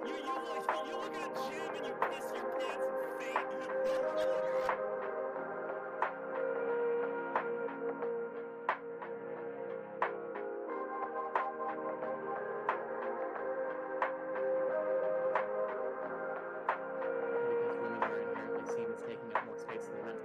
You look at a gym and you piss your pants and faint. Because women are inherently seen as taking up more space than men.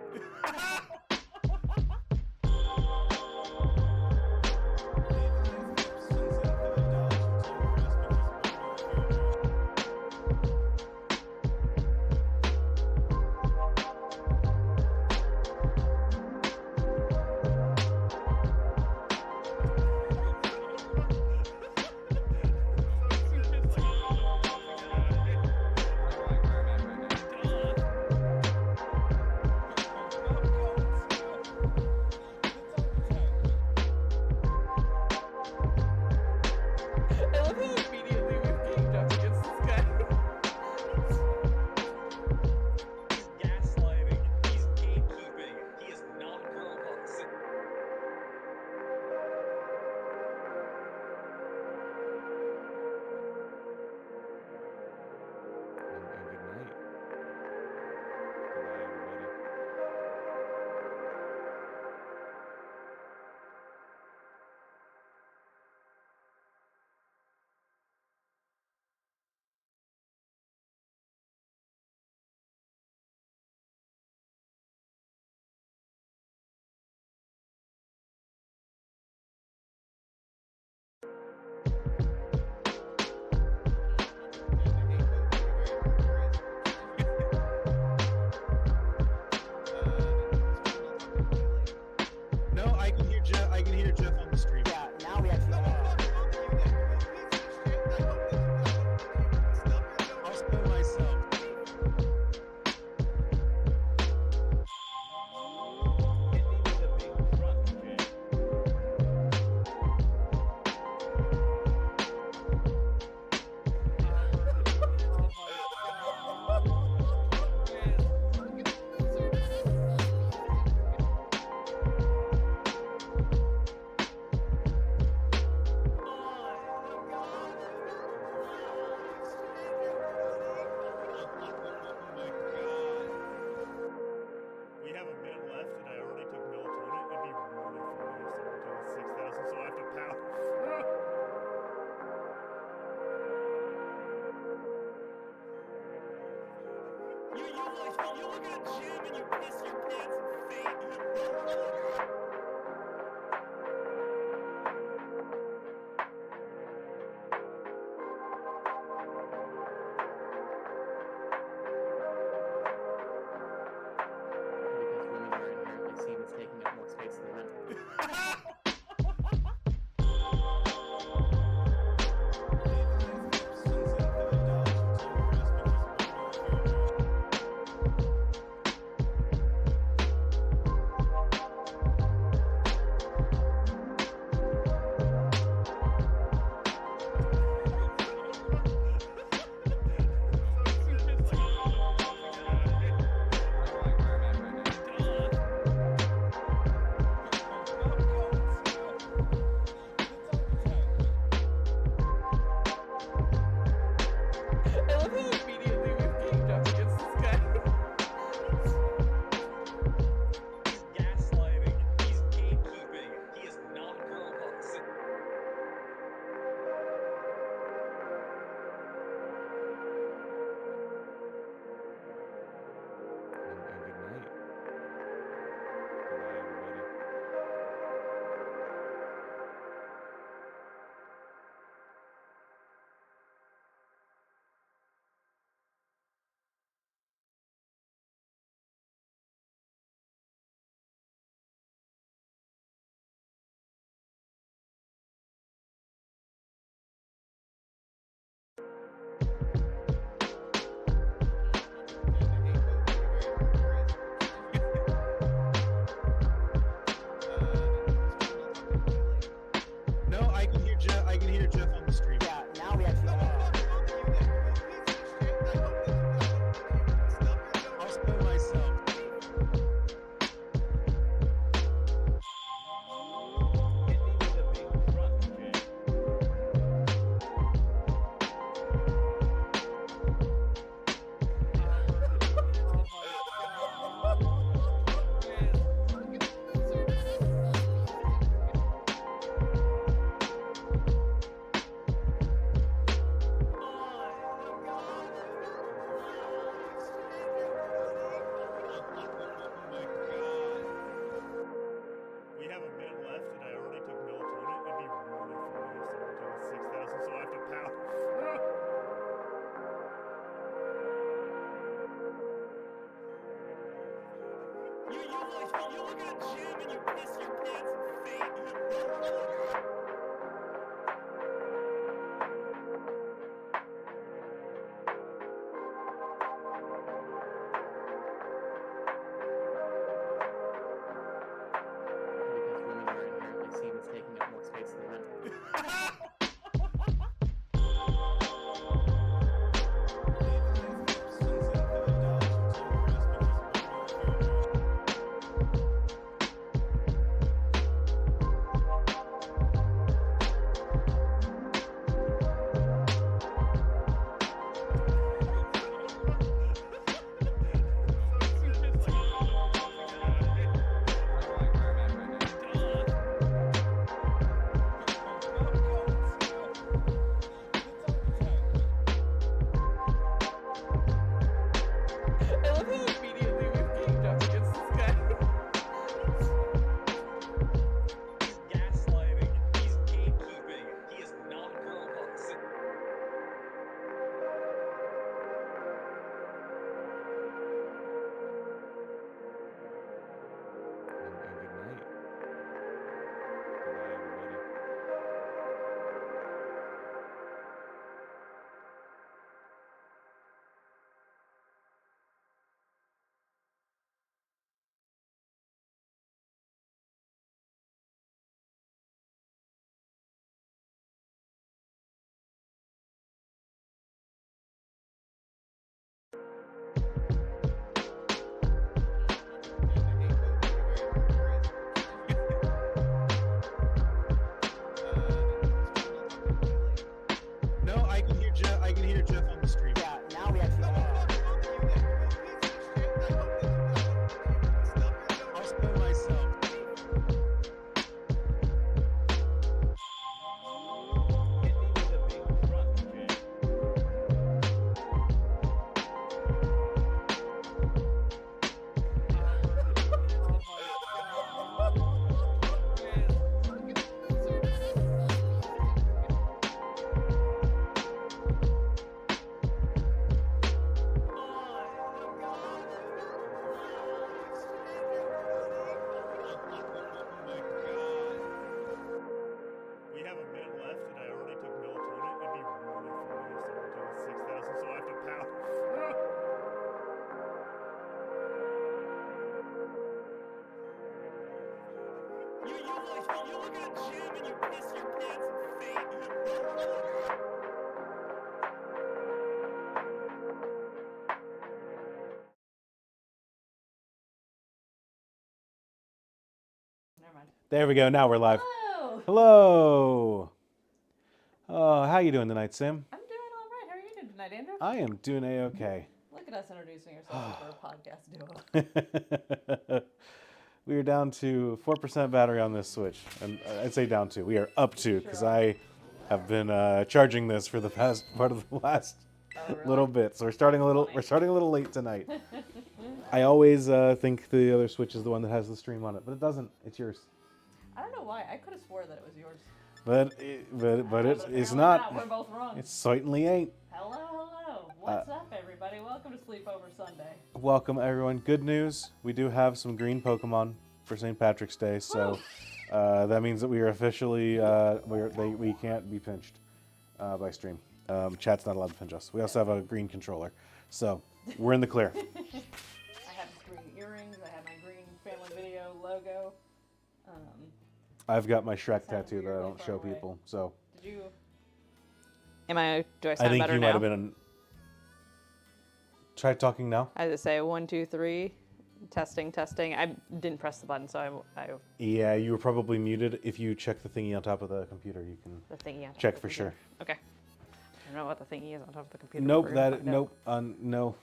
You look at a gym and you piss your pants and faint. Because women are inherently seen as taking up more space than men. You look at a gym and you piss your pants and faint. Because women are inherently seen as taking up more space than men. I love how immediately we've ganged up against this guy. He's gaslighting. He's gatekeeping. He is not girl bossing. And good night. Goodbye, everybody. No, I can hear Jeff. I can hear Jeff on the stream. Yeah, now we actually I'll spill myself. Hit me with a big truck, Jay. We have a minute left, and I already took melatonin. It'd be really funny if someone took 6,000, so I have to pound. You look at a gym and you piss your pants and faint. Never mind. There we go. Now we're live. Hello. Hello. Oh, how you doing tonight, Sim? I'm doing all right. How are you doing tonight, Andrew? I am doing a-okay. Look at us introducing ourselves for a podcast duo. We are down to 4% battery on this Switch, and I'd say down to. We are up to because Sure. I have been charging this for the past part of the last Oh, really? little bit. So we're starting a little. Funny. We're starting a little late tonight. I always think the other Switch is the one that has the stream on it, but it doesn't. It's yours. I don't know why. I could have swore that it was yours. But it's apparently not. We're both wrong. It certainly ain't. Hello, hello. What's up, everybody? Welcome to Sleepover Sunday. Welcome everyone. Good news. We do have some green Pokemon for St. Patrick's Day, so that means that we are officially we can't be pinched by stream. Chat's not allowed to pinch us. We also have a green controller, so we're in the clear. I have green earrings. I have my green family video logo. I've got my Shrek Sounds tattoo that I weirdly don't far show away. people, so Did you? Do I I sound think better you now? might have been. Try talking now. I just say 1, 2, 3. Testing, testing. I didn't press the button, so I Yeah, you were probably muted. If you check the thingy on top of the computer, you can the thingy on top check of for the sure. computer. Okay. I don't know what the thingy is on top of the computer. Nope, We're gonna that find out. nope, no. On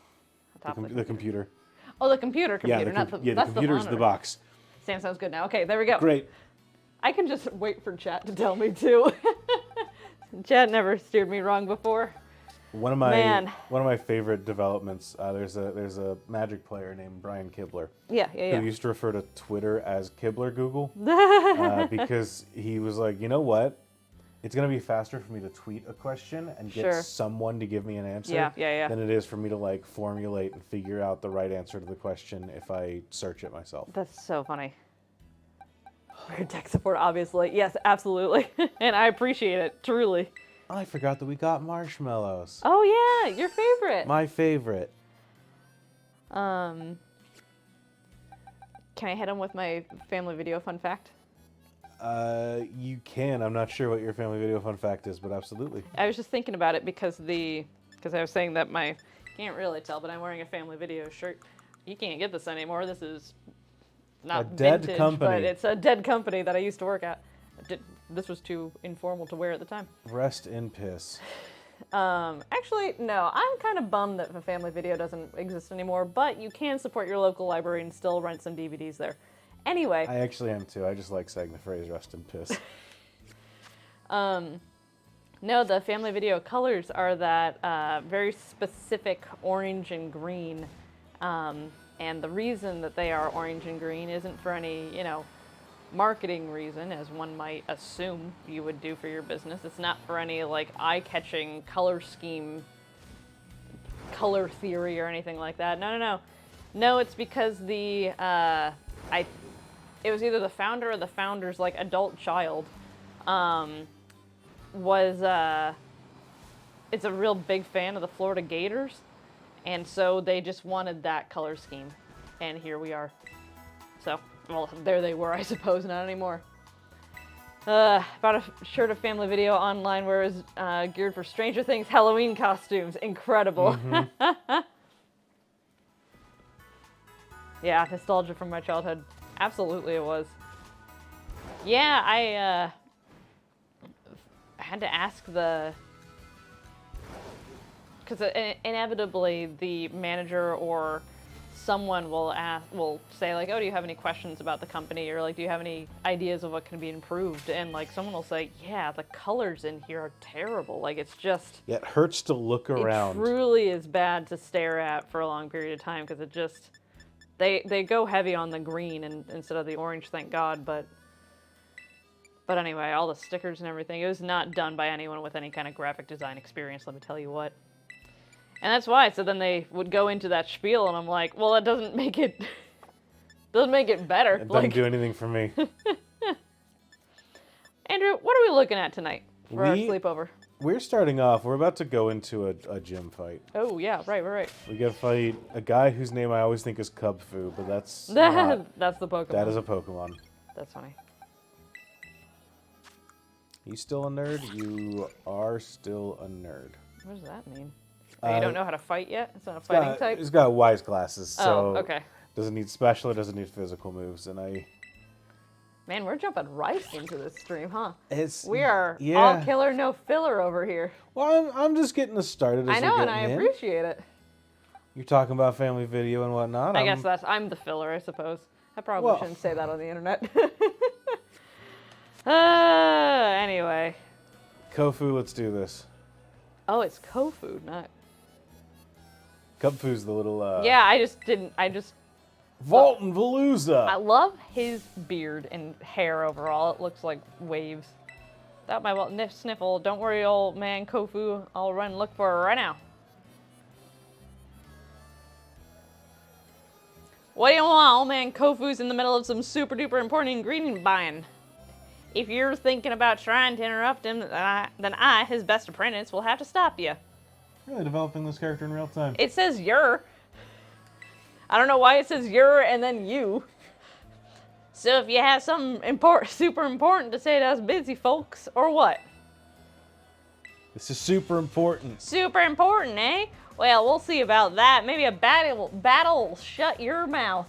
top of The computer. Oh, the computer, Yeah, not the. the that's computer's the monitor. box. Sam sounds good now. Okay, there we go. Great. I can just wait for chat to tell me too. Chat never steered me wrong before. One of my favorite developments. There's a Magic player named Brian Kibler Yeah. who used to refer to Twitter as Kibler Google because he was like, you know what? it's going to be faster for me to tweet a question and get Sure. someone to give me an answer Yeah. than it is for me to like formulate and figure out the right answer to the question if I search it myself. That's so funny. We're tech support, obviously. Yes, absolutely. And I appreciate it, truly. I forgot that we got marshmallows. Oh, yeah, your favorite. My favorite. Can I hit him with my family video fun fact? You can. I'm not sure what your family video fun fact is, but absolutely. I was just thinking about it because I was saying that can't really tell, but I'm wearing a family video shirt. You can't get this anymore. This is not A dead vintage, company. but it's a dead company that I used to work at. This was too informal to wear at the time. Rest in piss. Actually, no. I'm kind of bummed that the family video doesn't exist anymore, but you can support your local library and still rent some DVDs there. Anyway. I actually am too. I just like saying the phrase rest in piss. No, the family video colors are that very specific orange and green. And the reason that they are orange and green isn't for any, marketing reason, as one might assume you would do for your business. It's not for any, like, eye-catching color scheme, color theory or anything like that. No. No, it's because it was either the founder or the founder's, like, adult child it's a real big fan of the Florida Gators, and so they just wanted that color scheme, and here we are. So, well, there they were, I suppose, not anymore. Bought a shirt of family video online where it was geared for Stranger Things Halloween costumes. Incredible. Mm-hmm. Yeah, nostalgia from my childhood. Absolutely it was. Yeah, I had to ask because inevitably the manager or someone will say, like, oh, do you have any questions about the company, or like, do you have any ideas of what can be improved? And like, someone will say, yeah, the colors in here are terrible. Like, it's just, Yeah, it hurts to look around. it truly is bad to stare at for a long period of time, because it just, they go heavy on the green instead of the orange, thank God. But anyway, all the stickers and everything, it was not done by anyone with any kind of graphic design experience, let me tell you what. And that's why. So then they would go into that spiel, and I'm like, well, that doesn't make it better. It doesn't do anything for me. Andrew, what are we looking at tonight for our sleepover? We're starting off. We're about to go into a gym fight. Oh yeah, right. We gotta fight a guy whose name I always think is Cubfu, but that's not. That's the Pokemon. That is a Pokemon. That's funny. You still a nerd? You are still a nerd. What does that mean? You don't know how to fight yet? It's not a fighting type? He's got wise glasses, so Oh, okay. doesn't need special, it doesn't need physical moves, and Man, we're jumping right into this stream, huh? it's We are all killer, no filler over here. Well, I'm just getting us started. As I know, we're and I getting in. appreciate it. You're talking about family video and whatnot. I guess I'm the filler, I suppose. I probably Well- shouldn't say that on the internet. Anyway. Kofu, let's do this. Oh, it's Kofu, not... Cubfu's the little Yeah, I just... Vault and Veluza. I love his beard and hair overall. It looks like waves. That my sniffle. Don't worry, old man Kofu. I'll run and look for her right now. What do you want? Old man Kofu's in the middle of some super duper important ingredient buying. If you're thinking about trying to interrupt him, then I, his best apprentice, will have to stop you. Really developing this character in real time. It says you're. I don't know why it says you're and then you. So if you have something super important to say to us busy folks, or what? This is super important. Super important, eh? Well, we'll see about that. Maybe a battle will shut your mouth.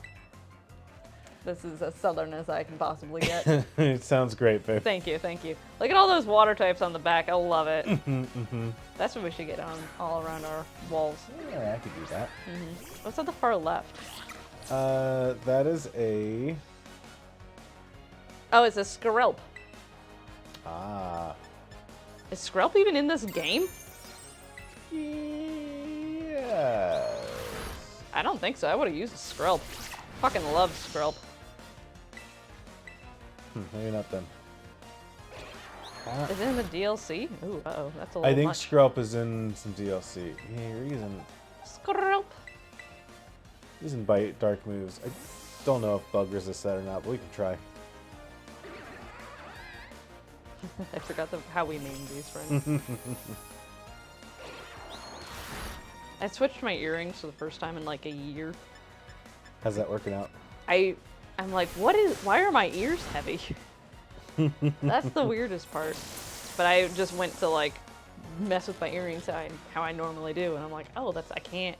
This is as southern as I can possibly get. It sounds great, babe. Thank you. Look at all those water types on the back. I love it. That's what we should get on all around our walls. Yeah, I could do that. What's at the far left? That is a... Oh, it's a Skrelp. Ah. Is Skrelp even in this game? Yes. I don't think so. I would have used a Skrelp. Fucking love Skrelp. Maybe not then. Is it in the DLC? Ooh, uh-oh, that's a little I think much. Screlp is in some DLC. Yeah, Screlp. he's in Bite Dark moves. I don't know if Bug resists that or not, but we can try. I forgot how we named these friends. I switched my earrings for the first time in like a year. How's that working out? I'm like, why are my ears heavy? That's the weirdest part. But I just went to like mess with my earrings how I normally do, and I'm like, oh, I can't.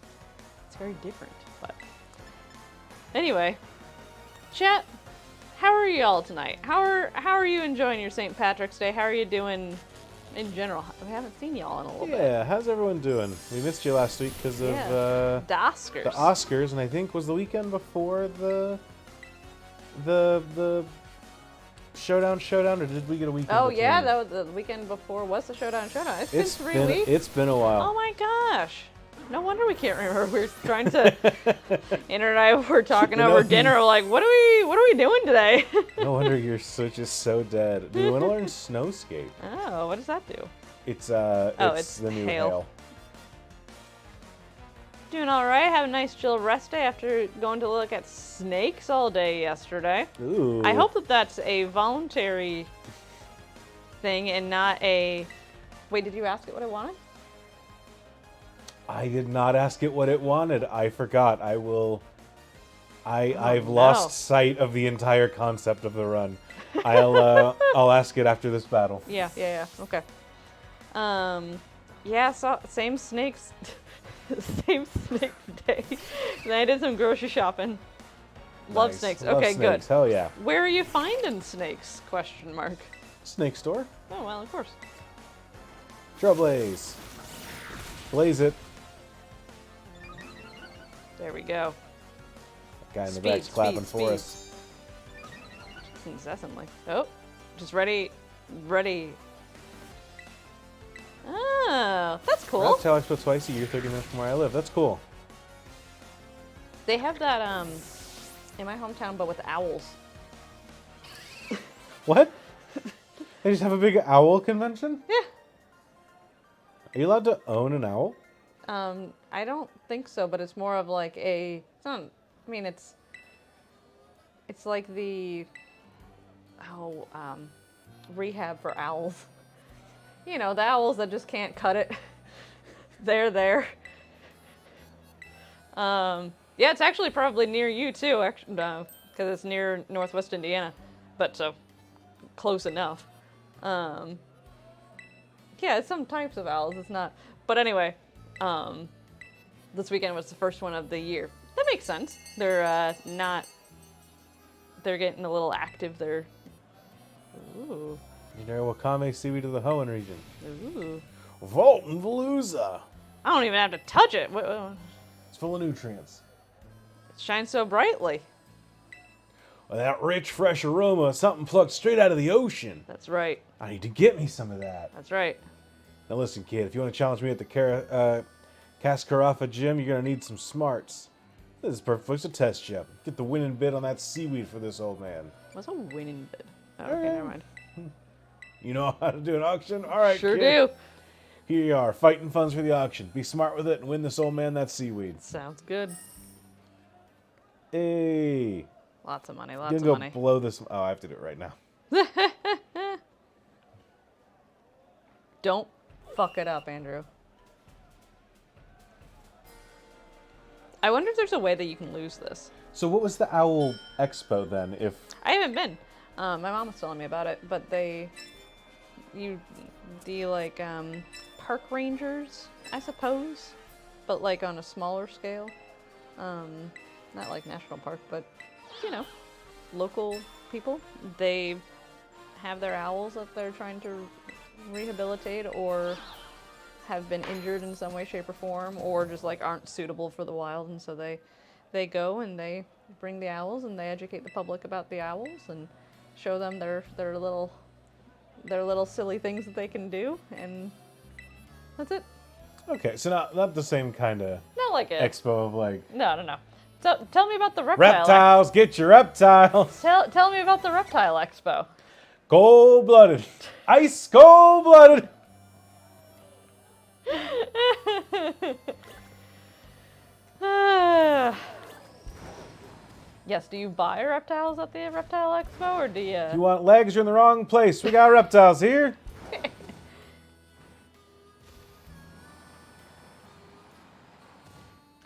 It's very different. But anyway, chat. How are y'all tonight? How are you enjoying your St. Patrick's Day? How are you doing in general? We haven't seen y'all in a little bit. Yeah, how's everyone doing? We missed you last week because of The Oscars. the Oscars, and I think was the weekend before the Showdown, or did we get a weekend? Oh between? yeah, that was the weekend before. Was the Showdown? It's been 3 weeks. It's been a while. Oh my gosh. No wonder we can't remember. We were trying to. Inner and I were talking over dinner. We're like, what are we doing today? No wonder your Switch is so dead. Do you want to learn Snow Skate? Oh, what does that do? It's it's the new hail. hail. Doing all right. Have a nice chill rest day after going to look at snakes all day yesterday. Ooh. I hope that's a voluntary thing and not a. Wait, did you ask it what it wanted? I did not ask it what it wanted. I forgot. I've lost sight of the entire concept of the run. I'll ask it after this battle. Yeah. Okay. Yeah. So same snakes, same snake day. And I did some grocery shopping. Love Nice. snakes. Love Okay, snakes. good. Hell yeah. Where are you finding snakes? Question mark. Snake store. Oh well, of course. Trailblaze. Blaze it. There we go. Guy in the Speed, back's clapping speed, for speed. us. Just incessantly. Oh, just ready. Oh, that's cool. That's how I split twice a year, 30 minutes from where I live. That's cool. They have that in my hometown, but with owls. What? They just have a big owl convention? Yeah. Are you allowed to own an owl? I don't think so, but it's more of like it's like the rehab for owls. You know, the owls that just can't cut it. They're there. Yeah, it's actually probably near you too, actually, because it's near Northwest Indiana, but so close enough. Yeah, it's some types of owls. It's not, but anyway. This weekend was the first one of the year. That makes sense. They're getting a little active. Ooh. You know, Wakame seaweed of the Hoenn region. Ooh. Volton Veluza. I don't even have to touch it. It's full of nutrients. It shines so brightly. With that rich, fresh aroma, something plucked straight out of the ocean. That's right. I need to get me some of that. That's right. Now listen, kid, if you want to challenge me at the Cascarafa gym, you're going to need some smarts. This is perfect place to test you. Get the winning bid on that seaweed for this old man. What's a winning bid? Oh, okay, never mind. You know how to do an auction? All right, Sure kid. do. Here you are, fighting funds for the auction. Be smart with it and win this old man that seaweed. Sounds good. Hey. Lots of money, I'm lots going of to go money. blow this. Oh, I have to do it right now. Don't fuck it up, Andrew. I wonder if there's a way that you can lose this. So what was the Owl Expo then? If I haven't been. My mom was telling me about it, but like park rangers, I suppose, but like on a smaller scale. Not like national park, but you know, local people. They have their owls that they're trying to rehabilitate or have been injured in some way, shape, or form, or just like aren't suitable for the wild, and so they go and they bring the owls and they educate the public about the owls and show them their little silly things that they can do, and that's it. okay, so not the same kind of Not like it. expo of like No. So tell me about the reptile. reptiles. Get your reptiles. Tell me about the reptile expo. Cold-blooded. Ice cold-blooded. Yes, do you buy reptiles at the Reptile Expo, or do you... If you want legs, you're in the wrong place. We got reptiles here.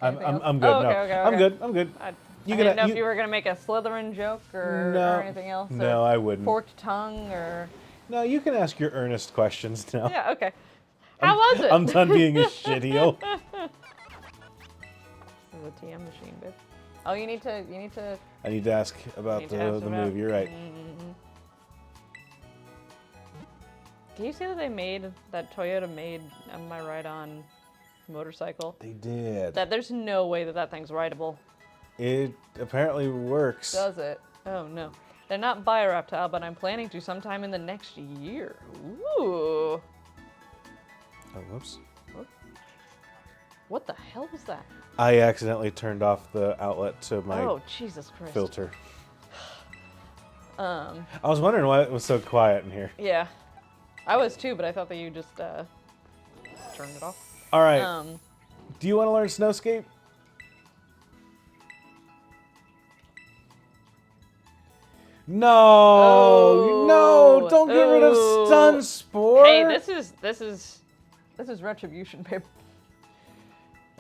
I'm good. Anything else? No, Oh, okay. I'm good. I'm good. I You didn't know gonna- if you were going to make a Slytherin joke or anything else. No, or I wouldn't. Forked tongue or... No, you can ask your earnest questions now. Yeah, okay. How was it? I'm done being a shitheel. This is a TM machine, babe. Oh, you need to... I need to ask about Need to ask the about- move. You're right. Do you see that Toyota made my ride-on motorcycle? They did. That there's no way that thing's rideable. It apparently works. Does it? Oh no. They're not Bioreptile, but I'm planning to sometime in the next year. Ooh. Oh, whoops. What the hell was that? I accidentally turned off the outlet to my Oh, Jesus Christ. filter. I was wondering why it was so quiet in here. Yeah. I was too, but I thought that you just turned it off. All right. Do you want to learn snowscape? No, no! Don't get rid of stun spore. Hey, this is retribution, babe.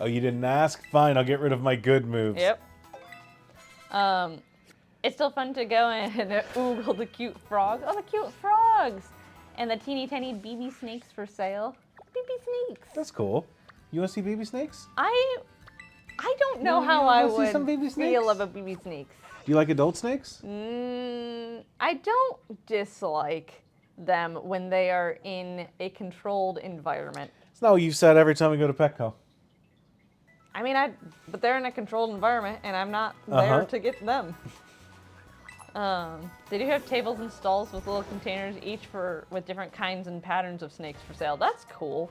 Oh, you didn't ask? Fine, I'll get rid of my good moves. Yep. It's still fun to go and oogle the cute frogs. Oh, the cute frogs! And the teeny tiny baby snakes for sale. Baby snakes. That's cool. You want to see baby snakes? I don't know You how wanna I see would some baby feel snakes? about baby snakes. Do you like adult snakes? I don't dislike them when they are in a controlled environment. It's not what you said every time we go to Petco. I mean, but they're in a controlled environment, and I'm not there to get them. They do have tables and stalls with little containers, each with different kinds and patterns of snakes for sale. That's cool.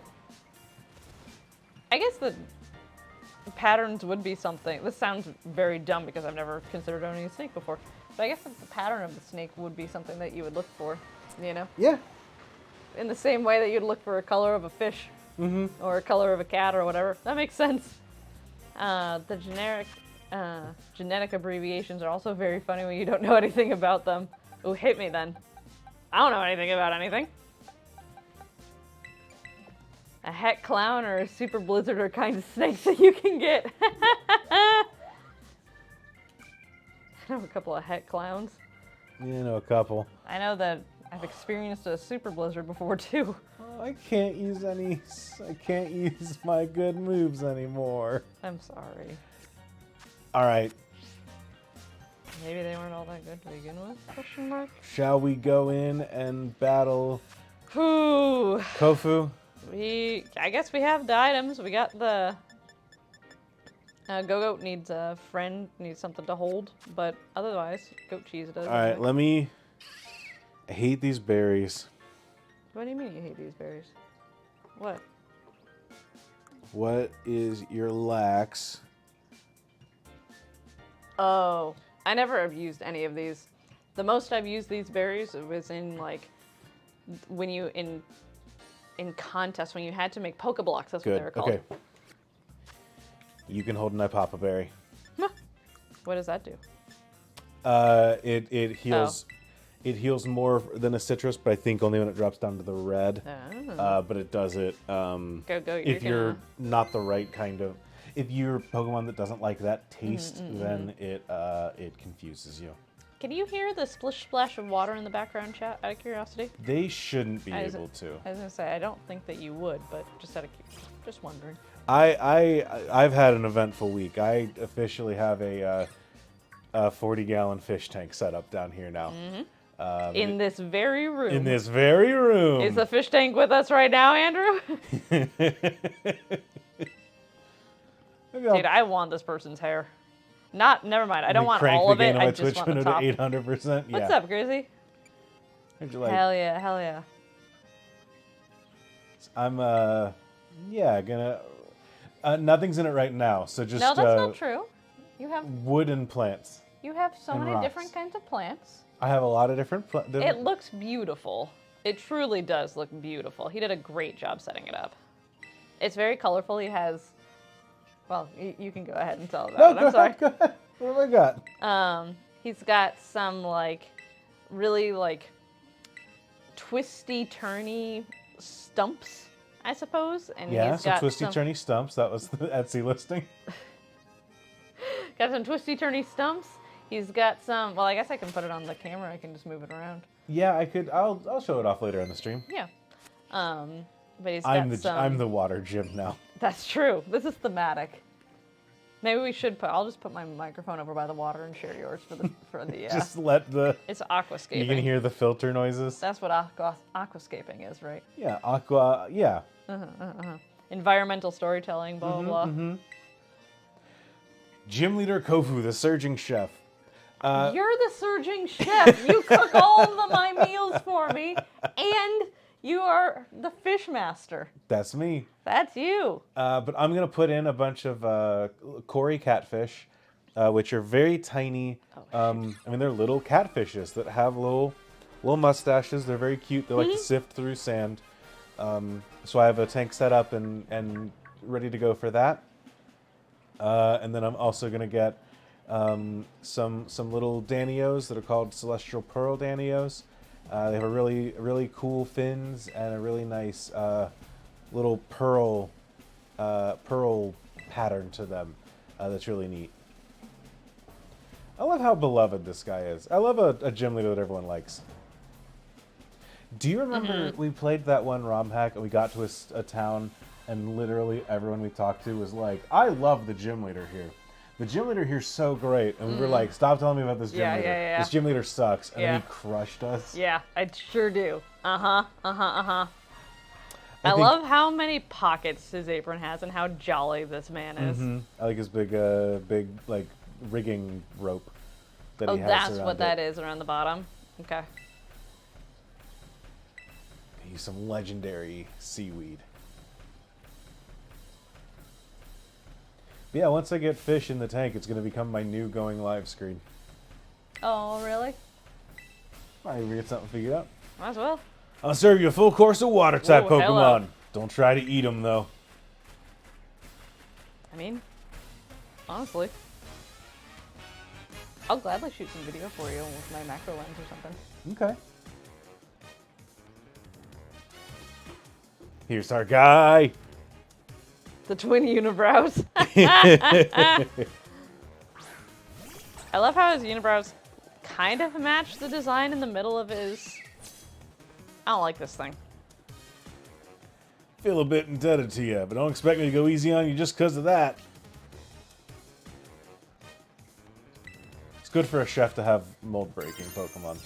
I guess the patterns would be something. This sounds very dumb because I've never considered owning a snake before. But I guess the pattern of the snake would be something that you would look for, you know? Yeah. In the same way that you'd look for a color of a fish or a color of a cat or whatever. That makes sense. The genetic abbreviations are also very funny when you don't know anything about them. Ooh, hit me then. I don't know anything about anything. A het clown or a super blizzard are kinds of snakes that you can get. I know a couple of het clowns. You know, a couple. I know that I've experienced a super blizzard before too. Oh, I can't use my good moves anymore. I'm sorry. All right. Maybe they weren't all that good to begin with? Question mark. Shall we go in and battle Whew. Kofu? I guess we have the items. We got the Go-Goat needs a friend, needs something to hold, but otherwise, goat cheese does. All right, I hate these berries. What do you mean you hate these berries? What? What is your lax? Oh, I never have used any of these. The most I've used these berries was in like when you in contests when you had to make Pokeblocks. That's what they were Good. called. Okay. You can hold an Ipapa berry. What does that do? It heals. It heals more than a citrus, but I think only when it drops down to the red. Oh. But it does it Go. if you're not the right kind of. If you're a Pokemon that doesn't like that taste, then it confuses you. Can you hear the splish splash of water in the background, chat? Out of curiosity. They shouldn't be able to. I was gonna say I don't think that you would, but just wondering. I've had an eventful week. I officially have a 40-gallon fish tank set up down here now. In this very room. In this very room. Is the fish tank with us right now, Andrew? Dude, I want this person's hair. Never mind. I don't want all of it. I just want the top. 800%. Yeah. What's up, Grizzy? How'd you like? Hell yeah. I'm gonna. Nothing's in it right now, so just No, that's not true. You have wood and plants. so and many rocks. different kinds of plants. I have a lot of different. It looks beautiful. It truly does look beautiful. He did a great job setting it up. It's very colorful. He has. Well, you can go ahead and tell about it. I'm sorry. Go ahead. What have I got? He's got some really twisty turny stumps, I suppose. And Yeah, he's some got twisty turny stumps. That was the Etsy listing. Got some twisty turny stumps. He's got some. Well, I guess I can put it on the camera. I can just move it around. Yeah, I could. I'll show it off later in the stream. Yeah. But he's got some. I'm the water gym now. That's true. This is thematic. Maybe we should put. I'll just put my microphone over by the water and share yours for the. Just let the. It's aquascaping. You can hear the filter noises. That's what aquascaping is, right? Yeah, aqua. Yeah. Environmental storytelling. Blah blah blah. Gym leader Kofu, the surging chef. You're the surging chef. You cook all of my meals for me, and you are the fish master. That's me. That's you. But I'm gonna put in a bunch of Cory catfish, which are very tiny. I mean, they're little catfishes that have little mustaches. They're very cute. They like to sift through sand. So I have a tank set up and ready to go for that. And then I'm also gonna get some little Danios that are called Celestial Pearl Danios. They have a really cool fins and a really nice little pearl pattern to them. That's really neat. I love how beloved this guy is. I love a gym leader that everyone likes. Do you remember we played that one ROM hack and we got to a town and literally everyone we talked to was like, I love the gym leader here. The gym leader here's so great. And we were like, stop telling me about this gym leader. Yeah. This gym leader sucks. And then he crushed us. Yeah, I sure do. I think- love how many pockets his apron has and how jolly this man is. I like his big like rigging rope that he has That's around what that it. is around the bottom. Okay. Use some legendary seaweed. But yeah, once I get fish in the tank, it's going to become my new going live screen. Oh, really? I get something figured out. Might as well. I'll serve you a full course of water type Ooh, Pokemon. hello. Don't try to eat them though. I mean, honestly, I'll gladly shoot some video for you with my macro lens or something. Okay. Here's our guy. The twin unibrows. I love how his unibrows kind of match the design in the middle of his... I don't like this thing. Feel a bit indebted to you, but don't expect me to go easy on you just because of that. It's good for a chef to have mold breaking Pokemon.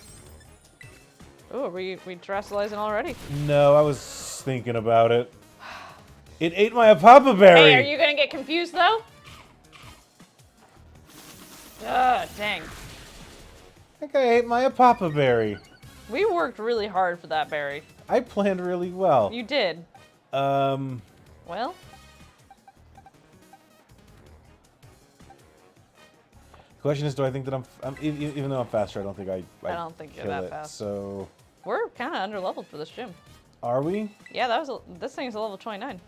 Oh, are we terrestrializing already? No, I was thinking about it. It ate my Apapa Berry! Hey, are you gonna get confused though? Dang. I think I ate my Apapa Berry. We worked really hard for that berry. I planned really well. You did. Um, Well, the question is, do I think that I'm even though I'm faster, I don't think I don't think you're kill that it. fast. So, we're kind of under-leveled for this gym. are we? Yeah, this thing's a level 29.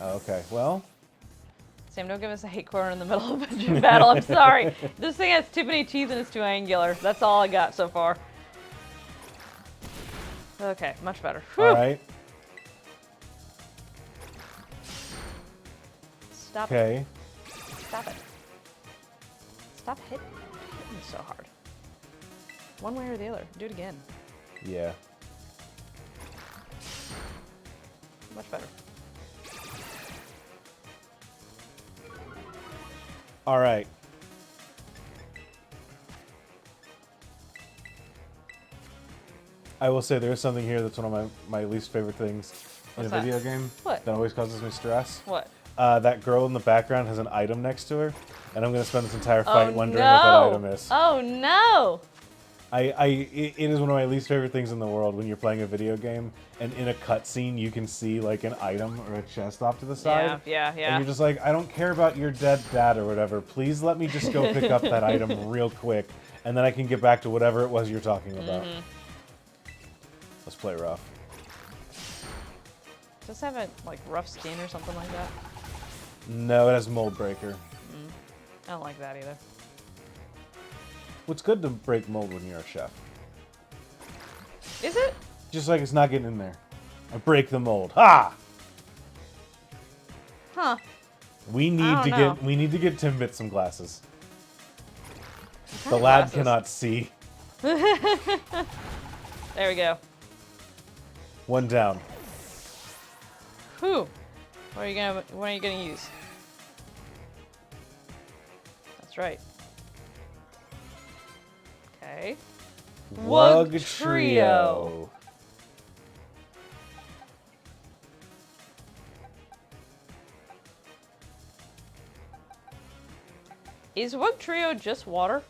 Oh, okay, well, Sam, don't give us a hate corner in the middle of a gym battle. I'm sorry. This thing has too many teeth and it's too angular. That's all I got so far. Okay, much better. Whew. all right, Stop okay. it. Stop it. Stop hitting me so hard. One way or the other. Do it again. Yeah. Much better. All right. I will say there is something here that's one of my least favorite things in What's a that? video game. What? That always causes me stress. What? That girl in the background has an item next to her, and I'm going to spend this entire fight Oh, wondering no. what that item is. Oh no! It is one of my least favorite things in the world when you're playing a video game, and in a cutscene you can see like an item or a chest off to the side. Yeah. And you're just like, I don't care about your dead dad or whatever. Please let me just go pick up that item real quick and then I can get back to whatever it was you're talking about. Let's play rough. Does it have a like rough skin or something like that? No, it has mold breaker. I don't like that either. What's good to break mold when you're a chef? Is it? Just like it's not getting in there. I break the mold. Ha! Huh. We need to get Timbit some glasses. The of lad glasses? cannot see. There we go. One down. Whew. What are you gonna use? That's right. Okay. Wug Trio. Is Wug Trio just water?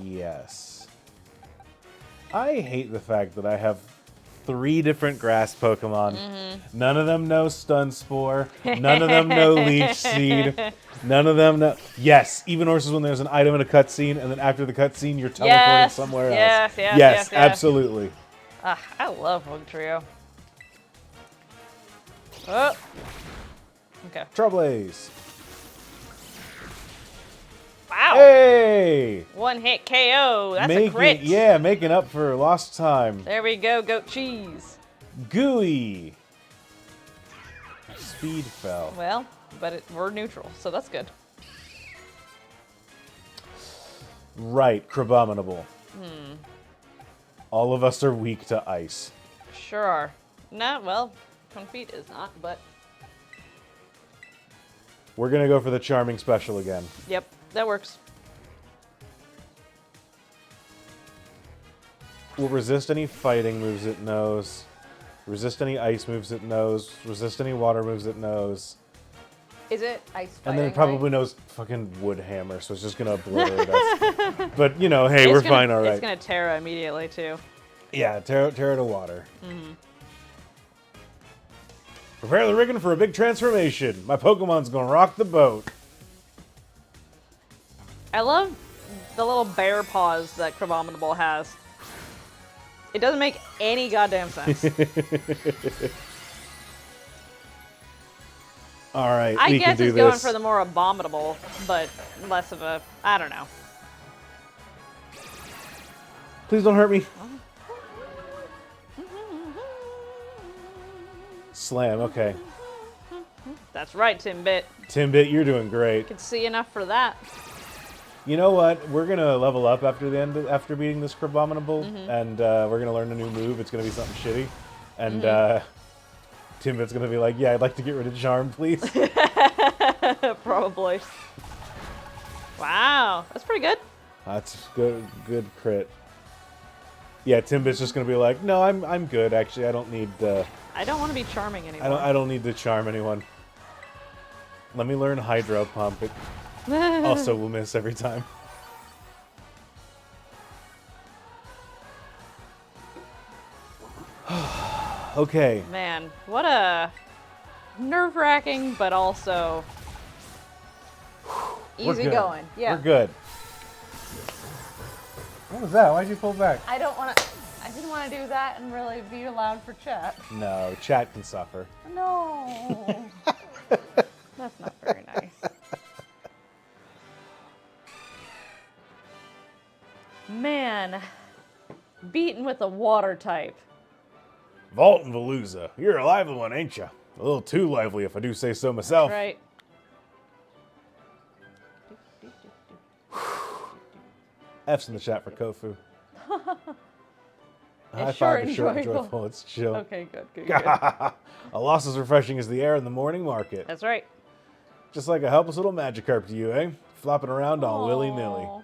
Yes. I hate the fact that I have 3 different grass Pokemon. None of them know Stun Spore. None of them know Leech Seed. None of them know... Yes, even horses when there's an item in a cutscene, and then after the cutscene, you're teleported somewhere else. Yes, absolutely. I love Wug Trio. Oh. Okay. Trailblaze. Wow. Hey! One hit KO. That's a crit. Yeah, making up for lost time. There we go. Goat cheese. Gooey. Speed fell. Well, but we're neutral, so that's good. Right, Crabominable. All of us are weak to ice. Sure are. No, well, Confit is not, but We're gonna go for the Charming Special again. yep, that works. Will resist any fighting moves it knows. Resist any ice moves it knows. Resist any water moves it knows. Is it ice fighting? And then it probably knows fucking Wood Hammer, so it's just gonna obliterate us. But, you know, hey, we're fine, alright. It's gonna Terra immediately, too. Yeah, Terra to water. Prepare the rigging for a big transformation. My Pokemon's gonna rock the boat. I love the little bear paws that Crabominable has. It doesn't make any goddamn sense. Alright, I we can guess do it's this. going for the more abominable, but less of a, I don't know. Please don't hurt me. Slam, okay. That's right, Timbit. Timbit, you're doing great. Can see enough for that. You know what? We're gonna level up after after beating this Crabominable, and we're gonna learn a new move. It's gonna be something shitty, and Timbit's gonna be like, "Yeah, I'd like to get rid of Charm, please." Probably. Wow, that's pretty good. That's good crit. Yeah, Timbit's just gonna be like, "No, I'm good. Actually, I don't need. I don't want to be charming anymore. I don't need to charm anyone. Let me learn Hydro Pump. It also will miss every time." Okay. Man, what a nerve-wracking, but also We're easy good. going. Yeah. We're good. What was that? Why'd you pull back? I didn't want to do that and really be allowed for chat. No, chat can suffer. No. That's not very nice. Man, beaten with a water type. Vault and Veluza, you're a lively one, ain't ya? A little too lively, if I do say so myself. Right. F's in the chat for Kofu. High It's sure five is short and enjoyable. joyful. It's chill. Okay, good. A loss as refreshing as the air in the morning market. That's right. Just like a helpless little Magikarp to you, eh? Flopping around all willy-nilly. Aw.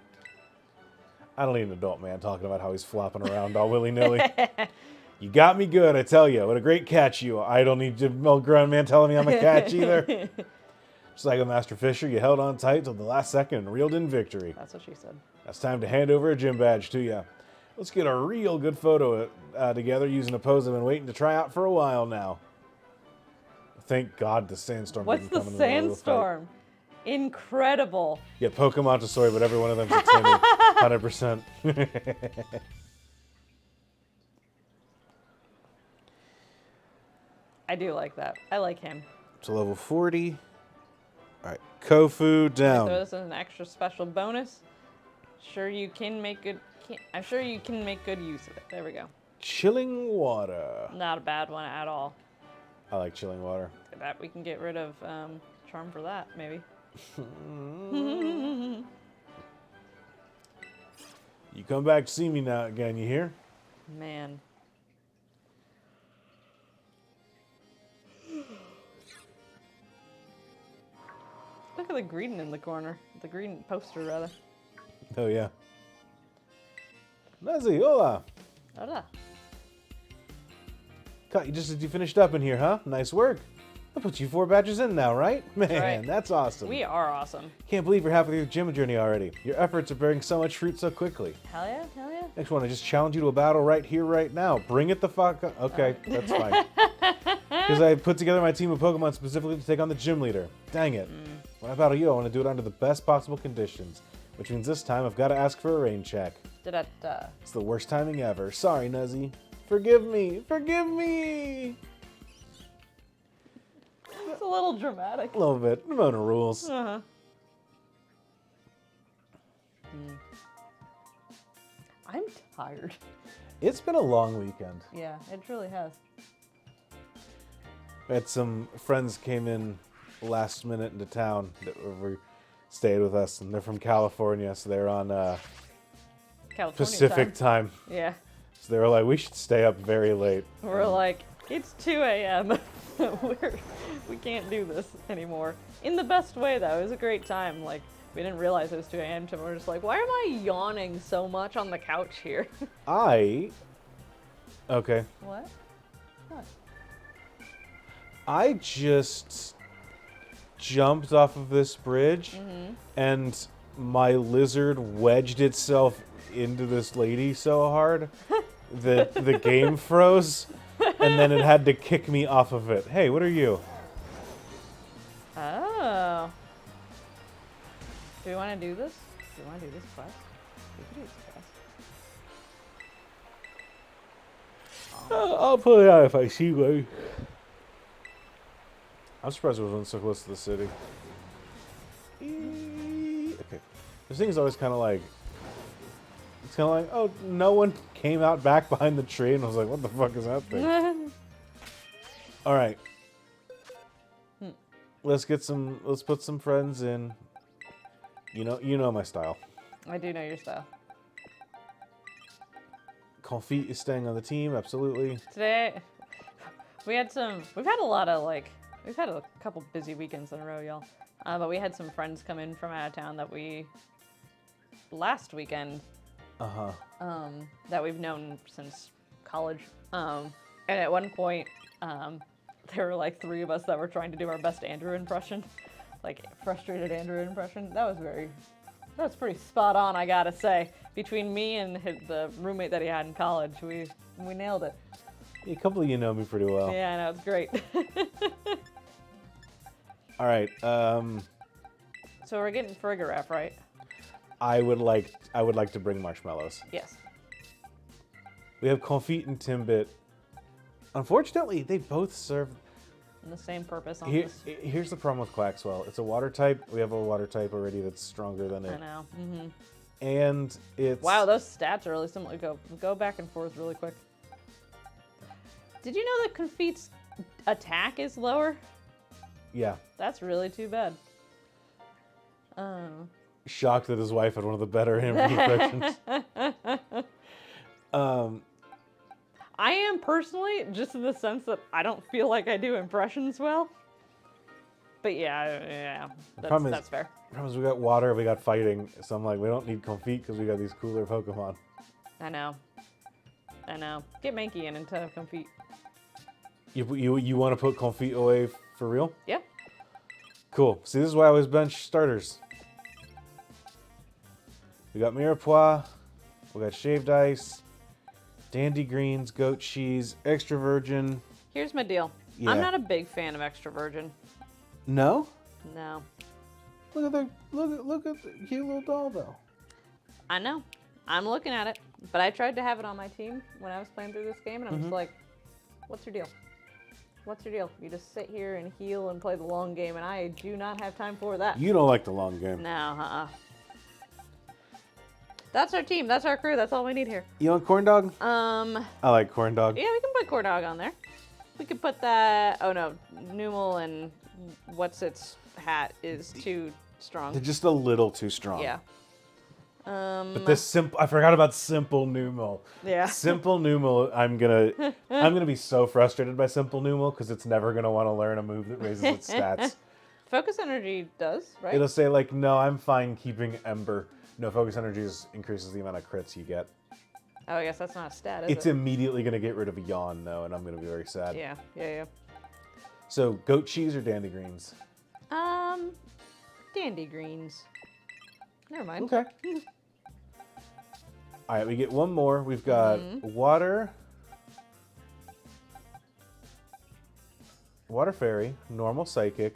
I don't need an adult man talking about how he's flopping around all willy-nilly. You got me good, I tell you. What a great catch you. I don't need a grown man telling me I'm a catch either. Just like a Master Fisher, you held on tight till the last second and reeled in victory. That's what she said. That's time to hand over a gym badge to you. Let's get a real good photo together using a pose I've been waiting to try out for a while now. Thank God the sandstorm What's didn't the come in the middle of the fight. sandstorm? Incredible. Yeah, Pokemontessori, but every one of them's a Timmy. 100%. I do like that. I like him. To level 40. All right, Kofu down. Throw this as an extra special bonus. I'm sure you can make good use of it. There we go. Chilling water. Not a bad one at all. I like chilling water. I bet we can get rid of charm for that, maybe. You come back to see me now again, you hear? Man. Look at the green in the corner. The green poster, rather. Oh, yeah. Nazi, hola. Hola. Caught you just as you finished up in here, huh? Nice work. I'll put you 4 batches in now, right? Man, right. That's awesome. We are awesome. Can't believe you're halfway through your gym journey already. Your efforts are bearing so much fruit so quickly. Hell yeah, hell yeah. Next one, I just challenge you to a battle right here, right now. Bring it the fuck up. Okay, that's fine. Because I put together my team of Pokemon specifically to take on the gym leader. Dang it. When I battle you, I want to do it under the best possible conditions. Which means this time I've got to ask for a rain check. Da-da-da. It's the worst timing ever. Sorry, Nuzzy. Forgive me. Forgive me. It's a little dramatic. A little bit. Ramona rules. Uh-huh. I'm tired. It's been a long weekend. Yeah, it truly has. We had some friends came in last minute into town that were stayed with us, and they're from California, so they're on California Pacific time. Yeah. So they were like, we should stay up very late. We're like, it's 2 a.m. We can't do this anymore. In the best way, though. It was a great time. Like, we didn't realize it was 2 a.m. until we were just like, why am I yawning so much on the couch here? Okay. What? What? I just jumped off of this bridge, and my lizard wedged itself into this lady so hard that the game froze, and then it had to kick me off of it. Hey, what are you? Oh. Do we want to do this? Do we want to do this quest? We can do this quest. I'll pull it out if I see one. I'm surprised it wasn't so close to the city. Okay. This thing is always kind of like... It's kind of like, oh, no one came out back behind the tree, and I was like, what the fuck is that thing? All right. Let's put some friends in. You know my style. I do know your style. Confit is staying on the team, absolutely. Today, we've had a couple busy weekends in a row, y'all. But we had some friends come in from out of town last weekend, that we've known since college. And at one point, there were like 3 of us that were trying to do our best Andrew impression, like frustrated Andrew impression. That was pretty spot on, I gotta say. Between me and the roommate that he had in college, we nailed it. A couple of you know me pretty well. Yeah, I know, it's great. All right. So we're getting Farigiraf, right? I would like to bring marshmallows. Yes. We have Confit and Timbit. Unfortunately, they both serve The same purpose on this. Here's the problem with Quaxwell. It's a water type. We have a water type already that's stronger than it. I know. And it's... Wow, those stats are really similar. Go back and forth really quick. Did you know that Confit's attack is lower? Yeah. That's really too bad. Shocked that his wife had one of the better impressions. I am personally, just in the sense that I don't feel like I do impressions well. But yeah, that's fair. The problem is we got water, we got fighting, so I'm like, we don't need Confit because we got these cooler Pokemon. I know. Get Mankey in instead of Confit. You want to put Confit away for real? Yeah. Cool. See, this is why I always bench starters. We got Mirepoix, we got Shaved Ice, Dandy Greens, Goat Cheese, Extra Virgin. Here's my deal. Yeah. I'm not a big fan of Extra Virgin. No? No. Look at the cute little doll though. I know. I'm looking at it, but I tried to have it on my team when I was playing through this game, and I'm just like, what's your deal? What's your deal? You just sit here and heal and play the long game, and I do not have time for that. You don't like the long game. No, That's our team. That's our crew. That's all we need here. You want corn dog? I like corn dog. Yeah, we can put Core Dog on there. We could put that. Oh no, Numel and what's its hat is too strong. They're just a little too strong. Yeah. But this simple, I forgot about simple Numel. Yeah. Simple Numel, I'm gonna be so frustrated by simple Numel because it's never gonna want to learn a move that raises its stats. Focus Energy does, right? It'll say like, no, I'm fine keeping Ember. No, Focus Energy increases the amount of crits you get. Oh, I guess that's not a stat, is It's it? immediately gonna get rid of a yawn though, and I'm gonna be very sad. Yeah. So goat cheese or dandy greens? Dandy greens. Never mind. Okay. All right, we get one more. We've got water fairy, normal psychic,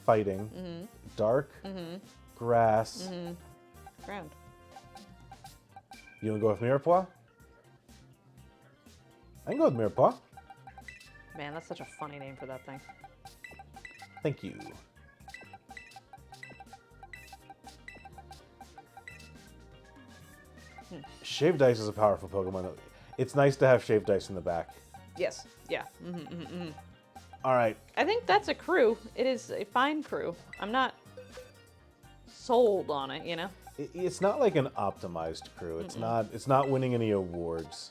fighting, dark, grass. Ground. You wanna go with Mirepoix? I can go with Mirepoix. Man, that's such a funny name for that thing. Thank you. Shaved Dice is a powerful Pokemon. It's nice to have Shaved Dice in the back. Yes. Yeah. All right. I think that's a crew. It is a fine crew. I'm not sold on it, you know? It's not like an optimized crew. It's not. It's not winning any awards.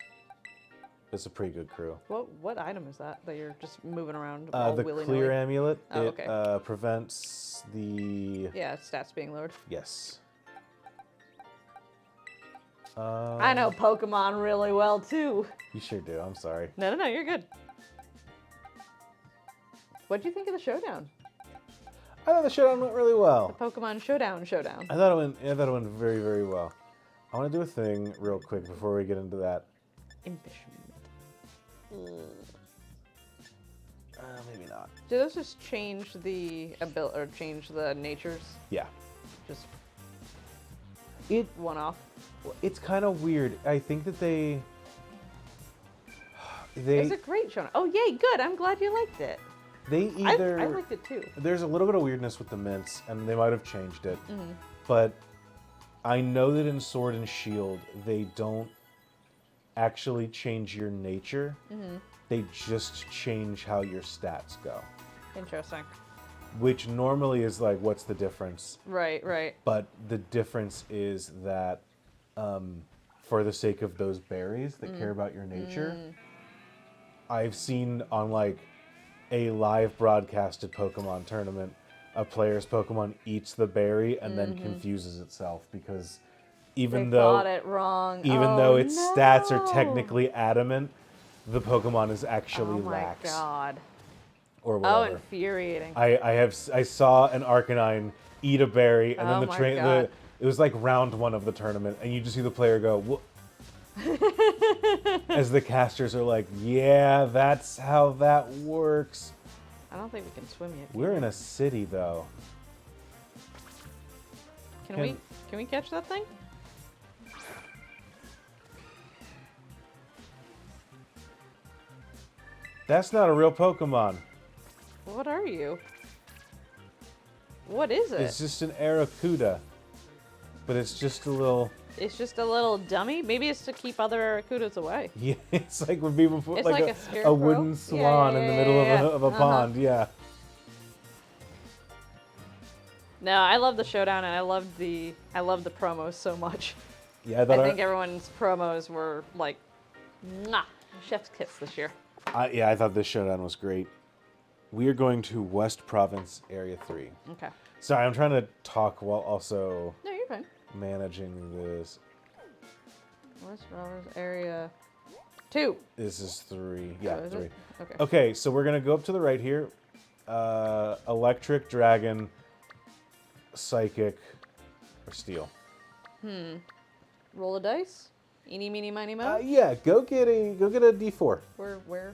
It's a pretty good crew. What item is that you're just moving around all The willy-nilly? clear amulet. Oh, it okay. Prevents the. Yeah, stats being lowered. Yes. I know Pokemon really well too. You sure do. I'm sorry. No, you're good. What'd you think of the showdown? I thought the showdown went really well. Pokemon Showdown. I thought it went very, very well. I want to do a thing real quick before we get into that. Maybe not. Do those just change the change the natures? Yeah. Just It one off. It's kind of weird. I think that they. It's a great showdown. Oh yay, good. I'm glad you liked it. They either. I liked it too. There's a little bit of weirdness with the mints, and they might have changed it. But I know that in Sword and Shield, they don't actually change your nature. They just change how your stats go. Interesting. Which normally is like, what's the difference? Right. But the difference is that for the sake of those berries that care about your nature, I've seen on like a live broadcasted Pokemon tournament, a player's Pokemon eats the berry and then confuses itself because even They though got it wrong. though its stats are technically adamant, the Pokemon is actually Oh my lax god. or Oh, whatever. infuriating. I saw an Arcanine eat a berry, and Oh then my God. it was like round 1 of the tournament, and you just see the player go, "Wha-" as the casters are like, "Yeah, that's how that works." I don't think we can swim yet. We're in a city, though. Can we catch that thing? That's not a real Pokemon. What are you? What is it? It's just an Arrokuda, but it's just a little. It's just a little dummy. Maybe it's to keep other Arracudas away. Yeah, it's like when people put It's like, like a a scarecrow? wooden Yeah, swan in the middle of a Uh-huh. pond. Yeah. No, I love the showdown and I love the promos so much. Yeah, I think everyone's promos were like, mwah, chef's kiss this year. I thought this showdown was great. We are going to West Province Area 3. Okay. Sorry, I'm trying to talk while also No, you're fine. managing this. West Province area 2. This is 3. Yeah, Oh, is 3. it? Okay. Okay, so we're going to go up to the right here. Electric, Dragon, Psychic, or Steel. Roll a dice. Eeny, meeny, miny, mo. Yeah, go get a D4 Where?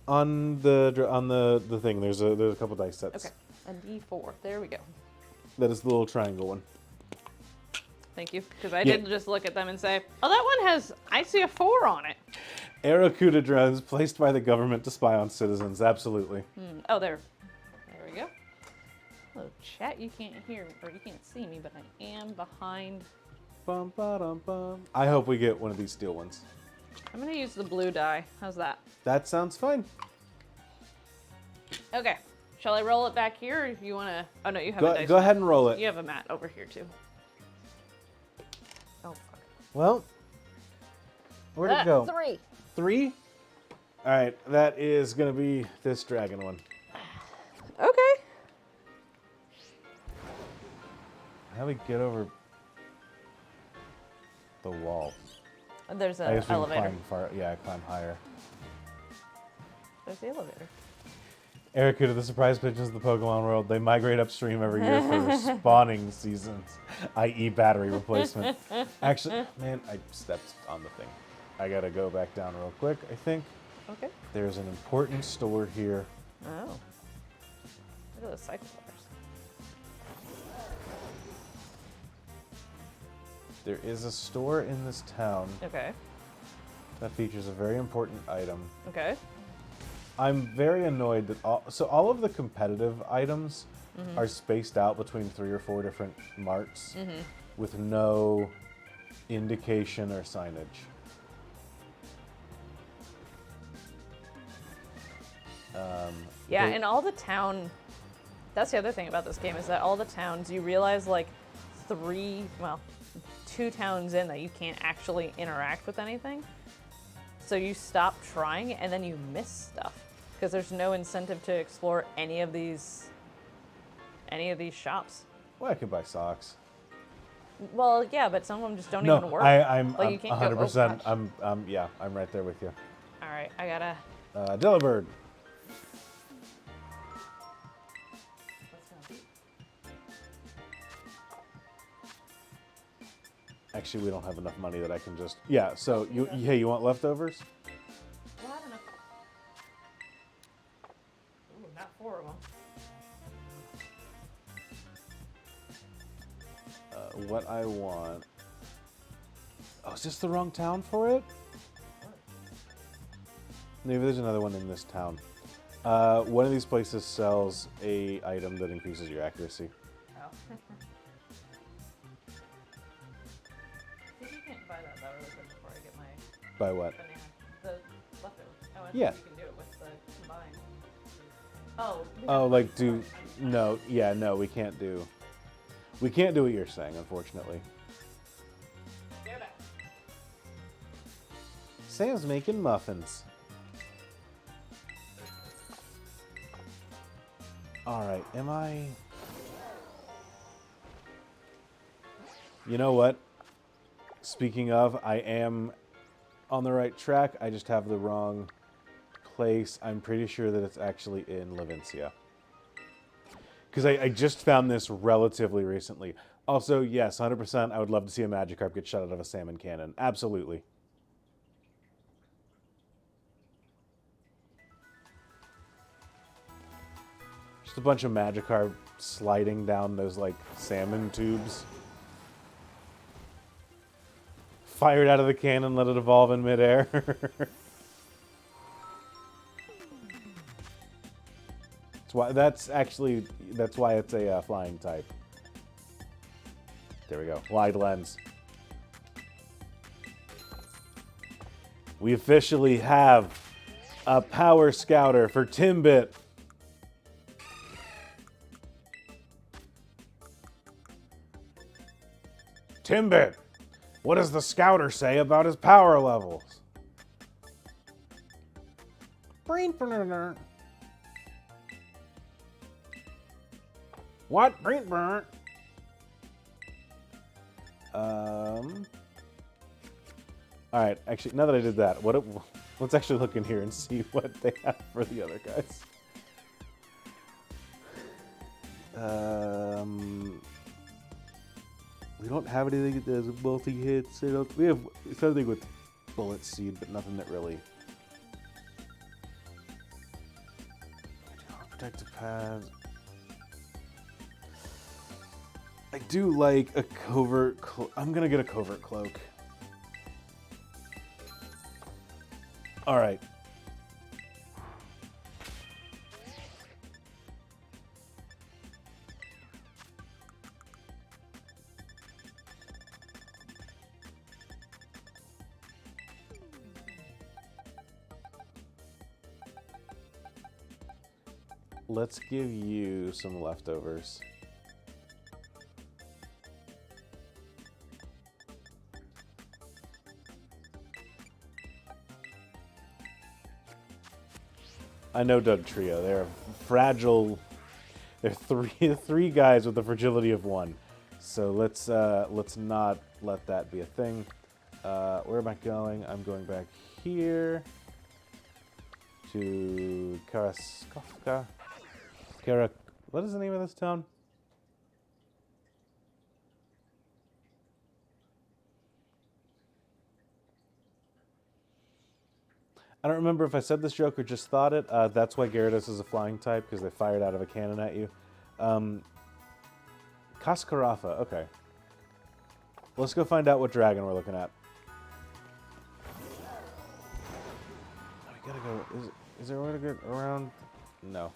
on the thing. There's a couple dice sets. Okay. A D4. There we go. That is the little triangle one. Thank you, because I Yeah. did just look at them and say, oh, that one has, I see a 4 on it. Aracuda drones placed by the government to spy on citizens. Absolutely. Oh, there we go. Hello, chat. You can't hear, or you can't see me, but I am behind. Bum, ba-dum, bum. I hope we get one of these steel ones. I'm going to use the blue die. How's that? That sounds fine. Okay. Shall I roll it back here, or if you want to... Oh, no, you have a dice Go mat. ahead and roll it. You have a mat over here, too. Oh, fuck. Well, where'd it go? 3. 3? All right, that is going to be this dragon one. Okay. How do we get over the wall? There's I an guess we can elevator. climb higher. There's the elevator. Aracuda, the surprise pigeons of the Pokemon world, they migrate upstream every year for spawning seasons, i.e. battery replacement. Actually, man, I stepped on the thing. I gotta go back down real quick, I think. Okay. There's an important store here. Oh. Look at those cycle bars. There is a store in this town Okay. that features a very important item. Okay. I'm very annoyed that all of the competitive items are spaced out between 3 or 4 different marts with no indication or signage. Yeah, they- and all the town. That's the other thing about this game is that all the towns, you realize like 2 towns in that you can't actually interact with anything. So you stop trying and then you miss stuff because there's no incentive to explore any of these shops. Well, I could buy socks. Well, yeah, but some of them just don't No, even work. I'm Like, you can't go, 100%. oh, gosh. I'm right there with you. All right, I gotta. Delibird. Actually, we don't have enough money that I can just. Yeah. So you want leftovers? Well, I don't know. Ooh, not 4 of them. What I want. Oh, is this the wrong town for it? Maybe there's another one in this town. One of these places sells a item that increases your accuracy. Oh. See if you can't buy that really quick before I get my By what? banana. The leftovers. Oh, I Yeah. think you can do it with the combined. Oh. Oh, like do no? Yeah, no, we can't do. We can't do what you're saying, unfortunately. Get back. Sam's making muffins. All right, am I? You know what? Speaking of, I am on the right track. I just have the wrong place. I'm pretty sure that it's actually in Levincia. Because I just found this relatively recently. Also, yes, 100%, I would love to see a Magikarp get shot out of a salmon cannon. Absolutely. Just a bunch of Magikarp sliding down those, like, salmon tubes. Fired out of the cannon, let it evolve in midair. That's why it's a flying type. There we go. Wide lens. We officially have a power scouter for Timbit. Timbit, what does the scouter say about his power levels? Brain burner. What? Brain burn. All right. Actually, now that I did that, let's actually look in here and see what they have for the other guys. We don't have anything that does multi-hits. We have something with Bullet Seed, but nothing that really. Protective pads. do like a covert. I'm gonna get a covert cloak. All right. Let's give you some leftovers. I know Doug Trio. They're fragile. They're three guys with the fragility of one. So let's not let that be a thing. Where am I going? I'm going back here to Karaskovka. What is the name of this town? I don't remember if I said this joke or just thought it. That's why Gyarados is a flying type, because they fired out of a cannon at you. Kaskarafa, okay. Let's go find out what dragon we're looking at. We gotta go. Is there a way to get around? No.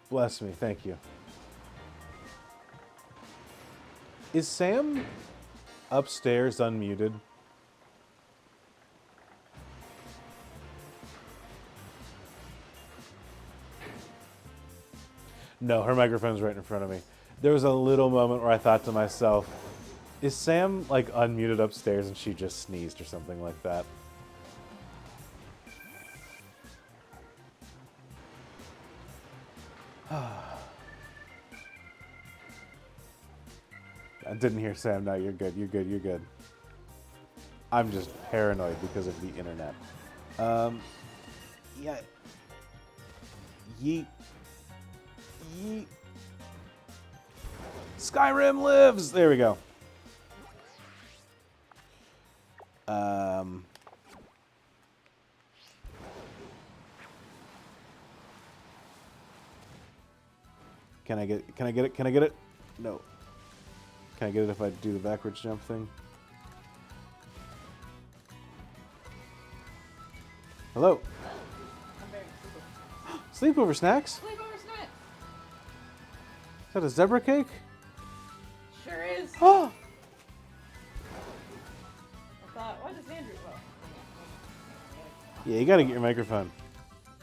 Bless me, thank you. Is Sam upstairs unmuted? No, her microphone's right in front of me. There was a little moment where I thought to myself, is Sam like unmuted upstairs and she just sneezed or something like that? I didn't hear Sam. No, you're good. You're good. You're good. I'm just paranoid because of the internet. Yeah. Yeet. Yeet. Skyrim lives! There we go. Can I get it? Can I get it? Can I get it? No. Can I get it if I do the backwards jump thing? Hello. Sleepover snacks? Sleepover snack. Is that a zebra cake? Sure is. Oh! I thought, what is Andrew? Well, Yeah, you gotta get your microphone.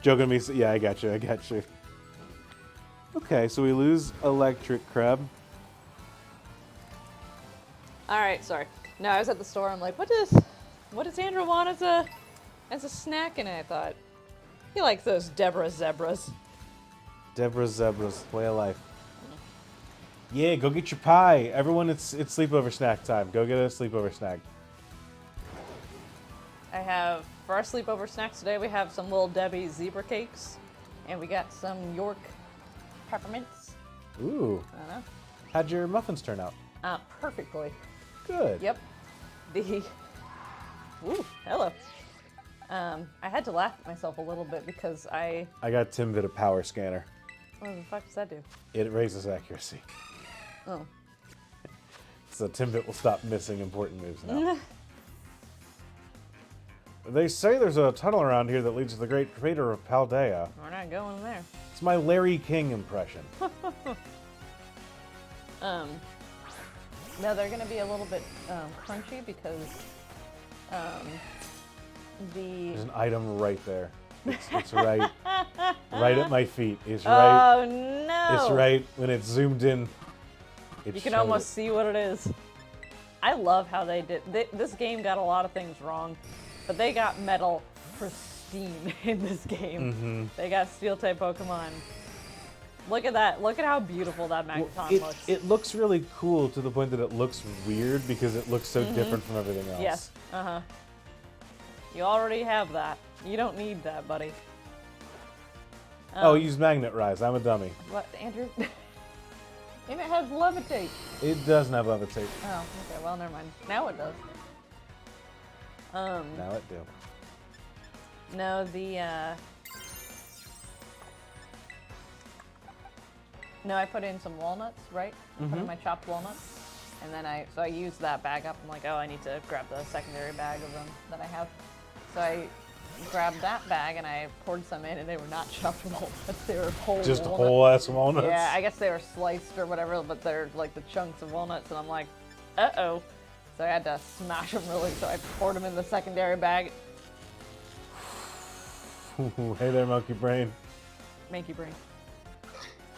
Joking me? Yeah, I got you. I got you. Okay, so we lose Electric Crab. all right, sorry. No, I was at the store. I'm like, what does Andrew want as a snack? And I thought, he likes those Deborah zebras. Deborah Zebra's way of life. Yeah, go get your pie. Everyone, it's sleepover snack time. Go get a sleepover snack. I have, for our sleepover snacks today, we have some Little Debbie zebra cakes, and we got some York peppermints. Ooh. I don't know. How'd your muffins turn out? Perfectly. Good. Yep. Ooh, hello. I had to laugh at myself a little bit because I got Timbit a power scanner. what the fuck does that do? It raises accuracy. Oh. So Timbit will stop missing important moves now. They say there's a tunnel around here that leads to the great crater of Paldea. We're not going there. It's my Larry King impression. No, they're going to be a little bit crunchy because There's an item right there. It's right at my feet. It's right. Oh no! It's right when it's zoomed in. You can almost see what it is. I love how they did. This game got a lot of things wrong, but they got metal pristine in this game. Mm-hmm. They got steel type Pokemon. Look at that. Look at how beautiful that Magneton looks. It looks really cool to the point that it looks weird because it looks so different from everything else. Yes. Uh-huh. You already have that. You don't need that, buddy. Use Magnet Rise. I'm a dummy. What, Andrew? And it has levitate. It doesn't have levitate. Oh, okay. Well, never mind. Now it does. Now it do. No, No, I put in some walnuts, right? Put in my chopped walnuts. And then I used that bag up. I'm like, oh, I need to grab the secondary bag of them that I have. So I grabbed that bag and I poured some in, and they were not chopped walnuts. They were whole Just walnuts. whole ass walnuts. Yeah, I guess they were sliced or whatever, but they're like the chunks of walnuts. And I'm like, uh-oh. So I had to smash them really. So I poured them in the secondary bag. Hey there, monkey brain. Manky brain.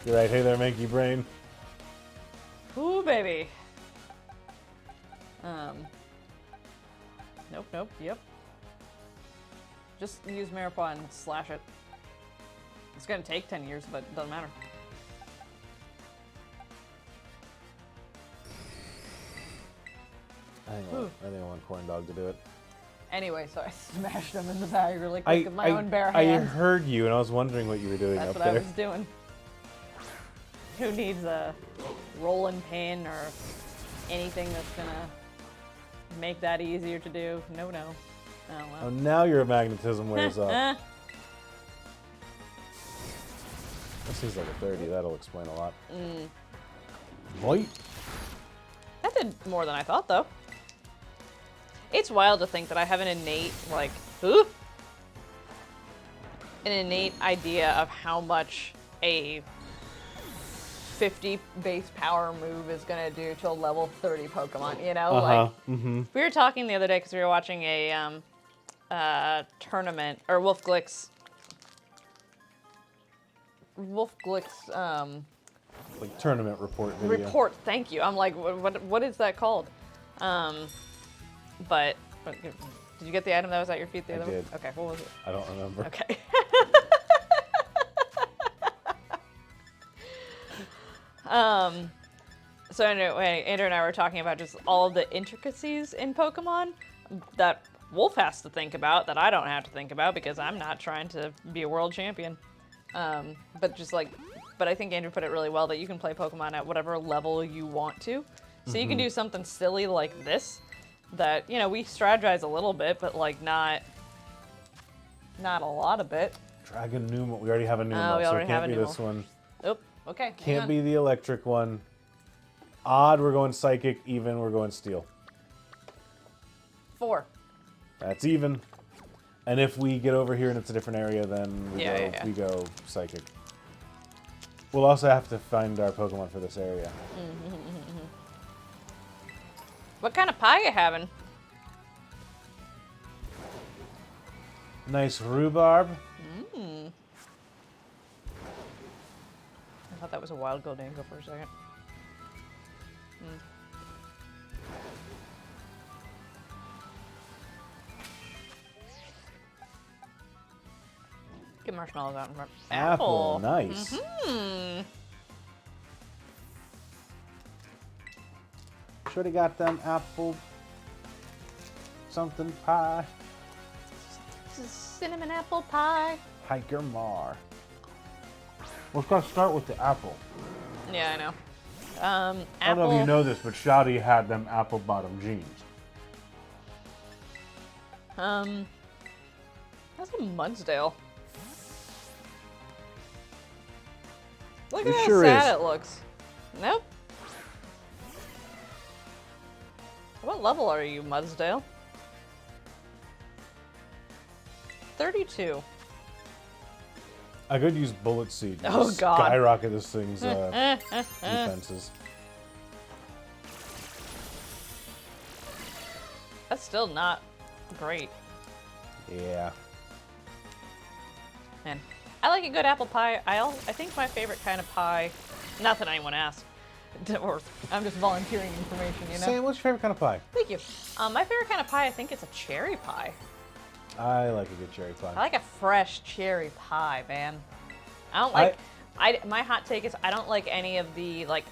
You're right. Hey there, monkey brain. Ooh, baby. Nope, yep. Just use Maripon and slash it. It's gonna take 10 years, but it doesn't matter. I think I want Corn Dog to do it. Anyway, so I smashed them in the bag really quick with my own bare I hands. heard you, and I was wondering what you were doing That's up what there. I was doing. Who needs a rolling pin or anything that's gonna make that easier to do? No. Oh, well. Oh, now your magnetism wears off. That seems like a 30. That'll explain a lot. Right? That did more than I thought, though. It's wild to think that I have an innate, idea of how much a 50 base power move is gonna do to a level 30 Pokemon, you know? Like, we were talking the other day because we were watching a tournament, or Wolf Glick's, Like tournament report video. report, thank you. I'm like, what is that called? But did you get the item that was at your feet the other I did. one? Okay, what was it? I don't remember. Okay. So anyway, Andrew and I were talking about just all of the intricacies in Pokemon that Wolf has to think about, that I don't have to think about because I'm not trying to be a world champion. But I think Andrew put it really well that you can play Pokemon at whatever level you want to. So you can do something silly like this that, you know, we strategize a little bit, but like not a lot of it. Dragon Numa. We already have a Numa, we so already it can't have a be Numa. this one. Oh, okay. hang Can't on. be the electric one. Odd, we're going psychic. Even, we're going steel. 4. That's even. And if we get over here and it's a different area, then we go psychic. We'll also have to find our Pokemon for this area. What kind of pie you having? Nice rhubarb. I thought that was a wild gold dango for a second. Get marshmallows out in front. Apple. Nice. Should have got them apple something pie. Cinnamon apple pie. Hiker Mar. Let's gotta start with the apple. Yeah, I know. I don't know if you know this, but Shadi had them apple bottom jeans. That's a Mudsdale. Look It at how sure sad is. it looks. Nope. What level are you, Mudsdale? 32. I could use Bullet Seed to Oh, God. skyrocket this thing's defenses. That's still not great. Yeah. Man, I like a good apple pie. I think my favorite kind of pie, not that anyone asked, or I'm just volunteering information, you know? Sam, what's your favorite kind of pie? Thank you. My favorite kind of pie, I think it's a cherry pie. I like a good cherry pie. I like a fresh cherry pie, man. I don't like. My hot take is I don't like any of the like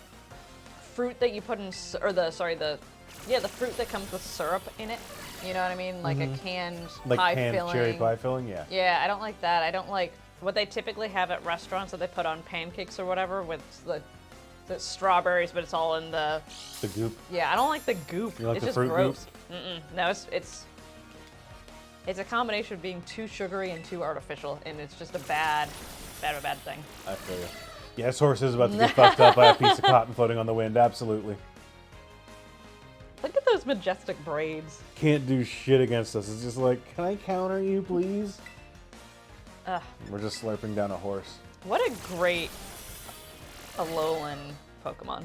fruit that you put in, or the fruit that comes with syrup in it. You know what I mean? Like a canned Like pie canned filling. cherry pie filling, yeah. Yeah, I don't like that. I don't like what they typically have at restaurants that they put on pancakes or whatever with the strawberries, but it's all in the. The goop. Yeah, I don't like the goop. You like it's the just fruit gross. No, it's a combination of being too sugary and too artificial, and it's just a bad thing. I feel you. Yeah, this horse is about to get fucked up by a piece of cotton floating on the wind. Absolutely. Look at those majestic braids. Can't do shit against us. It's just like, can I counter you, please? Ugh. We're just slurping down a horse. What a great Alolan Pokemon.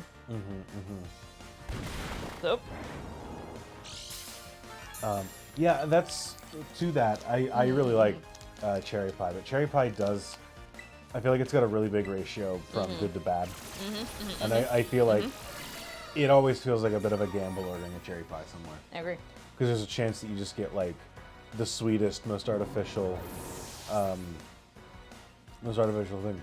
So, Yeah, that's to that. I really like Cherry Pie, but Cherry Pie does. I feel like it's got a really big ratio from good to bad, and I feel like it always feels like a bit of a gamble ordering a Cherry Pie somewhere I agree. because there's a chance that you just get like the sweetest, most artificial thing.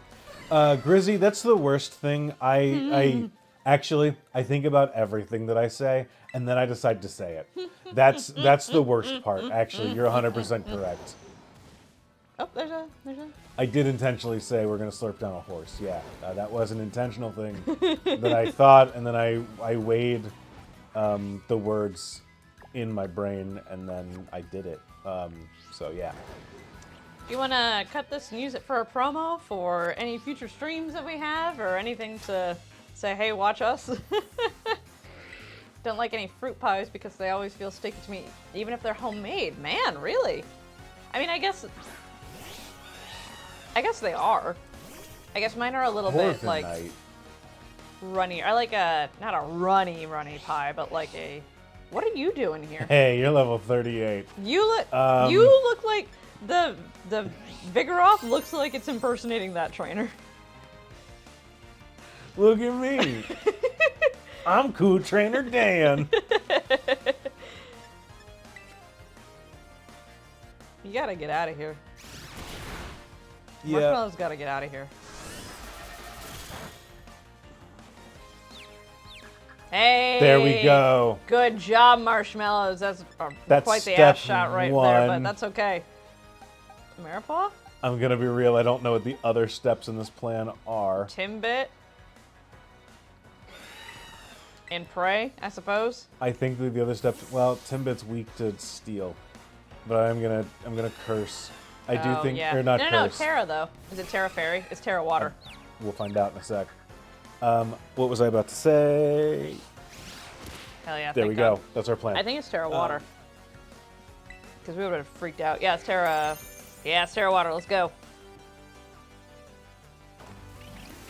Grizzy, that's the worst thing. I actually think about everything that I say, and then I decide to say it. That's the worst part. Actually, you're 100% correct. Oh, there's a. I did intentionally say we're gonna slurp down a horse. Yeah, that was an intentional thing that I thought, and then I weighed the words in my brain, and then I did it. So yeah. Do you want to cut this and use it for a promo for any future streams that we have, or anything to say, hey, watch us? Don't like any fruit pies because they always feel sticky to me, even if they're homemade. Man, really? I mean, I guess they are. I guess mine are a little bit like runny. I like not a runny pie, but like a. What are you doing here? Hey, you're level 38. You look like the Vigoroth looks like it's impersonating that trainer. Look at me. I'm Cool Trainer Dan. You gotta get out of here. Yeah. Marshmallow's gotta get out of here. Hey! There we go. Good job, Marshmallows. That's quite the step ass shot right there, but one. that's okay. Maripaw? I'm gonna be real. I don't know what the other steps in this plan are. Timbit? And Prey, I suppose? I think that the other steps. Well, Timbit's weak to steel, but I'm gonna curse. I do think yeah. or not no, curse. Terra though. Is it Terra Fairy? It's Terra Water. We'll find out in a sec. What was I about to say? Hell yeah. There thank we God. go. That's our plan. I think it's Terra Water. Because we would have freaked out. Yeah, it's Terra. Yeah, it's Terra Water. Let's go.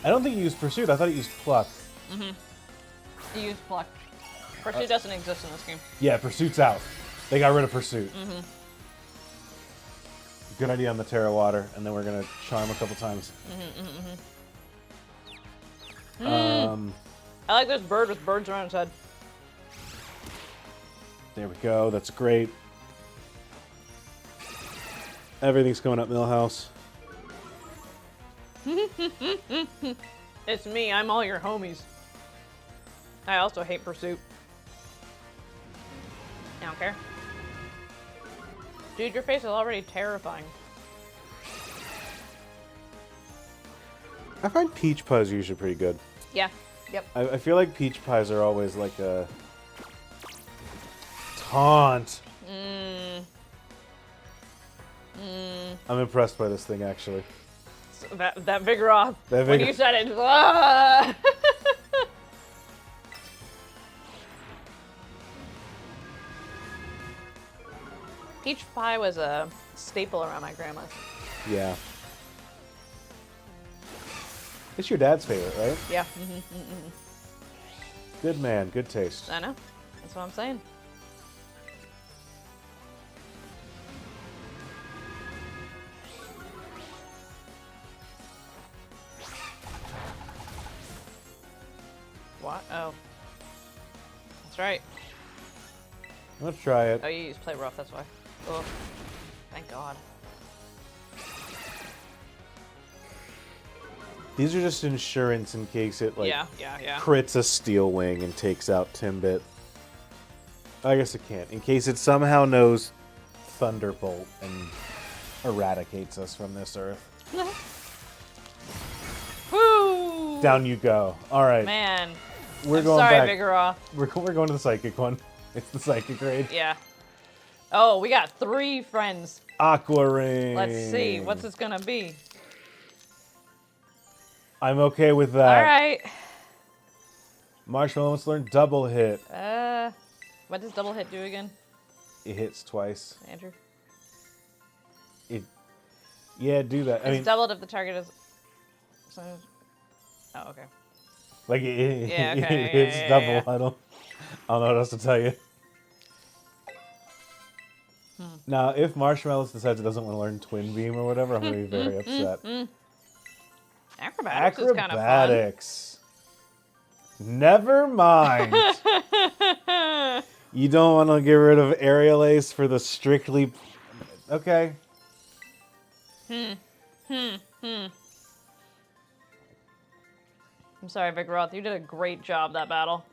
I don't think you used Pursuit. I thought you used Pluck. You use Pluck. Pursuit doesn't exist in this game. Yeah, Pursuit's out. They got rid of Pursuit. Good idea on the Terra Water, and then we're gonna charm a couple times. I like this bird with birds around its head. There we go. That's great. Everything's coming up Millhouse. It's me. I'm all your homies. I also hate Pursuit. I don't care. Dude, your face is already terrifying. I find peach pies are usually pretty good. Yeah. Yep. I feel like peach pies are always like a taunt. I'm impressed by this thing, actually. So that Vigoroth. That When Vigor- you said it, ah! Peach pie was a staple around my grandma's. Yeah. It's your dad's favorite, right? Yeah. Good man, good taste. I know. That's what I'm saying. What? Oh. That's right. Let's try it. Oh, you use Play Rough, that's why. Oh. Thank God. These are just insurance in case it like Yeah. crits a Steel Wing and takes out Timbit. I guess it can't. In case it somehow knows Thunderbolt and eradicates us from this earth. Woo! Down you go. All right. Man. We're I'm going sorry, back. Vigoroth. We're going to the Psychic one. It's the Psychic raid. Yeah. Oh, we got 3 friends. Aqua Ring. Let's see. What's this gonna be? I'm okay with that. All right. Marshmallow wants to learn double hit. What does double hit do again, It hits twice. Andrew? Yeah, do that. I It's mean, doubled if the target is. Oh, okay. like it, Yeah, it okay, hits yeah, double. yeah. I don't know what else to tell you. Now, if Marshmallow decides it doesn't want to learn Twin Beam or whatever, I'm going to be very upset. Acrobatics is kind of fun. Acrobatics. Never mind. You don't want to get rid of Aerial Ace for the strictly... Okay. I'm sorry, Vigoroth. You did a great job that battle.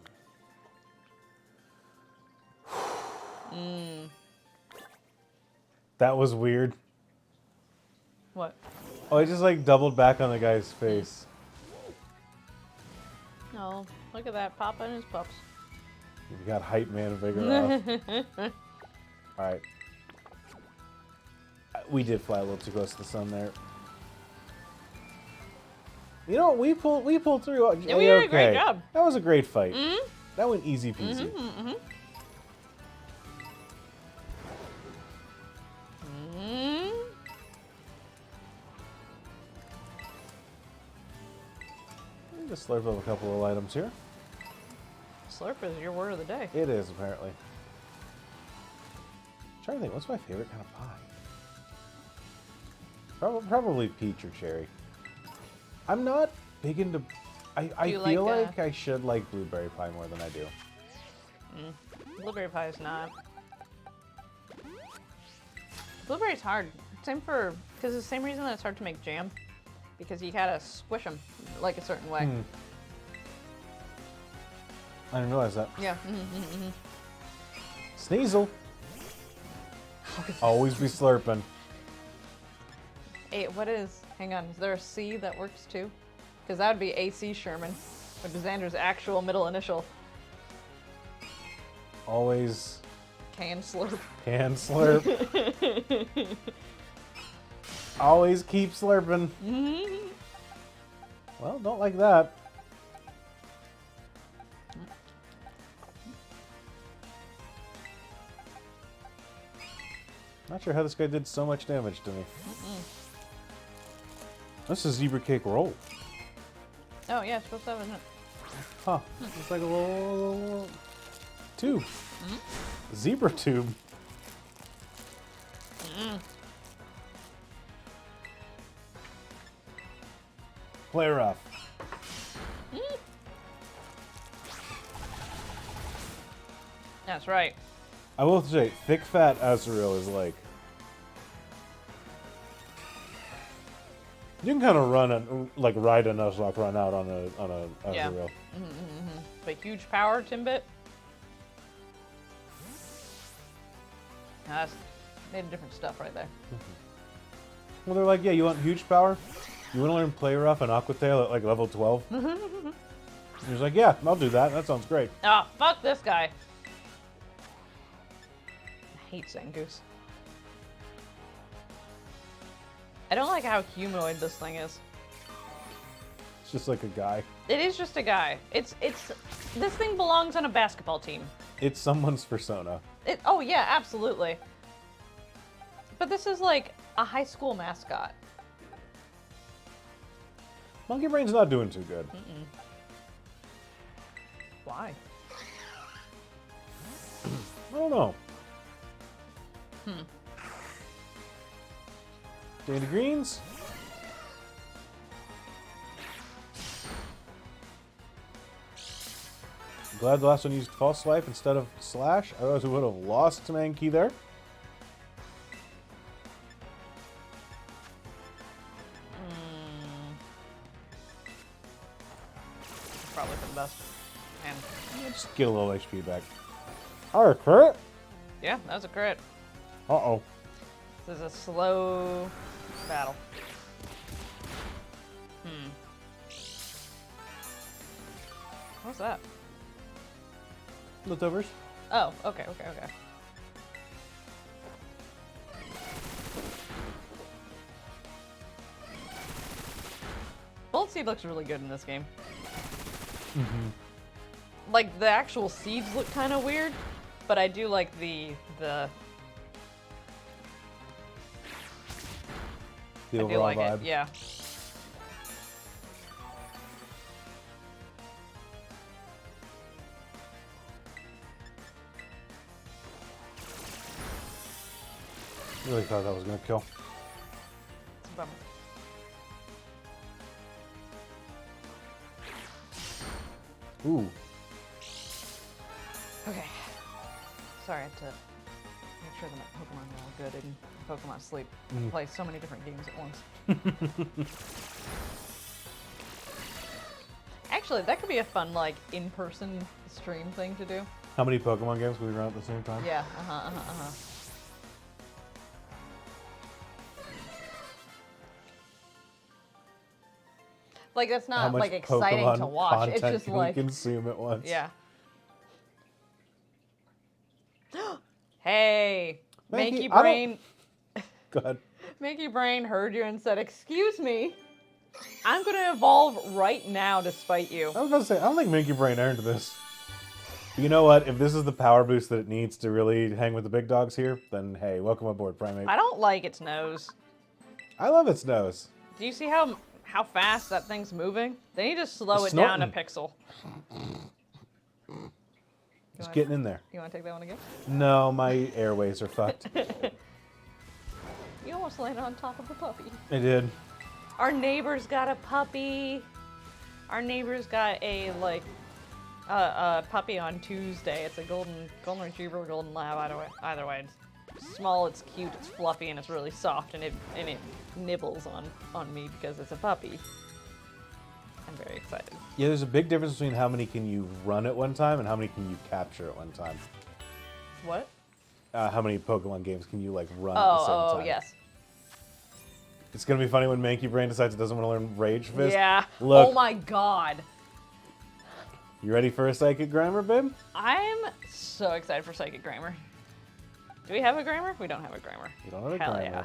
That was weird. What? Oh, I just like doubled back on the guy's face. Oh, look at that. Papa and his pups. You got Hype Man Vigoroth. Alright. We did fly a little too close to the sun there. You know, we pulled through. Yeah, we did a great job. That was a great fight. That went easy peasy. Just slurp up a couple of items here. Slurp is your word of the day. It is, apparently. I'm trying to think, what's my favorite kind of pie? Probably peach or cherry. I'm not big into... I feel like I should like blueberry pie more than I do. Blueberry pie is not. Blueberry's hard. Same for... Because it's the same reason that it's hard to make jam. Because you gotta squish them like a certain way. I didn't realize that. Yeah. Sneasel. Always be slurping. Hey, what is... Hang on. Is there a C that works too? Because that would be AC Sherman, which is Xander's actual middle initial. Always Can slurp. can slurp. Always keep slurping. Well, don't like that. Not sure how this guy did so much damage to me. This is zebra cake roll. Oh, yeah, it's supposed to have, isn't it? Huh. It's like a little tube. Zebra tube. Play rough. That's right. I will say, thick fat Azrael is like... You can kind of run and like ride a Nuzlocke run out on a Azrael. But huge power, Timbit. That's made of different stuff right there. Well, they're like, yeah, you want huge power? You want to learn Play Rough and Aqua Tail at like level 12? He's like, yeah, I'll do that. That sounds great. Ah, fuck this guy. I hate Zangoose. I don't like how humanoid this thing is. It's just like a guy. It is just a guy. It's this thing belongs on a basketball team. It's someone's persona. Oh yeah, absolutely. But this is like a high school mascot. Monkey Brain's not doing too good. Why? I don't know. Dandy Greens. I'm glad the last one used false swipe instead of slash. Otherwise, we would have lost Mankey there. Probably for the best. And Just get a little HP back. Alright, crit. yeah, that was a crit. Uh-oh. This is a slow battle. What's that? Leftovers. Oh, okay. Both seed looks really good in this game. Like, the actual seeds look kind of weird, but I do like the The I do overall like vibe. it, yeah. Really thought that was gonna kill. It's a bummer. Ooh. Okay. Sorry, I had to make sure that my Pokemon are all good and Pokemon Sleep. I play so many different games at once. Actually, that could be a fun, like, in-person stream thing to do. How many Pokemon games can we run at the same time? Yeah, Like, that's How not, much like, exciting Pokemon to watch. It's content just can like, we consume at once? yeah. Hey, Mankey, Mankey I don't- Brain. Go ahead. Mankey Brain heard you and said, "Excuse me, I'm gonna evolve right now to spite you." I was about to say, I don't think Minky Brain earned this. But you know what? If this is the power boost that it needs to really hang with the big dogs here, then hey, welcome aboard, Primate. I don't like its nose. I love its nose. Do you see how fast that thing's moving? They need to slow It's it down a snorting. pixel. It's getting in there. You want to take that one again? No, my airways are fucked. You almost landed on top of a puppy. I did. Our neighbor's got a puppy. Our neighbor's got a a puppy on Tuesday. It's a golden retriever, golden lab. Either way, it's small, it's cute, it's fluffy, and it's really soft, and it nibbles on me because it's a puppy. I'm very excited. Yeah, there's a big difference between how many can you run at one time and how many can you capture at one time. What? How many Pokemon games can you like run at the same time? Oh, yes. It's gonna be funny when Mankey Brain decides it doesn't want to learn Rage Fist. Yeah. Look. Oh my god. You ready for a Psychic Grammar, babe? I'm so excited for Psychic Grammar. Do we have a grammar? We don't have a grammar. You don't have a Hell grammar. yeah.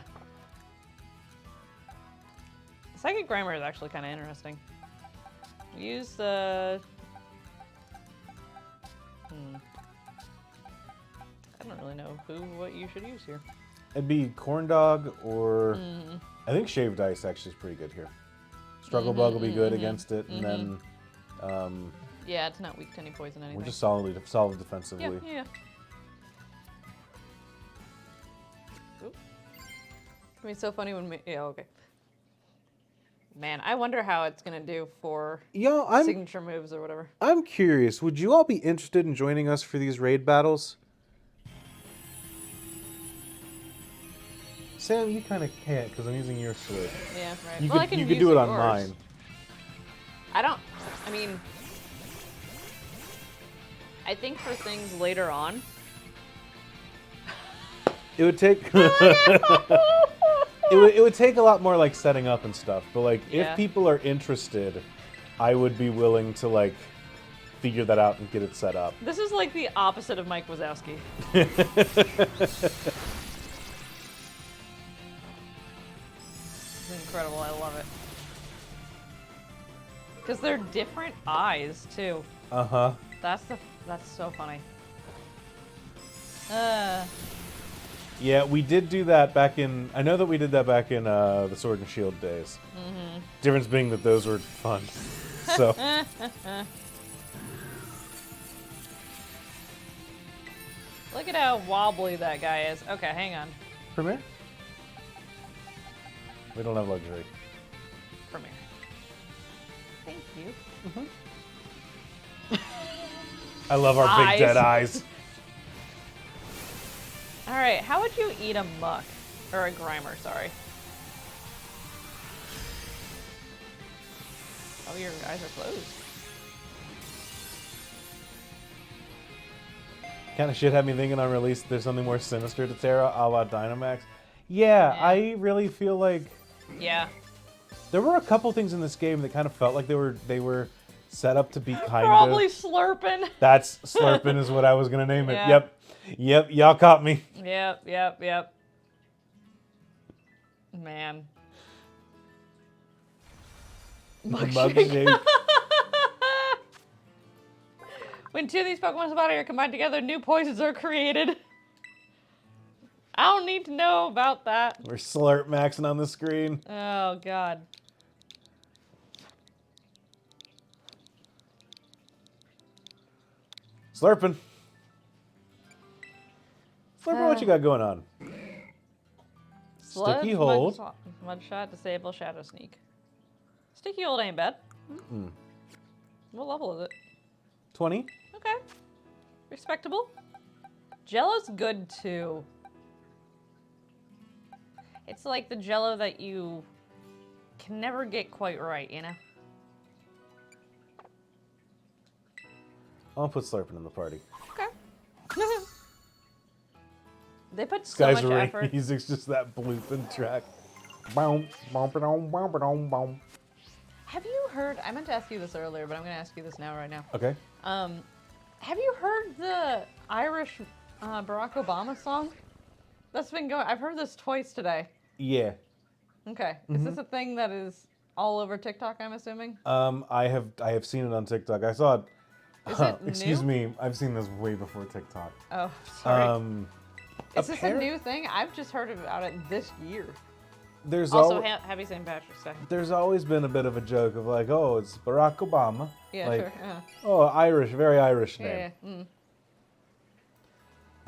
Psychic Grammar is actually kind of interesting. Use the... I don't really know what you should use here. It'd be Corn Dog or... I think Shaved Ice actually is pretty good here. Struggle Bug will be good against it, and then Yeah, it's not weak to any poison anything. we're just solid defensively. Yeah. Oop. I mean, it's so funny when yeah, okay. Man, I wonder how it's gonna do for Yo, I'm signature moves or whatever. I'm curious. Would you all be interested in joining us for these raid battles? Sam, you kind of can't because I'm using your Switch. Yeah, right. You Well, could I can you could use do it on yours. mine. I mean, I think for things later on. It would take it would take a lot more like setting up and stuff. But like Yeah. if people are interested, I would be willing to like figure that out and get it set up. This is like the opposite of Mike Wazowski. It's incredible. I love it. Because they're different eyes too. Uh-huh. That's so funny. Yeah, we did do that back in... I know that we did that back in the Sword and Shield days. Difference being that those were fun. So... Look at how wobbly that guy is. Okay, hang on. Premiere? We don't have luxury. Premiere. Thank you. I love our Eyes. big dead eyes. All right, how would you eat a muck? Or a Grimer, sorry. Oh, your eyes are closed. Kind of shit had me thinking on release there's something more sinister to Terra, a la Dynamax. Yeah, Yeah. I really feel like Yeah. there were a couple things in this game that kind of felt like they were set up to be kind Probably of... slurping. That's Slurpin' is what I was going to name it. Yeah. Yep, y'all caught me. Yep. Man. The mug shake. When two of these Pokemon's body are combined together, new poisons are created. I don't need to know about that. We're slurp maxing on the screen. Oh, God. Slurping. Slurping, what you got going on? Sludge, Sticky hold. Mud shot, disable, shadow sneak. Sticky hold ain't bad. What level is it? 20. Okay. Respectable. Jello's good too. It's like the Jello that you can never get quite right, you know? I'll put slurping in the party. Okay. They put This so guy's much effort. music's just that blooping track. Boom, boom, boom, boom, boom, boom. Have you heard, I meant to ask you this earlier, but I'm going to ask you this now, right now. Okay. Have you heard the Irish Barack Obama song? That's been going, I've heard this twice today. Yeah. Okay. Is this a thing that is all over TikTok, I'm assuming? I have seen it on TikTok. I saw it. Is it Excuse new? me. I've seen this way before TikTok. Oh, sorry. Is this a appar- new thing? I've just heard about it this year. There's Also, al- happy St. Patrick's Day. there's always been a bit of a joke of like, oh, it's Barack Obama. Yeah, like, sure. Yeah. Oh, Irish, very Irish Yeah. name.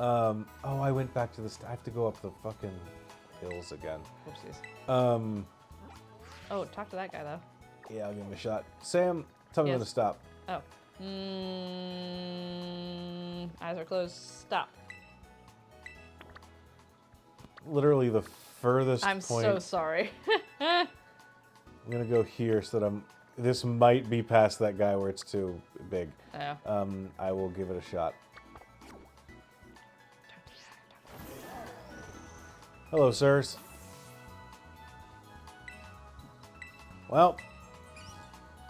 Yeah. Oh, I went back to the. I have to go up the fucking hills again. Whoopsies. Oh, talk to that guy though. Yeah, I'll give him a shot. Sam, tell me when to Yes. stop. Oh. Eyes are closed. Stop. Literally the furthest I'm point. so sorry. I'm gonna go here so that I'm. This might be past that guy where it's too big. Oh. I will give it a shot. Hello, sirs. Well,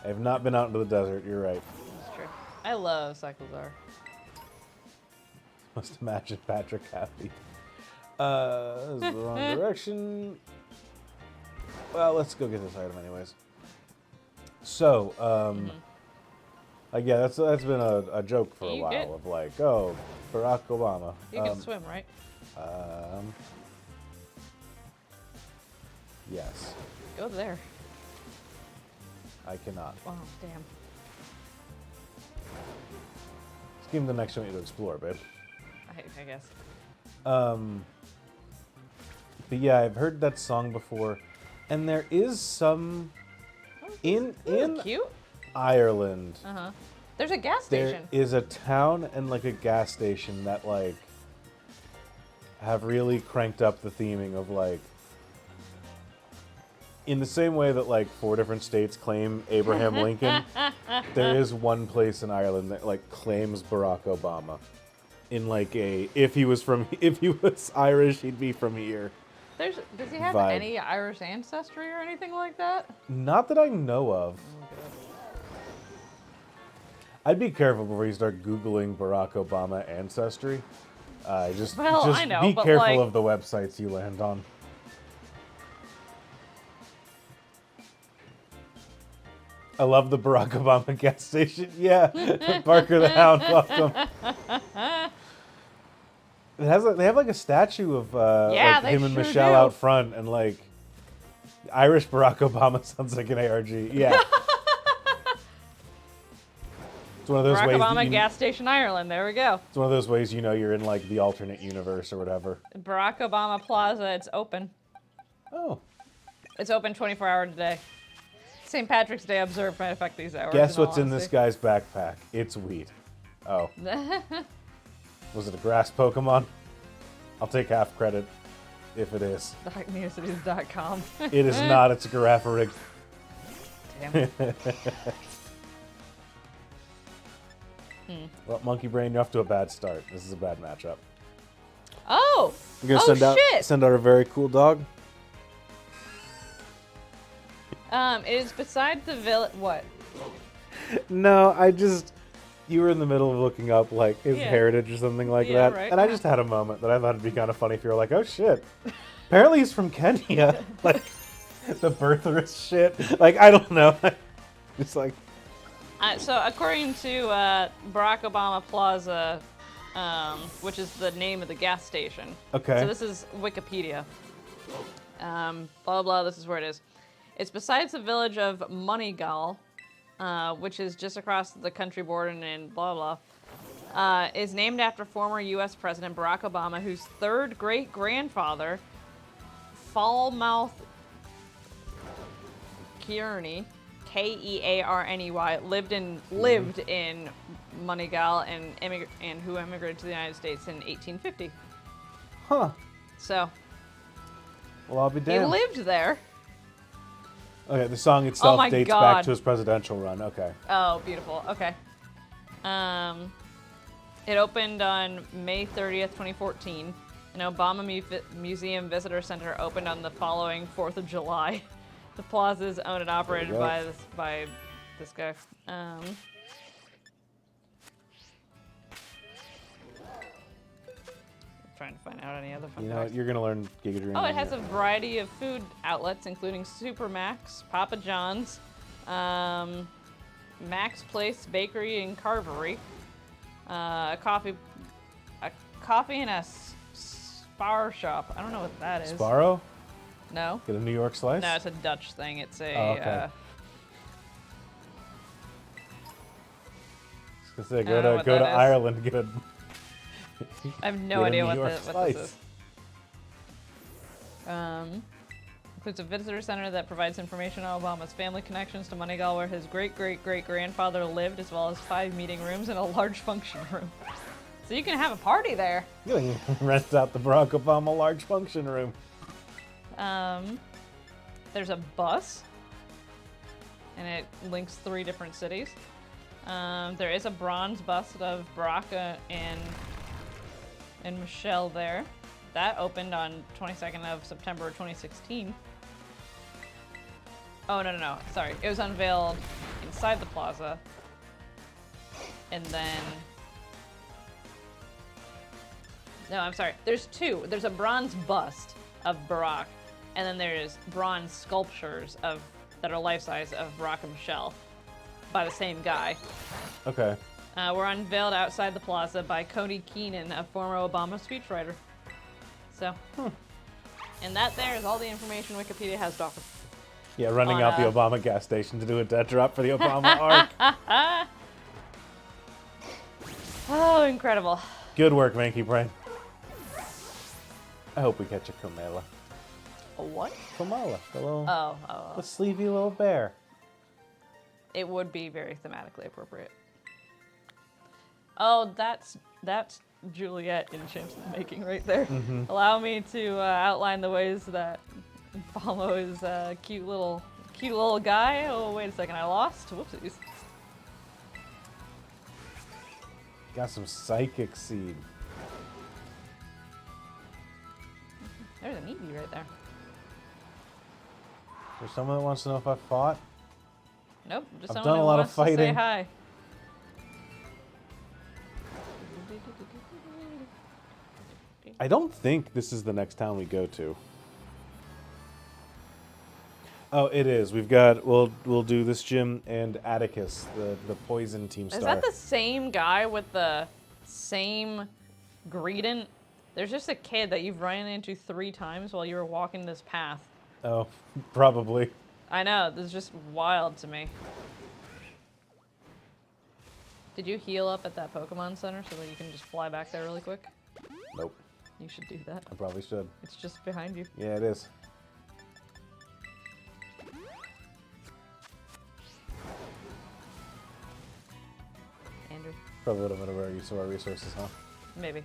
I have not been out into the desert. You're right. That's true. I love Cyclozar. Must imagine Patrick happy. This is the wrong direction. Well, let's go get this item anyways. So, yeah, that's been a joke for a You while get- of like, oh, Barack Obama. You can swim, right? Yes, Go there. I cannot. Wow, damn. Let's give him the next one you to explore, babe. I guess. But yeah, I've heard that song before, and there is some in Cute. Ireland. There's a gas There station. is a town and like a gas station that like have really cranked up the theming of like, in the same way that like 4 different states claim Abraham Lincoln, there is one place in Ireland that like claims Barack Obama. In like if he was Irish, he'd be from here. Does he have vibe. any Irish ancestry or anything like that? Not that I know of. I'd be careful before you start Googling Barack Obama ancestry. Just I know, be but, careful like- of the websites you land on. I love the Barack Obama gas station. Yeah, Parker the Hound, welcome. They have like a statue of Yeah, like they him and sure Michelle do. out front, and like Irish Barack Obama sounds like an ARG. Yeah. It's one of those Barack ways. Obama gas station, Ireland. There we go. It's one of those ways you're in like the alternate universe or whatever. Barack Obama Plaza. It's open. Oh, It's open 24 hours a day. St. Patrick's Day observed might affect these hours. guess all what's in this honesty. guy's backpack? It's weed. Oh, was it a grass Pokemon? I'll take half credit if it is. DarkNeocities.com. It is not. It's a Girafarig. Damn. Well, Monkey Brain, you're off to a bad start. This is a bad matchup. Oh! I'm gonna Oh, shit! send out a very cool dog. It is beside the village. What? No, you were in the middle of looking up like his Yeah. heritage or something like Yeah, that, right. and I just had a moment that I thought it'd be kind of funny if you were like, "Oh shit, apparently he's from Kenya," like the birtherist shit. Like I don't know. It's like, So according to Barack Obama Plaza, which is the name of the gas station. okay. So this is Wikipedia. Blah, blah, this is where it is. It's besides the village of Moneygall, which is just across the country border and blah, blah, is named after former U.S. President Barack Obama, whose third great-grandfather, Falmouth Kearney, Kearney, lived in Moneygall and who immigrated to the United States in 1850. Huh. So Well, I'll be he damned. lived there. Okay, the song itself my dates God. back to his presidential run. Okay. Oh, beautiful. Okay. It opened on May 30th, 2014. An Obama Museum Visitor Center opened on the following 4th of July. The plaza is owned and operated go. by this guy. Trying to find out any other fun You know facts. what? You're gonna learn Giga Dream. Oh, it on has a here. variety of food outlets, including Supermax, Papa John's, Max Place Bakery and Carvery, a coffee and a spar shop. I don't know what that is. Sparrow. No. Get a New York slice. No, it's a Dutch thing. It's a. Oh, okay. I was gonna say, I don't know what go to that is. Ireland and get a. I have no Get a idea New what York this slice. is. Includes a visitor center that provides information on Obama's family connections to Moneygall, where his great-great-great-grandfather lived, as well as 5 meeting rooms and a large function room. So you can have a party there. You rent out the Barack Obama large function room. There's a bus, and it links 3 different cities. There is a bronze bust of Barack and Michelle there. That opened on 22nd of September 2016. Oh, no. Sorry. It was unveiled inside the plaza. And then... No, I'm sorry. There's 2. There's a bronze bust of Barack, and then there's bronze sculptures that are life-size of Barack and Michelle by the same guy. Okay. Were unveiled outside the plaza by Cody Keenan, a former Obama speechwriter. So, and that there is all the information Wikipedia has to offer. Yeah, running out the Obama gas station to do a dead drop for the Obama arc. Oh, incredible. Good work, Manky Brain. I hope we catch a Kamala. A what? Kamala, the little, Oh. the sleepy little bear. It would be very thematically appropriate. Oh, that's Juliet in Chimps in the Making right there. Allow me to outline the ways that Falmo is a cute little guy. Oh, wait a second, I lost. Whoopsies. Got some psychic seed. There's an Eevee right there. There's someone that wants to know if I fought. Nope, just I've someone done a who lot of wants to say fighting. hi. I don't think this is the next town we go to. Oh, it is. We've got. We'll do this gym and Atticus, the poison team star. Is that the same guy with the same greedent? There's just a kid that you've run into 3 times while you were walking this path. Oh, probably. I know, this is just wild to me. Did you heal up at that Pokemon Center so that you can just fly back there really quick? Nope. You should do that. I probably should. It's just behind you. Yeah, it is. Andrew. Probably would have been a use of our resources, huh? Maybe.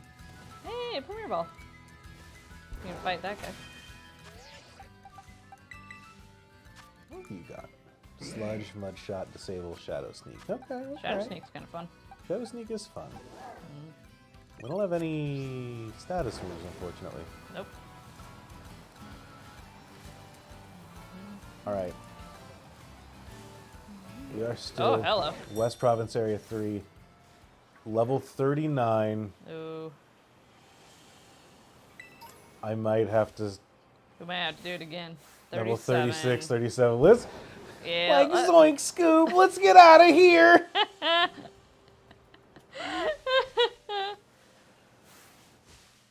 Hey, Premier Ball. You can fight that guy. What do you got? Sludge, Mud Shot, Disable, Shadow Sneak. Okay. Shadow okay. Sneak's kind of fun. Shadow Sneak is fun. We don't have any status moves, unfortunately. Nope. All right. We are still Oh, hello. West Province Area 3, level 39. Ooh. I might have to We might have to do it again. level 37. 36, 37. Liz, Yeah. Like, zoink, Scoop, let's get out of here.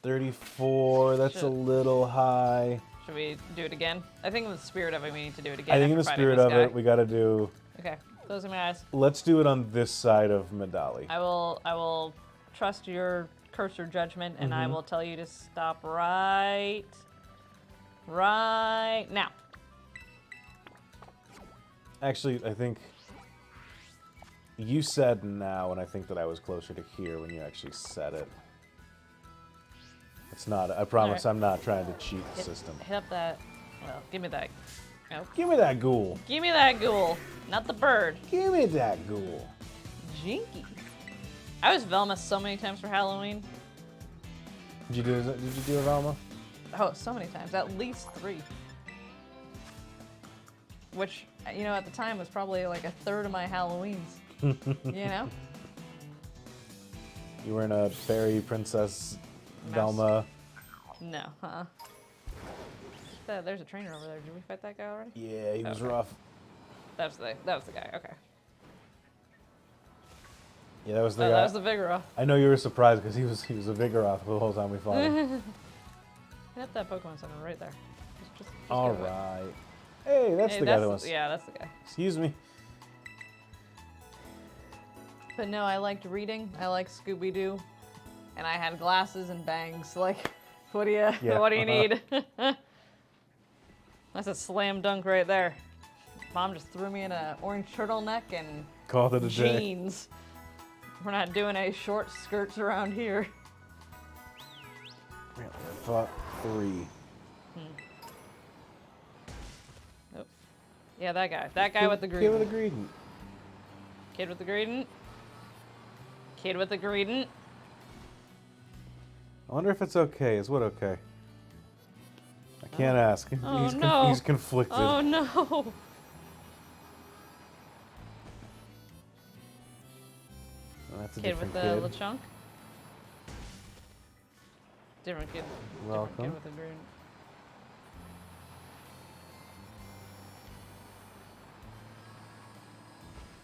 34, that's a Should- little high. Should we do it again? I think in the spirit of it, we need to do it again. I think in the after fighting spirit this of guy. it, we got to do. Okay, closing my eyes. Let's do it on this side of Medali. I will trust your cursor judgment, and I will tell you to stop right now. Actually, I think you said now, and I think that I was closer to here when you actually said it. It's not. I promise, Alright. I'm not trying to cheat the system. Hit up that. Well, give me that. Nope. Give me that ghoul. Give me that ghoul, not the bird. Give me that ghoul. Jinky. I was Velma so many times for Halloween. Did you do a Velma? Oh, so many times. At least 3. Which, you know, at the time was probably like a third of my Halloweens. You know? You were in a fairy princess Mouse. Velma. No, there's a trainer over there. Did we fight that guy already? Yeah, he was Okay. rough. That was the guy. Okay. Yeah, that was the Oh, guy. that was the Vigoroth. I know you were surprised because he was a Vigoroth the whole time we fought him. Hit that Pokemon Center right there. Just All go away. right. Hey, that's Hey, the guy that was. Yeah, that's the guy. Excuse me. But no, I liked reading. I liked Scooby-Doo. And I had glasses and bangs. Like, what do you Yeah. what do you need? That's a slam dunk right there. Mom just threw me in an orange turtleneck and Called it a day. jeans. We're not doing any short skirts around here. Really, I fought 3. Nope. Yeah, that guy. That guy with the green. Kid with a greedent. Kid with the greedent. Kid with the greedent. I wonder if it's okay. Is what okay? I can't ask. Oh, he's, no. he's conflicted. Oh no. That's a Kid with different the kid. LeChonk. Different kid. Welcome. Different kid with the green.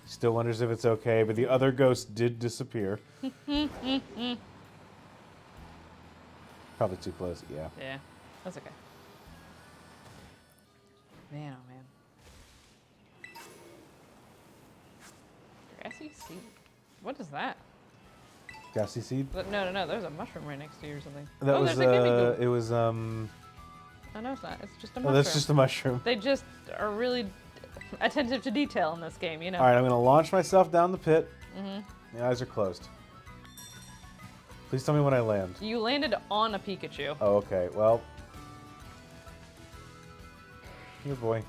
Still wonders if it's okay, but the other ghost did disappear. Probably too close. Yeah. Yeah, that's okay. Man, oh man. Grassy seed. What is that? Gassy seed. No. There's a mushroom right next to you or something. That oh, was there's a gimme goo. it was Oh no, it's not. It's just a Oh, mushroom. that's just a mushroom. They just are really attentive to detail in this game, you know. All right, I'm gonna launch myself down the pit. The eyes are closed. Please tell me when I land. You landed on a Pikachu. Oh, okay. Well, here, boy.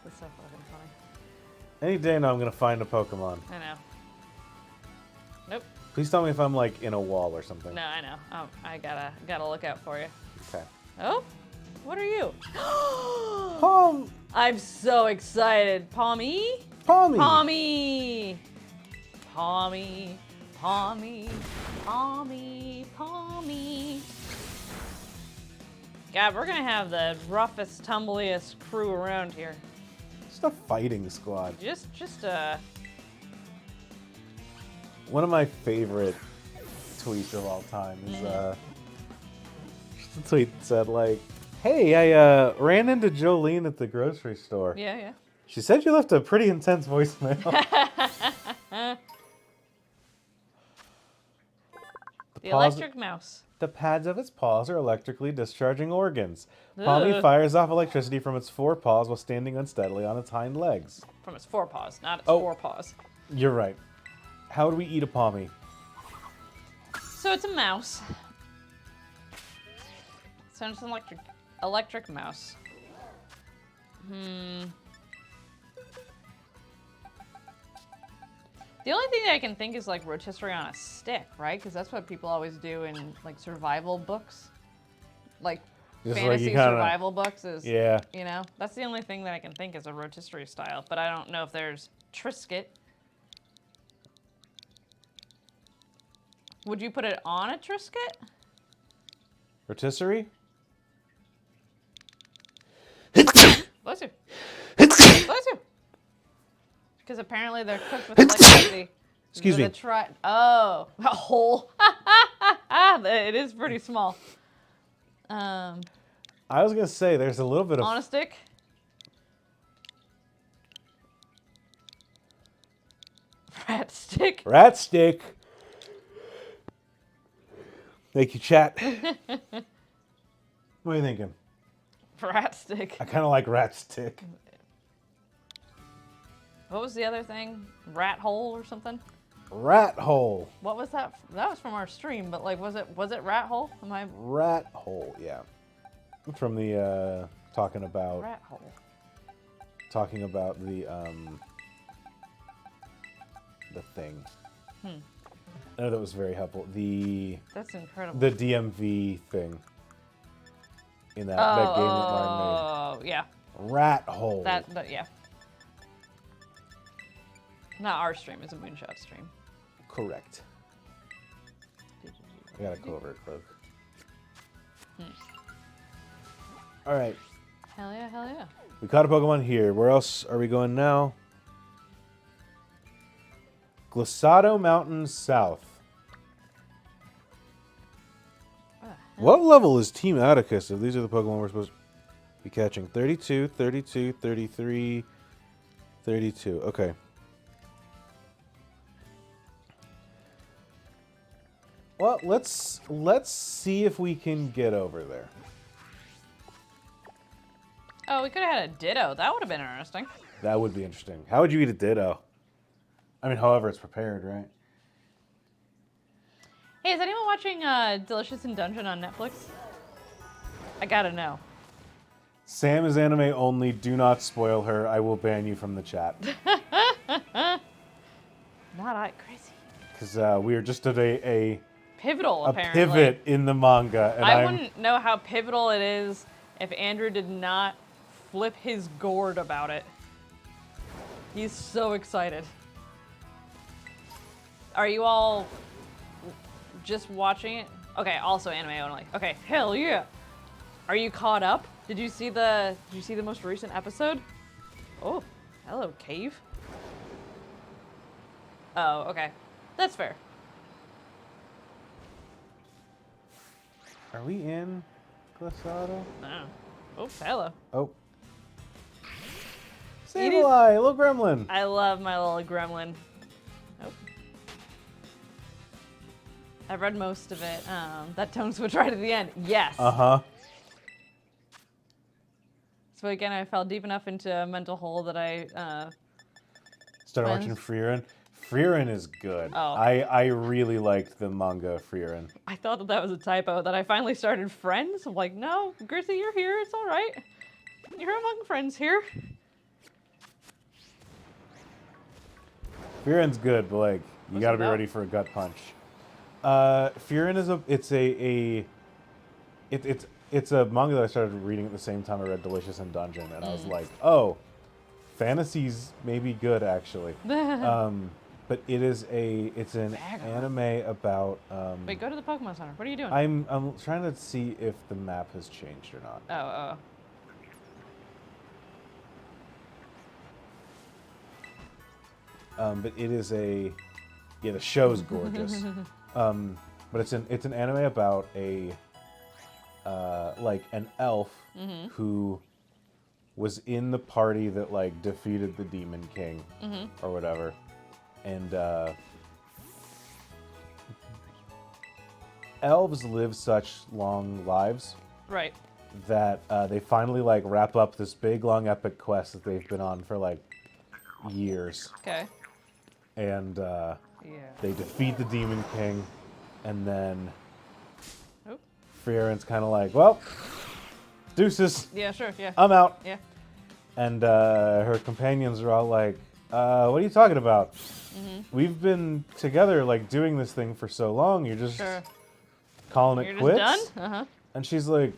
That's so fucking funny. Any day now, I'm gonna find a Pokemon. I know. Nope. Please tell me if I'm like in a wall or something. No, I know. I gotta look out for you. Okay. Oh, what are you? I'm so excited. Palmy? Palmy. Palmy! Palmy. Palmy. Palmy. Palmy. God, we're gonna have the roughest, tumbliest crew around here. Just a fighting squad. Just One of my favorite tweets of all time is the tweet that said like, "Hey, I ran into Jolene at the grocery store. yeah. She said you left a pretty intense voicemail." The electric mouse. The pads of its paws are electrically discharging organs. Palmy Ugh. fires off electricity from its 4 paws while standing unsteadily on its hind legs. From its forepaws, not its Oh. forepaws. You're right. How would we eat a Palmy? So it's a mouse. So it's an electric mouse. The only thing that I can think is like rotisserie on a stick, right? Because that's what people always do in like survival books. Like Just like fantasy you kinda- survival books is, Yeah. you know, that's the only thing that I can think is a rotisserie style. But I don't know if there's Triscuit. Would you put it on a Triscuit? Rotisserie? Bless you. Bless you. Because apparently they're cooked with electricity. Excuse me. Oh, a hole. It is pretty small. I was going to say, there's a little bit of... On a stick? Rat stick. Rat stick. Thank you, chat. What are you thinking? Rat stick. I kind of like rat stick. What was the other thing? Rat hole or something? Rat hole. What was that? That was from our stream, but like, was it rat hole? Am I Rat hole, yeah. From the, talking about rat hole? The thing. I know that was very helpful. That's incredible. The DMV thing. In that game that Martin Oh, yeah. made. Rat hole. That, yeah. Not our stream, it's a Moonshot stream. Correct. I got a covert cloak. Alright. Hell yeah, hell yeah. We caught a Pokemon here. Where else are we going now? Glissado Mountains South. What level is Team Atticus if these are the Pokemon we're supposed to be catching? 32, 32, 33, 32. Okay. Well, let's see if we can get over there. Oh, we could have had a Ditto. That would have been interesting. That would be interesting. How would you eat a Ditto? I mean, however it's prepared, right? Hey, is anyone watching Delicious in Dungeon on Netflix? I gotta know. Sam is anime only. Do not spoil her. I will ban you from the chat. Not I, crazy. Because we are just at a Pivotal, apparently. pivot in the manga. And I wouldn't know how pivotal it is if Andrew did not flip his gourd about it. He's so excited. Are you all just watching it? Okay, also anime only. Okay, hell yeah. Are you caught up? Did you see the most recent episode? Oh, hello, cave. Oh, okay. That's fair. Are we in Glissado? No. Oh, hello. Oh. Sableye, little gremlin. I love my little gremlin. Oh. I read most of it. That tone switch right at the end. Yes. Uh-huh. So again, I fell deep enough into a mental hole that I Started Friends. watching Frieren. Frieren is good. Oh. I really liked the manga Frieren. I thought that was a typo. That I finally started Friends. I'm like, no, Gritty, you're here. It's all right. You're among friends here. Frieren's good, but like you What's got to it be about? ready for a gut punch. Frieren is it's a manga that I started reading at the same time I read Delicious in Dungeon, and I was like, oh, fantasy's maybe good actually. But it's an anime about. Wait, go to the Pokemon Center. What are you doing? I'm trying to see if the map has changed or not. Oh. But it is the show's gorgeous. But it's an anime about a like an elf who was in the party that like defeated the Demon King or whatever, and elves live such long lives Right. that they finally like wrap up this big long epic quest that they've been on for like years. Okay. And Yeah. they defeat the Demon King, and then Oh. Frieren's kind of like, well, deuces, Yeah, sure. Yeah. I'm out. Yeah. And her companions are all like, what are you talking about? We've been together, like, doing this thing for so long, you're just Sure. calling You're it quits? just done? Uh-huh. And she's like,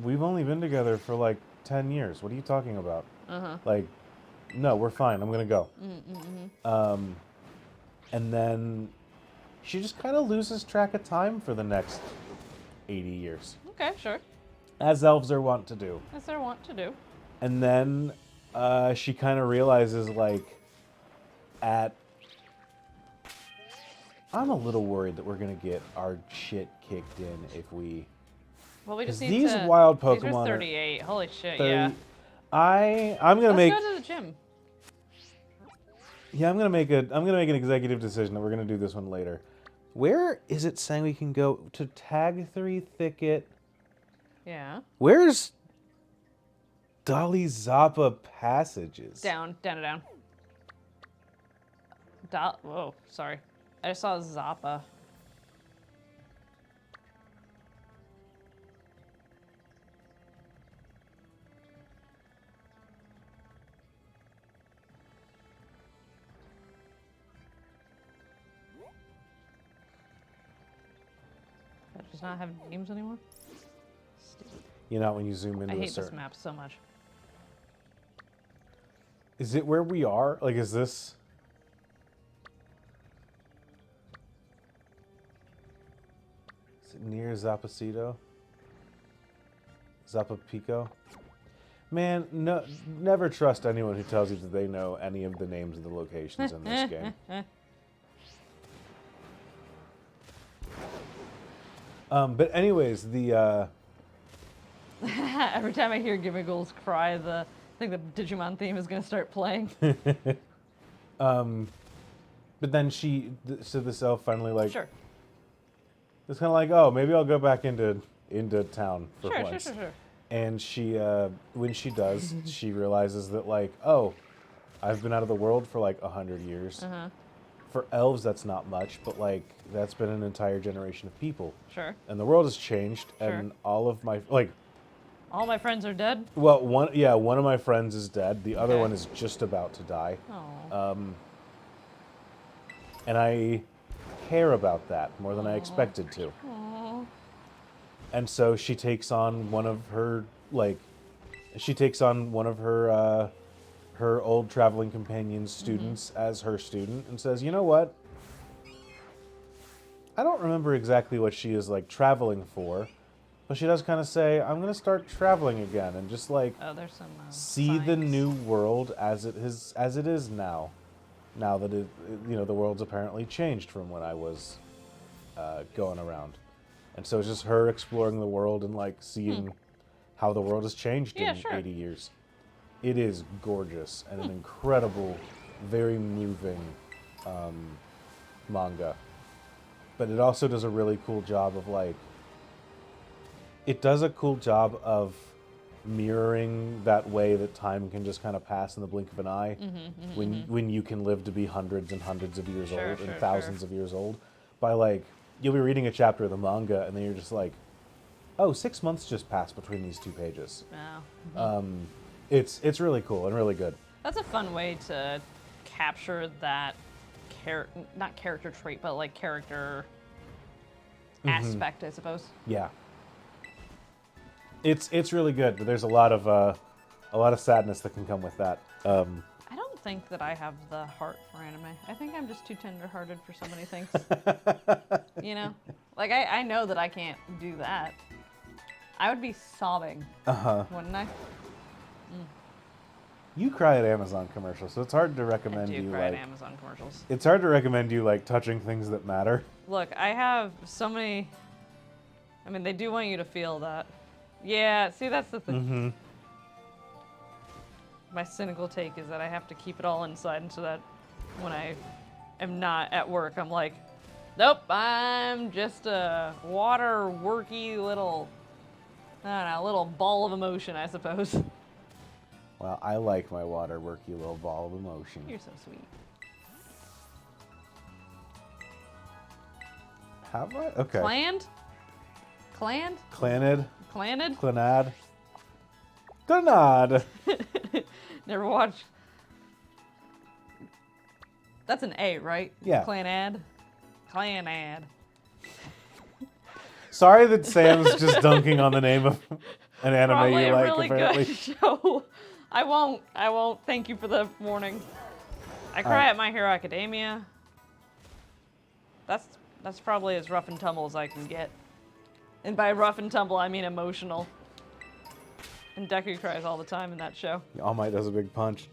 we've only been together for like 10 years. What are you talking about? Like, no, we're fine. I'm going to go. And then she just kind of loses track of time for the next 80 years, Okay, sure. as elves are wont to do. As they want to do. And then she kind of realizes, like, I'm a little worried that we're going to get our shit kicked in if we... Well, we just 'Cause need these to... wild These Pokemon are are 38. Holy shit, 30 yeah. I'm going to make... Let's go to the gym. Yeah, I'm gonna make an executive decision that we're gonna do this one later. Where is it saying we can go to Tag 3 Thicket? Yeah. Where's Dolly Zappa Passages? Down. Whoa, sorry. I just saw Zappa. That does not have names anymore? Stupid. You know when you zoom into I a hate this certain. map so much. Is it where we are? Like, is this? Is it near Zapacito? Zapapico? Man, no, never trust anyone who tells you that they know any of the names of the locations in this game. But anyways, the Every time I hear Gimmigles cry, I think the Digimon theme is going to start playing. but then so this elf finally like Sure. it's kind of like, oh, maybe I'll go back into town for Sure. once. And she when she does, she realizes that like, oh, I've been out of the world for like 100 years. Uh-huh. For elves, that's not much, but like that's been an entire generation of people. Sure. And the world has changed, and all of my All my friends are dead? well, one of my friends is dead. The other Okay. one is just about to die. Oh. And I care about that more than I expected to. Aw. And so she takes on one of her her old traveling companion's students as her student and says, you know what? I don't remember exactly what she is like traveling for, but she does kind of say, I'm going to start traveling again and just like Oh, there's some see the signs. new world as it is now. Now that the world's apparently changed from when I was going around. And so it's just her exploring the world and like seeing how the world has changed Yeah, in sure. 80 years. It is gorgeous and an incredible, very moving manga. But it also does a really cool job of like, it does a cool job of mirroring that way that time can just kind of pass in the blink of an eye when you can live to be hundreds and hundreds of years Sure, old sure, and thousands of years old. By like, you'll be reading a chapter of the manga and then you're just like, oh, 6 months just passed between these two pages. Wow. It's really cool and really good. That's a fun way to capture that not character trait, but like character aspect, I suppose. Yeah. It's really good, but there's a lot of sadness that can come with that. I don't think that I have the heart for anime. I think I'm just too tender-hearted for so many things. You know? Like, I know that I can't do that. I would be sobbing, wouldn't I? You cry at Amazon commercials, so it's hard to I recommend do you cry at like. Amazon commercials. It's hard to recommend you like touching things that matter. Look, I have so many... I mean, they do want you to feel that. Yeah, see, that's the thing. My cynical take is that I have to keep it all inside, and so that when I am not at work, I'm like, nope, I'm just a water-worky little, I don't know, little ball of emotion, I suppose. Well, I like my water worky little ball of emotion. You're so sweet. Have I? Okay. Claned? Claned? Clanid. Claned? Clanad. Clanad. Never watched. That's an A, right? Yeah. Clanad. Clanad. Sorry that Sam's just dunking on the name of an anime Probably you a like, really apparently. good show. I won't. Thank you for the warning. I cry Alright. at My Hero Academia. That's That's probably as rough and tumble as I can get. And by rough and tumble, I mean emotional. And Deku cries all the time in that show. All Might does a big punch.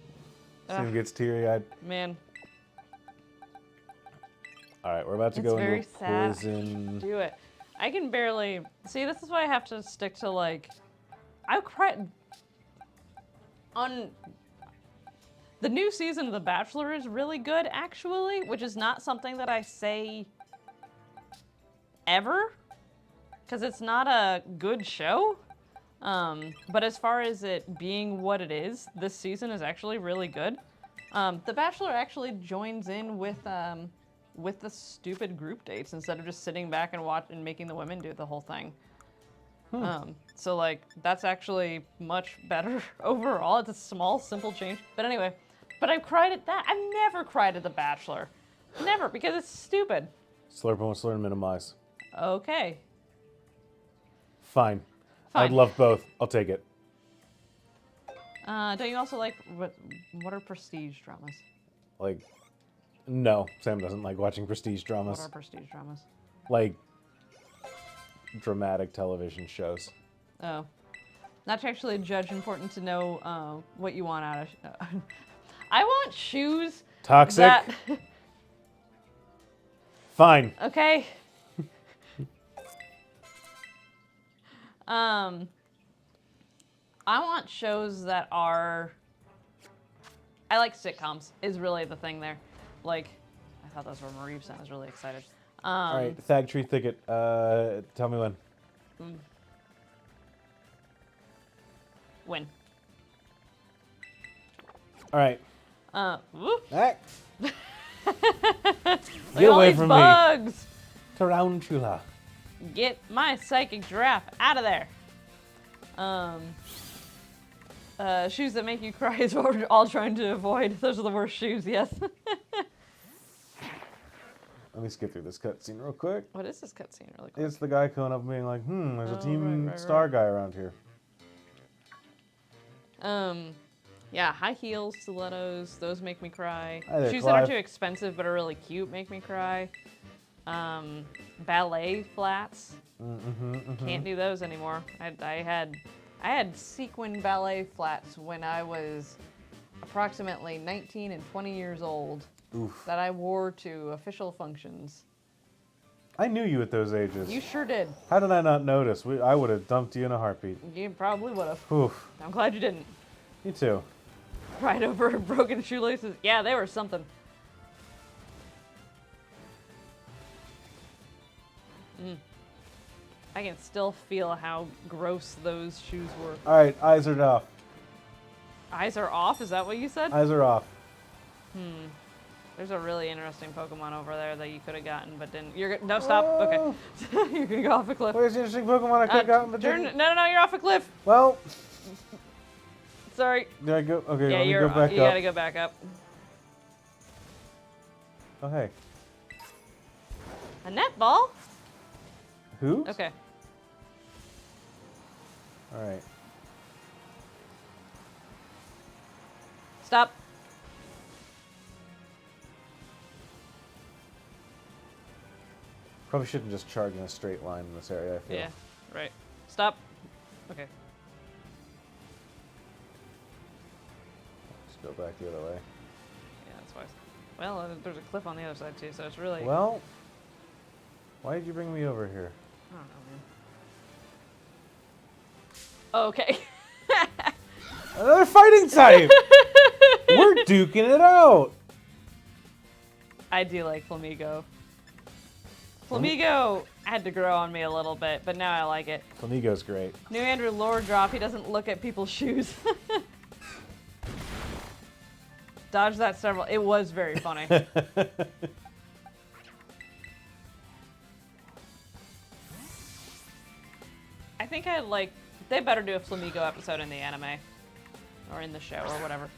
Soon gets teary-eyed. Man. All right, we're about to It's go very into sad. poison. Do it. I can barely... See, this is why I have to stick to, like... I cried... On... The new season of The Bachelor is really good, actually, which is not something that I say ever, because it's not a good show. But as far as it being what it is, this season is actually really good. The Bachelor actually joins in with the stupid group dates instead of just sitting back and watching and making the women do the whole thing. So like that's actually much better overall. It's a small, simple change. But anyway, but I've cried at that. I've never cried at The Bachelor. Never, because it's stupid. Slurp and slur and minimize. Okay. Fine. Fine. I'd love both. I'll take it. Don't you also like what are prestige dramas? Like, no, Sam doesn't like watching prestige What dramas. are prestige dramas? Like, dramatic television shows. Oh. Not to actually judge, important to know what you want out of... I want shoes Toxic? that... Fine. Okay. I want shows that are... I like sitcoms, is really the thing there. Like, I thought those were Mareebs, I was really excited. All right, Thag Tree Thicket. Tell me when. When? All right. Whoop. Hey, Look get at all away these from bugs. me. Tarantula. Get my psychic giraffe out of there. Shoes that make you cry is what we're all trying to avoid. Those are the worst shoes, yes. Let me skip through this cutscene real quick. What is this cutscene really quick? It's the guy coming up and being like, there's a Oh, Team right, Star right. guy around here. Yeah, high heels, stilettos, those make me cry. Hi there, Shoes that are Clive. too expensive but are really cute make me cry. Ballet flats. Can't do those anymore. I had sequin ballet flats when I was approximately 19 and 20 years old Oof. that I wore to official functions. I knew you at those ages. You sure did. How did I not notice? I would have dumped you in a heartbeat. You probably would have. Oof. I'm glad you didn't. Me too. Right over broken shoelaces. Yeah, they were something. I can still feel how gross those shoes were. All right, eyes are off. Eyes are off? Is that what you said? Eyes are off. There's a really interesting Pokemon over there that you could have gotten, but didn't. No, stop. Okay. You're gonna go off a cliff. Where's the interesting Pokemon I could have gotten, but Jordan, didn't? no, you're off a cliff. Well, Sorry. did I go? Okay, Yeah, let me go back you up. gotta go back up. Oh, hey. A netball? Who? Okay. All right. Stop. Probably shouldn't just charge in a straight line in this area, I feel. Yeah, right. Stop. Okay. Just go back the other way. Yeah, that's wise. Well, there's a cliff on the other side too, so it's really... Well, why did you bring me over here? I don't know, man. Okay. Another fighting type! We're duking it out! I do like Flamigo. Flamigo had to grow on me a little bit, but now I like it. Flamigo's great. New Andrew lore drop, he doesn't look at people's shoes. Dodge that several. It was very funny. I think I'd like... They better do a Flamigo episode in the anime. Or in the show, or whatever.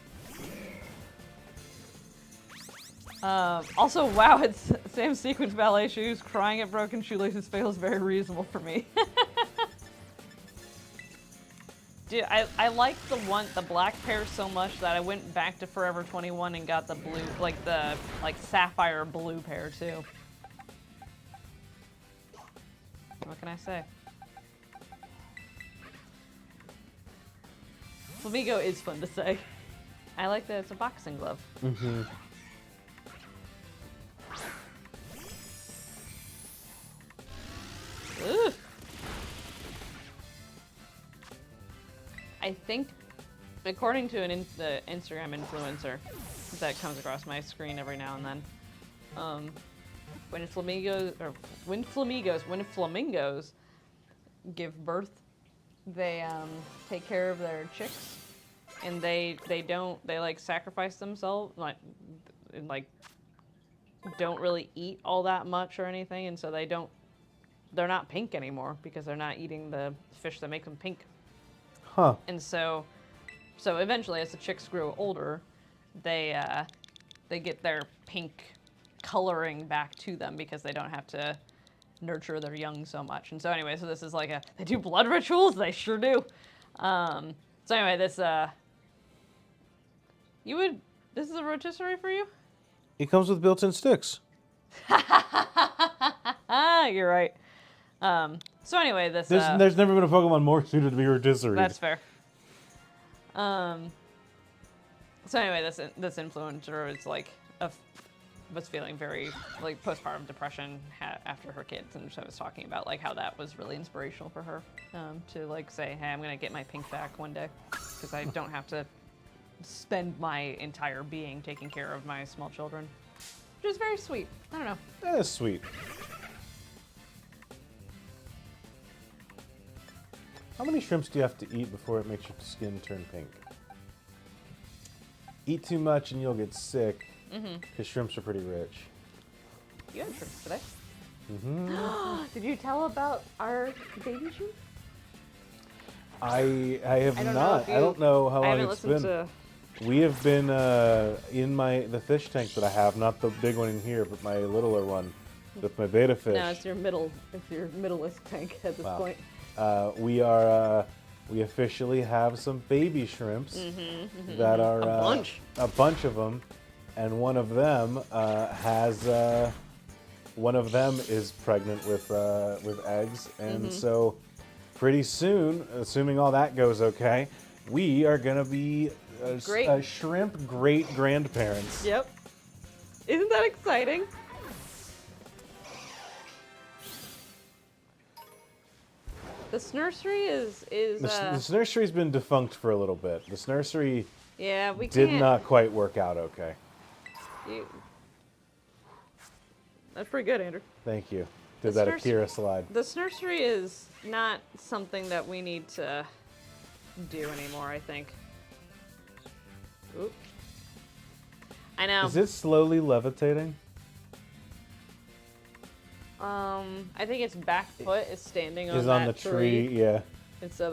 Also, wow, it's Sam Sequence ballet shoes. Crying at broken shoelaces feels very reasonable for me. Dude, I like the black pair so much that I went back to Forever 21 and got the blue, like the sapphire blue pair too. What can I say? Flamigo is fun to say. I like that it's a boxing glove. Mm-hmm. Ugh. I think, according to the Instagram influencer that comes across my screen every now and then, when flamingos give birth, they take care of their chicks, and they like sacrifice themselves, like don't really eat all that much or anything, and so they're not pink anymore because they're not eating the fish that make them pink. Huh. And so eventually, as the chicks grow older, they get their pink coloring back to them because they don't have to nurture their young so much. And so anyway, so this is like they do blood rituals. They sure do. So anyway, this is a rotisserie for you? It comes with built-in sticks. You're right. So anyway, There's never been a Pokemon more suited to be rotisserie. That's fair. So anyway, this influencer is like was feeling very like postpartum depression after her kids, and so I was talking about like how that was really inspirational for her to like say, hey, I'm gonna get my pink back one day because I don't have to spend my entire being taking care of my small children, which is very sweet. I don't know. That is sweet. How many shrimps do you have to eat before it makes your skin turn pink? Eat too much and you'll get sick, because shrimps are pretty rich. You had shrimps today. Mm-hmm. Did you tell about our baby shrimp? I have I don't know not. if I don't know how I long haven't it's listened been. to. We have been in the fish tank that I have, not the big one in here, but my littler one with my beta fish. No, it's your middlest tank at this Wow. point. We officially have some baby shrimps that are A bunch of them, and one of them is pregnant with eggs, and so pretty soon, assuming all that goes okay, we are gonna be shrimp great grandparents. Yep. Isn't that exciting? This nursery is This nursery's been defunct for a little bit. This nursery yeah, we did can't. not quite work out okay. That's pretty good, Andrew. Thank you. Did This that nursery- Akira slide. This nursery is not something that we need to do anymore, I think. Oop. I know. Is it slowly levitating? I think its back foot is standing on Is that on the tree, yeah. and so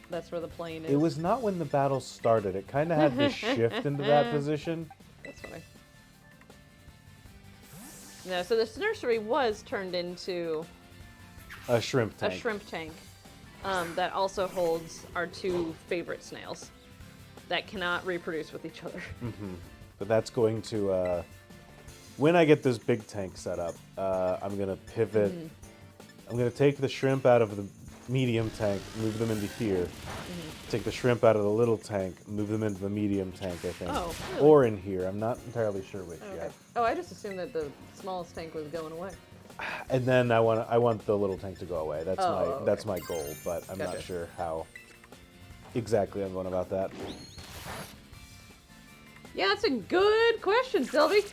that's where the plane is. It was not when the battle started. It kind of had to shift into that position. That's funny. No, so this nursery was turned into A shrimp tank. a shrimp tank that also holds our two favorite snails that cannot reproduce with each other. But that's going to, when I get this big tank set up, I'm going to pivot. I'm going to take the shrimp out of the medium tank, move them into here. Take the shrimp out of the little tank, move them into the medium tank, I think. Oh, really? Or in here. I'm not entirely sure which yet. Oh, I just assumed that the smallest tank was going away. And then I want the little tank to go away. That's Oh, that's my goal, but I'm not Gotcha. sure how exactly I'm going about that. Yeah, that's a good question, Sylvie.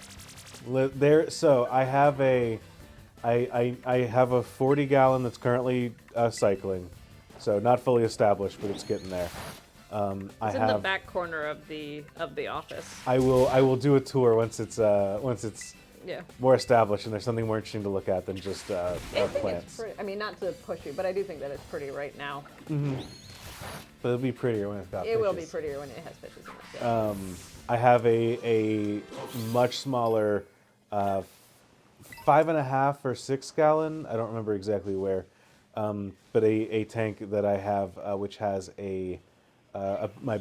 So I have I have a 40-gallon that's currently cycling, so not fully established, but it's getting there. It's in the back corner of the office. I will do a tour once it's Yeah. more established and there's something more interesting to look at than just I think it's plants. pretty. I mean, not to push you, but I do think that it's pretty right now. But it'll be prettier when it's got It will be fishes. prettier when it has fishes in it. Yeah. I have a much smaller 5.5 or 6 gallon. I don't remember exactly where, but a tank that I have which has my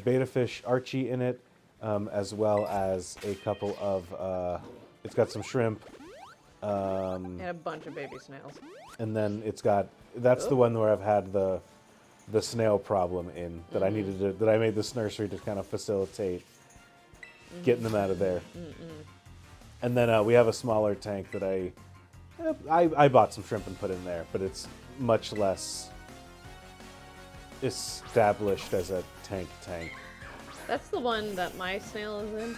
beta fish Archie in it, as well as a couple of. It's got some shrimp, And a bunch of baby snails. And then it's got, that's the one where I've had the snail problem in, that I needed to, that I made this nursery to kind of facilitate getting them out of there. And then we have a smaller tank that I bought some shrimp and put in there, but it's much less established as a tank. That's the one that my snail is in.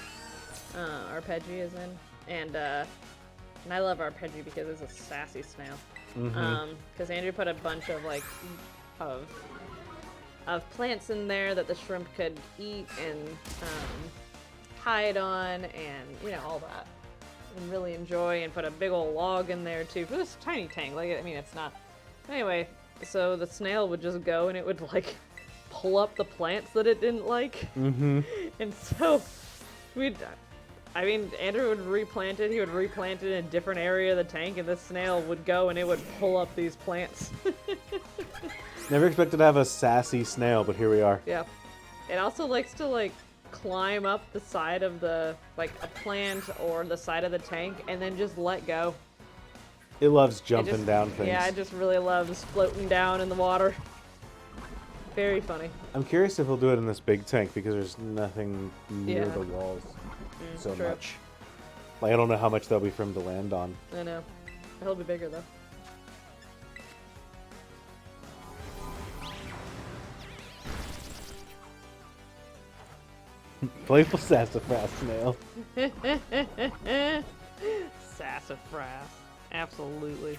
Arpeggi is in. And I love Arpeggi because it's a sassy snail. Because Andrew put a bunch of of plants in there that the shrimp could eat and hide on, and all that, and really enjoy, and put a big old log in there too for this tiny tank. Like, I mean, it's not. Anyway, so the snail would just go and it would like pull up the plants that it didn't like, and so Andrew would replant it. He would replant it in a different area of the tank, and this snail would go and it would pull up these plants. Never expected to have a sassy snail, but here we are. Yeah. It also likes to climb up the side of a plant or the side of the tank and then just let go. It loves jumping down things. Yeah, it just really loves floating down in the water. Very funny. I'm curious if he'll do it in this big tank because there's nothing near the walls so true. much. Like, I don't know how much there'll be for him to land on. I know. He'll be bigger though. Playful sassafras snail. Sassafras. Absolutely.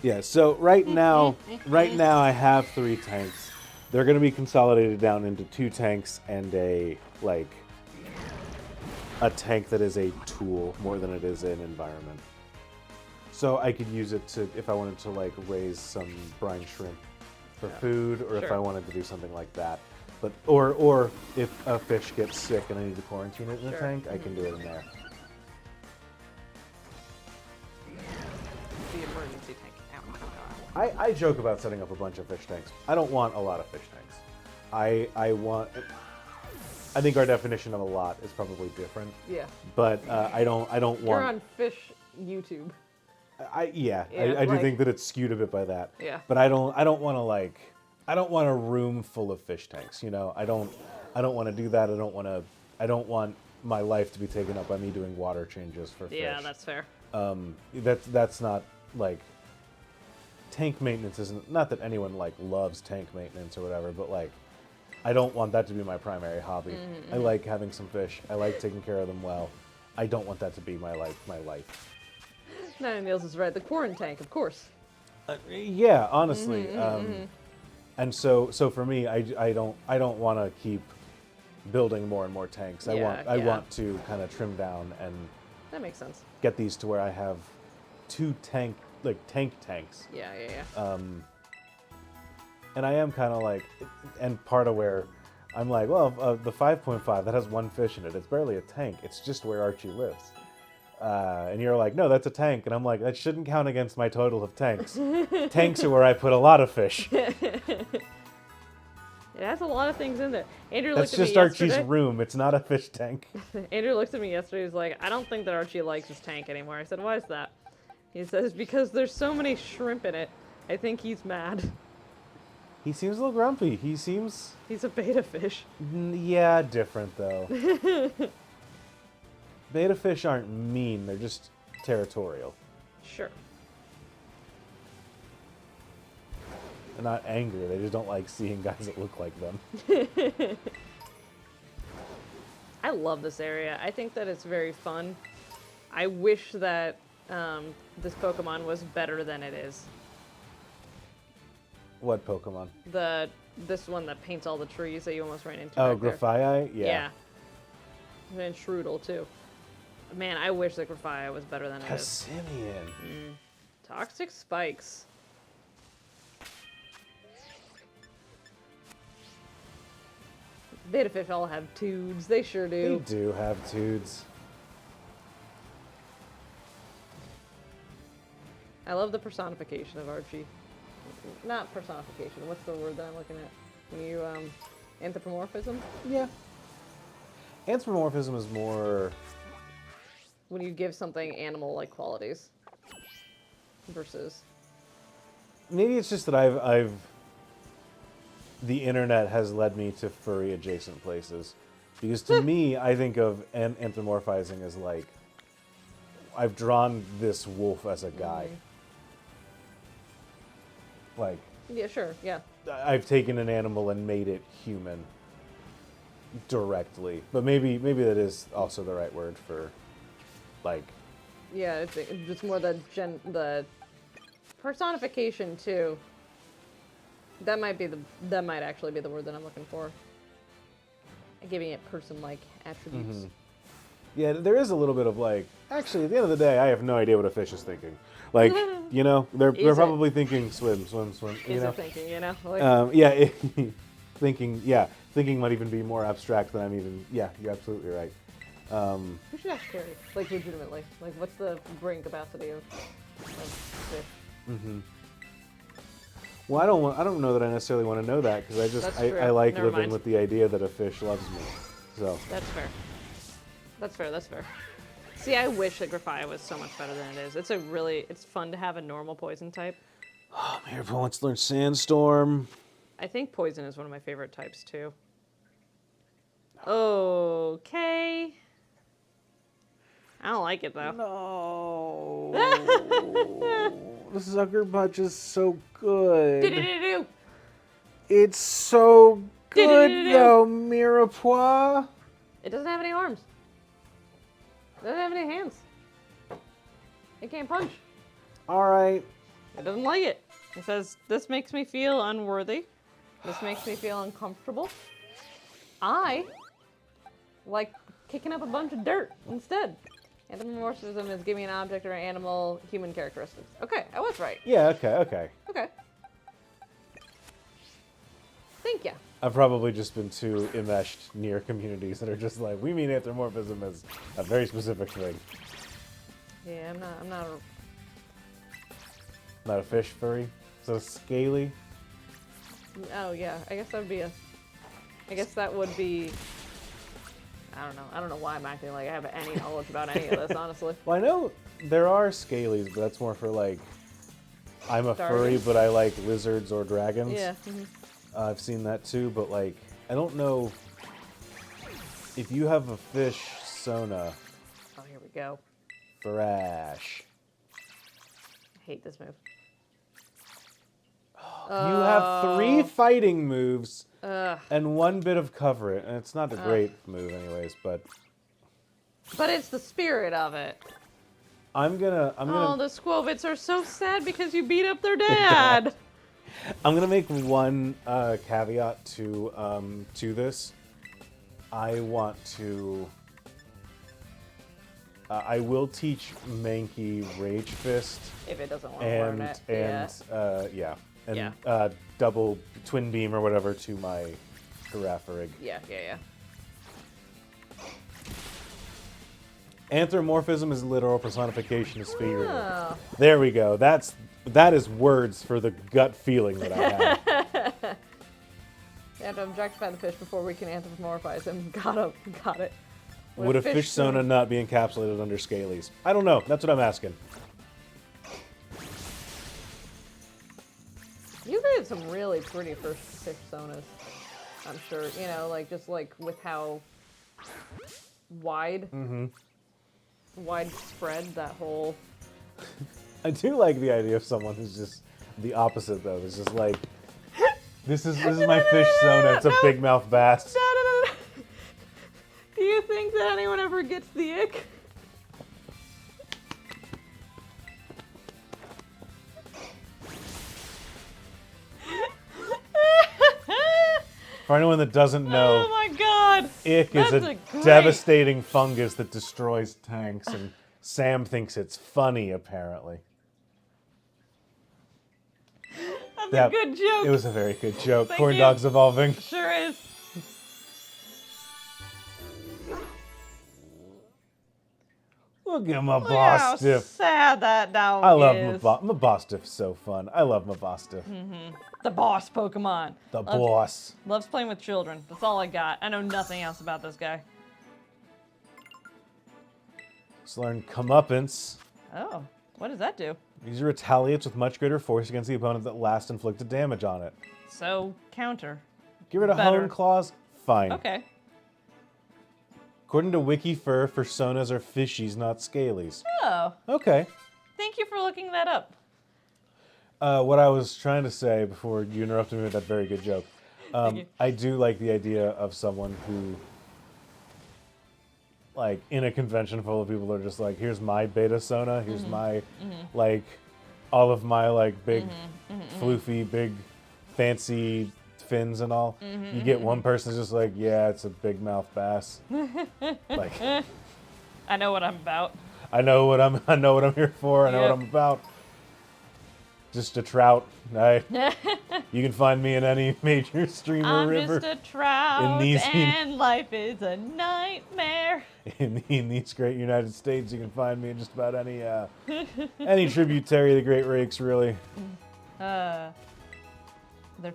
Yeah, so right now I have 3 tanks. They're going to be consolidated down into 2 tanks and a tank that is a tool more than it is an environment. So I could use it to, if I wanted to raise some brine shrimp for food, or if I wanted to do something like that. But or if a fish gets sick and I need to quarantine it in the tank, I can do it in there. The emergency tank. Ow, ow, ow. I joke about setting up a bunch of fish tanks. I don't want a lot of fish tanks. I think our definition of a lot is probably different. Yeah. But I don't want. You're on fish YouTube. I do think that it's skewed a bit by that. Yeah. But I don't want to I don't want a room full of fish tanks. I don't want to do that. I don't want my life to be taken up by me doing water changes for fish. Yeah, that's fair. That's not tank maintenance isn't, not that anyone loves tank maintenance or whatever, but I don't want that to be my primary hobby. I like having some fish. I like taking care of them well. I don't want that to be my life. Nine Niels is right. The quarantine tank, of course. Yeah, honestly. And so for me, I don't want to keep building more and more tanks. I want to kind of trim down and that makes sense. Get these to where I have 2 tank tanks. Yeah. And I am kind of and part of where I'm the 5.5 that has 1 fish in it. It's barely a tank. It's just where Archie lives. And you're like, no, that's a tank. And I'm like, that shouldn't count against my total of tanks. Tanks are where I put a lot of fish. It has a lot of things in there. Andrew That's looked at just me Archie's yesterday. room. It's not a fish tank. Andrew looked at me yesterday. He was like, I don't think that Archie likes his tank anymore. I said, why is that? He says, because there's so many shrimp in it. I think he's mad. He seems a little grumpy. He's a beta fish. Yeah, different though. Beta fish aren't mean. They're just territorial. Sure. They're not angry. They just don't like seeing guys that look like them. I love this area. I think that it's very fun. I wish that this Pokemon was better than it is. What Pokemon? This one that paints all the trees that you almost ran into. Oh, back there. Grafaiai? Yeah. And Shroodle too. Man, I wish that Grafaiai was better than it is. Passimian. Toxic spikes. Beta fish all have toods. They sure do. They do have toods. I love the personification of Archie. Not personification. What's the word that I'm looking at? When you anthropomorphism? Yeah. Anthropomorphism is more when you give something animal-like qualities versus. Maybe it's just that I've the internet has led me to furry adjacent places, because to me, I think of anthropomorphizing as like I've drawn this wolf as a guy. Like, Yeah, sure, yeah. I've taken an animal and made it human directly, but maybe that is also the right word for, like. Yeah, it's more the personification too. That might actually be the word that I'm looking for. Giving it person-like attributes. Mm-hmm. Yeah, there is a little bit of like. Actually, at the end of the day, I have no idea what a fish is thinking. Like, you know, they're probably thinking swim. You Is know? it thinking, you know? Like, Yeah, thinking might even be more abstract than I'm even. Yeah, you're absolutely right. we should ask Carrie, like legitimately. Like, what's the brain capacity of fish? Mm-hmm. Well, I don't know that I necessarily want to know that, because That's true. I like Never living mind. with the idea that a fish loves me. So That's fair. That's fair. See, I wish that Grafia was so much better than it is. It's fun to have a normal poison type. everyone wants to learn Sandstorm. I think poison is one of my favorite types too. Okay. I don't like it though. No. The sucker punch is so good. Do-do-do-do. It's so good Do-do-do-do. though, Mirepoix. It doesn't have any arms. It doesn't have any hands. It can't punch. All right. It doesn't like it. It says, this makes me feel unworthy. This makes me feel uncomfortable. I like kicking up a bunch of dirt instead. Anthropomorphism is giving an object or an animal human characteristics. Okay, I was right. Yeah. Okay. Okay. Thank you. I've probably just been too enmeshed near communities that are just like, we mean anthropomorphism as a very specific thing. Yeah, I'm not Not a fish furry. So scaly. Oh yeah, I guess that would be I don't know why I'm acting like I have any knowledge about any of this, honestly. Well, I know there are scalies, but that's more for like, I'm a furry, Stargaze? but I like lizards or dragons. Yeah. I've seen that too, but like, I don't know if you have a fish Sona Oh, here we go. Thrash. I hate this move. You have 3 fighting moves Ugh. and 1 bit of cover it, and it's not a great move anyways, but But it's the spirit of it. I'm gonna Oh, the Squovits are so sad because you beat up their dad. I'm gonna make one caveat to this. I want to. I will teach Mankey Rage Fist If it doesn't want to learn it. double twin beam or whatever to my Giraffarig. Yeah. Anthropomorphism is literal, personification is figurative. Oh. There we go. That is words for the gut feeling that I have. You have to objectify the fish before we can anthropomorphize him. Got it. Would a fish Sona not be encapsulated under scalies? I don't know. That's what I'm asking. You created some really pretty first fish Sonas. I'm sure. You know, like just like with how widespread that whole. I do like the idea of someone who's just the opposite, though. It's just like, this is my fish Sona. It's a big mouth bass. No. Do you think that anyone ever gets the ick? For anyone that doesn't know, Oh my god! ick is That's a great- devastating fungus that destroys tanks, and Sam thinks it's funny, apparently. That's a good joke. It was a very good joke. Thank Corn you. dogs evolving. Sure is. Look at my Look how Bostiff. sad that dog I love is. my Bostiff's so fun. I love my Bostiff. The boss Pokemon. The boss. Loves playing with children. That's all I got. I know nothing else about this guy. Let's learn Comeuppance. Oh, what does that do? User retaliates with much greater force against the opponent that last inflicted damage on it. So, counter. Give it a Better. Hone Claws? Fine. Okay. According to WikiFur, Fursonas are fishies, not scalies. Oh, Okay. thank you for looking that up. What I was trying to say before you interrupted me with that very good joke, Thank you. I do like the idea of someone who, like, in a convention full of people that are just like, here's my beta Sona, here's my, like, all of my, like, big, floofy, big, fancy fins and all. You get one person who's just like, yeah, it's a big mouth bass. Like, I know what I'm about. I know what I'm here for. I know what Yep. I'm about. Just a trout. You can find me in any major stream or I'm river. just a trout, these- and life is a nightmare. In these great United States, you can find me in just about any tributary of the Great Rakes, really. They're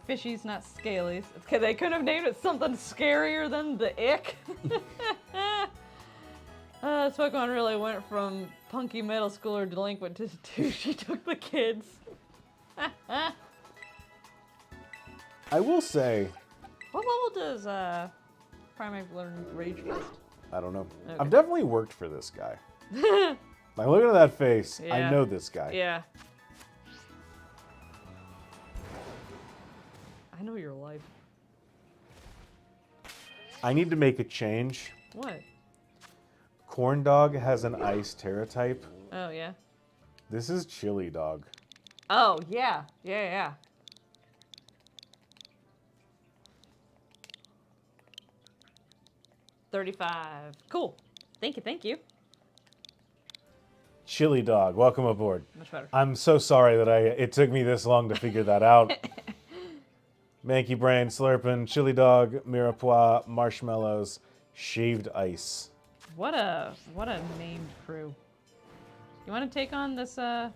fishies, not scalies. Okay, they could have named it something scarier than the ick. This Pokemon really went from punky middle schooler delinquent to she took the kids. I will say, What level does Primeape learn Rage Fist? I don't know. Okay. I've definitely worked for this guy. Like, look at that face. I Yeah. know this guy. Yeah. I know your life. I need to make a change. What? Corn Dog has an ice Terra type. Oh, yeah. This is Chili Dog. Oh, yeah. Yeah. 35. Cool. Thank you. Chili Dog, welcome aboard. Much better. I'm so sorry that it took me this long to figure that out. Manky Brain, Slurpin, Chili Dog, Mirepoix, Marshmallows, Shaved Ice. What a named crew. You want to take on this? Well,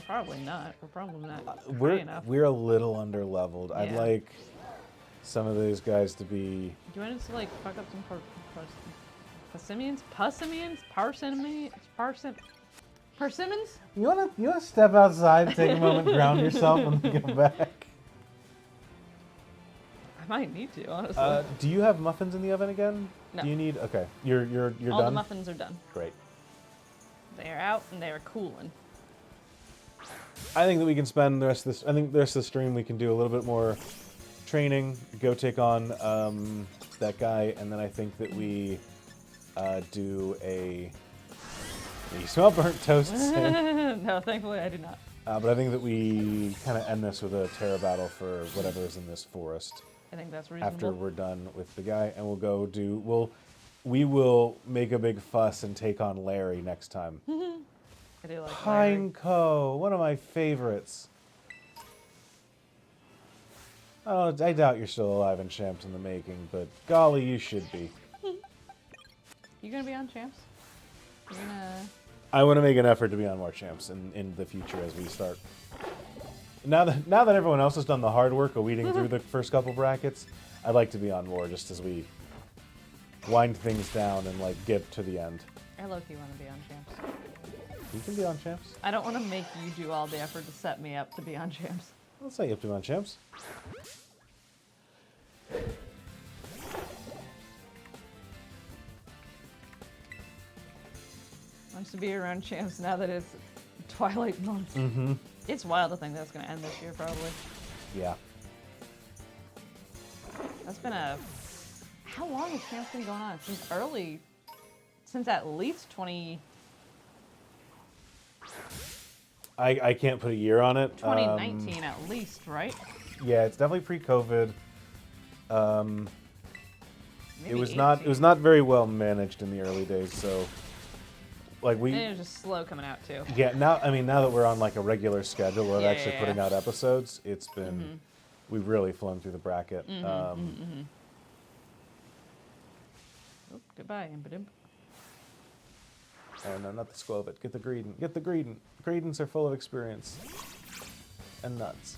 probably not. We're probably not high enough. We're a little under-leveled. I'd Yeah. like some of those guys to be... Do you want us to like fuck up some Persimmons? Persimmons? You wanna step outside, take a moment, ground yourself, and then come back? I might need to, honestly. Do you have muffins in the oven again? No. Do you need? Okay, you're All done. the muffins are done. Great. They are out and they are cooling. I think that we can spend the rest of this. I think the rest of the stream we can do a little bit more training. Go take on that guy, and then I think that we do a. You smell burnt toast, Sam. No, thankfully I do not. But I think that we kind of end this with a Terra battle for whatever is in this forest. I think that's reasonable. After we're done with the guy, and we will make a big fuss and take on Larry next time. I do like Larry. Pineco, one of my favorites. Oh, I doubt you're still alive in Champs in the making, but golly, you should be. You gonna be on Champs? You're gonna... I want to make an effort to be on more Champs in the future as we start. Now that everyone else has done the hard work of weeding through the first couple brackets, I'd like to be on more just as we wind things down and like get to the end. I low-key want to be on Champs. You can be on Champs. I don't want to make you do all the effort to set me up to be on Champs. I'll say you have to be on Champs. Wants to be around Champs now that it's Twilight month. Mm-hmm. It's wild to think that's gonna end this year, probably. Yeah. That's been a... How long has Champs been going on? Since at least 20... I can't put a year on it. 2019 at least, right? Yeah, it's definitely pre-COVID. Maybe It was 18. not very well managed in the early days, so like And it was just slow coming out too. yeah, now that we're on like a regular schedule of Yeah, actually yeah, putting yeah. out episodes, it's been we've really flown through the bracket. Oh, goodbye, Impidimp. And no, not the Squelvet. Get the Greedent. Get the Greedent. Greedents are full of experience and nuts.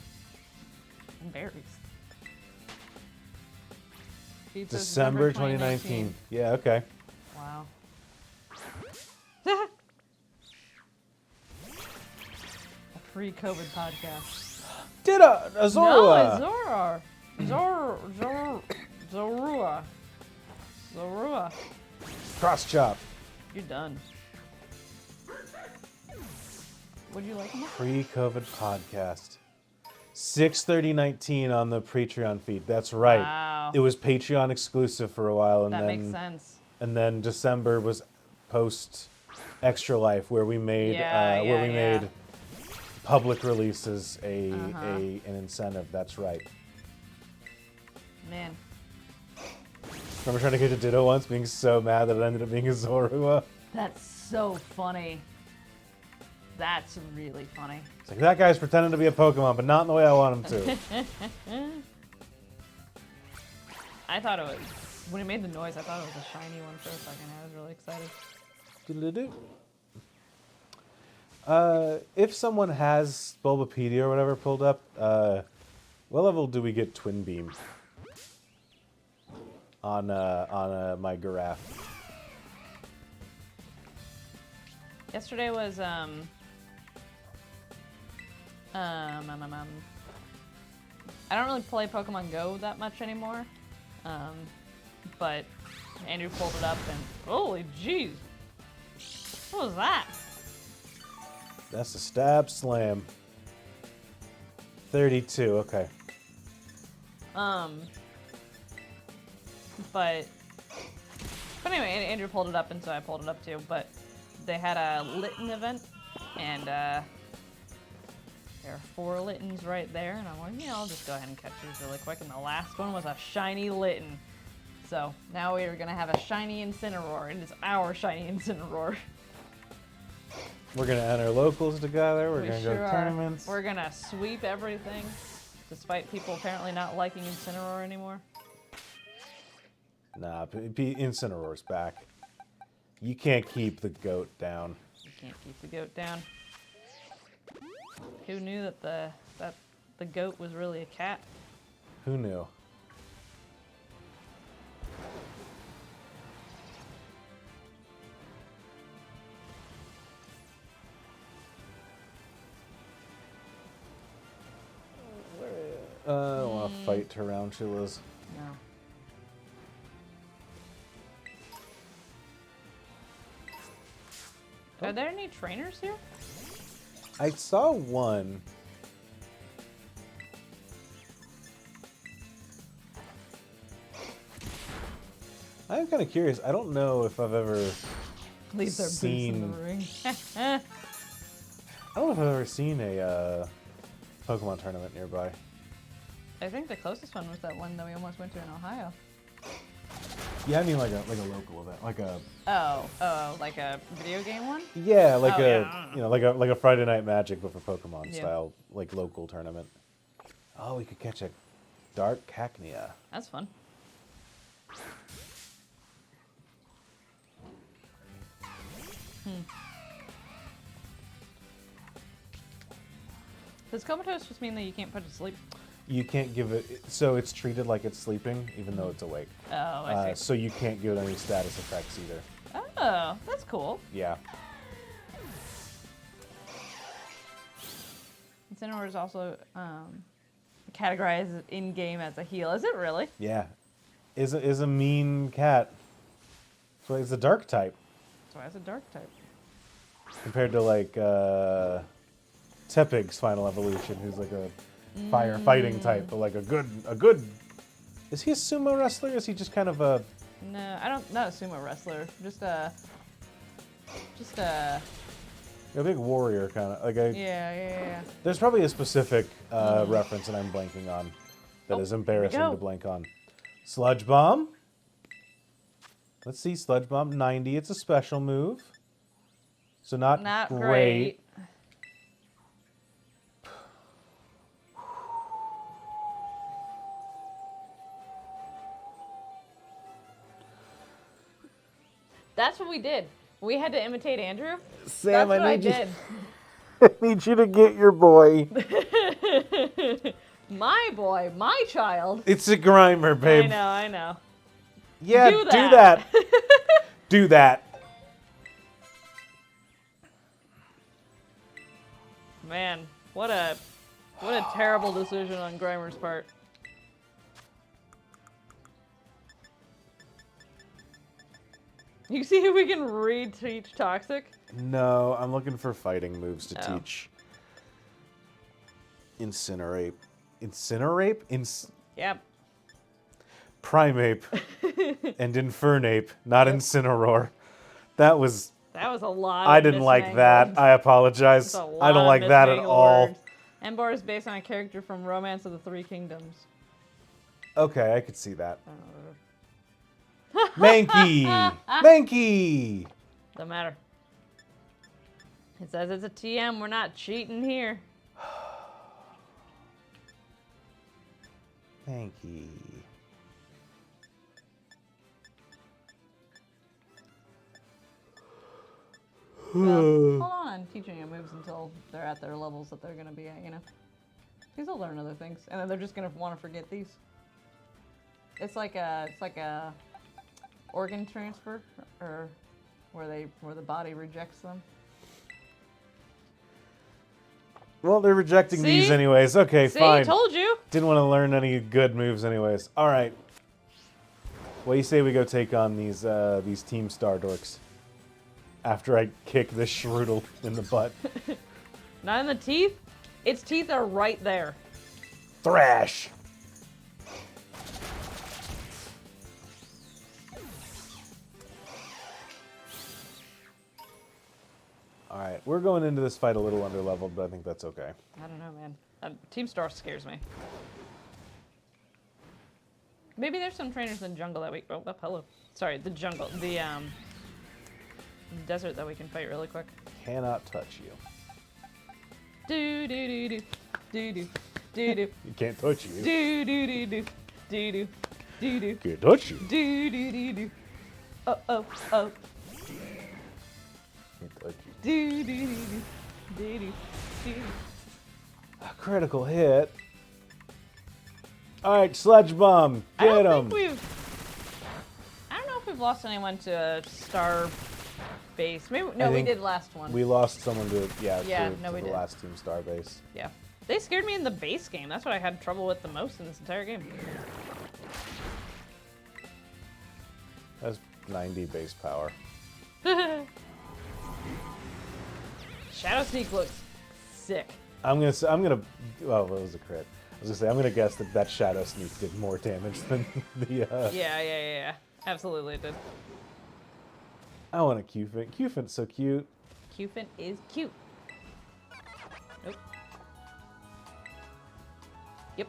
And berries. Pizza's December 2019. Yeah, okay. Wow. pre-COVID podcast. Zorua! No, Zorua. Cross chop. You're done. Would you like more? Pre-COVID podcast. 6/30/19 on the Patreon feed. That's right. Wow. It was Patreon exclusive for a while, and That then makes sense. and then December was post Extra Life, where we made made public releases an incentive. That's right. Man. Remember trying to get a Ditto once, being so mad that it ended up being a Zorua. That's so funny. That's really funny. It's like, that guy's pretending to be a Pokemon, but not in the way I want him to. I thought it was, when it made the noise, I thought it was a shiny one for a second. I was really excited. Doodle-doo. If someone has Bulbapedia or whatever pulled up, what level do we get Twin Beam on my Giraffe? Yesterday was, I don't really play Pokemon Go that much anymore, but Andrew pulled it up and holy jeez, what was that? That's a stab slam. 32, okay. But anyway, Andrew pulled it up and so I pulled it up too, but they had a Litten event and there are 4 Littens right there, and I'm like, yeah, I'll just go ahead and catch these really quick. And the last one was a shiny Litten. So now we are going to have a shiny Incineroar, and it's our shiny Incineroar. We're going to enter locals together. We're We going to sure go to are. tournaments. We're going to sweep everything, despite people apparently not liking Incineroar anymore. Nah, Incineroar's back. You can't keep the goat down. You can't keep the goat down. Who knew that the goat was really a cat? Who knew? I don't want to fight tarantulas. No. Are there any trainers here? I saw one. I'm kind of curious. I don't know if I've ever Leave their boots in the ring. I don't know if I've ever seen a Pokemon tournament nearby. I think the closest one was that one that we almost went to in Ohio. Yeah, I mean like a local event, like a Like a video game one? yeah, like Oh, a yeah. you know like a Friday Night Magic, but for Pokemon Yeah. style, like local tournament. Oh, we could catch a Dark Cacnea. That's fun. Does comatose just mean that you can't put it to sleep? You can't give it, so it's treated like it's sleeping, even though it's awake. Oh, I see. So you can't give it any status effects either. Oh, that's cool. Yeah. Incineroar is also categorized in-game as a heal. Is it really? Yeah. Is a mean cat. So it's a dark type So it's a dark type. compared to like Tepig's final evolution, who's like a fire fighting type, but like a good. Is he a sumo wrestler? Or is he just kind of a? No, I don't. Not a sumo wrestler. Just a. A big warrior kind of like a. Yeah. There's probably a specific reference that I'm blanking on that is embarrassing go. to blank on. Sludge Bomb. Let's see, Sludge Bomb 90. It's a special move, so not great. That's what we did. We had to imitate Andrew. Sam, That's what I need you. did. I need you to get your boy. My boy, my child. It's a Grimer, babe. I know. Yeah, Do do that. that. Do that. Man, What a terrible decision on Grimer's part. You see if we can reteach Toxic? No, I'm looking for fighting moves to Oh. teach. Incinerate. Incinerate? Yep. Primeape and Infernape, not Incineroar. That was... That was a lot I of didn't like mismangled- that. I apologize. That's a I don't lot like of that at mismangled all. words. Embar is based on a character from Romance of the Three Kingdoms. Okay, I could see that. Mankey! Mankey! Doesn't matter. It says it's a TM. We're not cheating here. Mankey. Well, hold on teaching you moves until they're at their levels that they're going to be at, you know? Because they'll learn other things, and then they're just going to want to forget these. It's like a organ transfer, or where the body rejects them. Well, they're rejecting these See? anyways. Okay, See, fine. told you. Didn't want to learn any good moves anyways. All right. What do you say we go take on these Team Star dorks? After I kick this Shroodle in the butt. Not in the teeth. Its teeth are right there. Thrash! Alright, we're going into this fight a little underleveled, but I think that's okay. I don't know, man. Team Star scares me. Maybe there's some trainers in jungle that we... Oh, hello. Sorry, the jungle. The desert that we can fight really quick. Cannot touch you. Do do do do do do do do You can't touch you. do do do do do do do do Can't touch you. do do do do. Oh oh oh. Can't touch you. Do do do do do do do. A critical hit. Alright, Sludge Bomb. I Get don't him. think I don't know if we've lost anyone to a star base. Maybe no, we think did last one. We lost someone to, Yeah, to no, we the did. last Team Star base. Yeah. They scared me in the base game. That's what I had trouble with the most in this entire game. That's 90 base power. Shadow Sneak looks sick. I'm gonna. Well, it was a crit. I was gonna say I'm gonna guess that Shadow Sneak did more damage than the. Yeah. Absolutely it did. I want a Qfint. Qfint's so cute. Qfint is cute. Nope. Yep.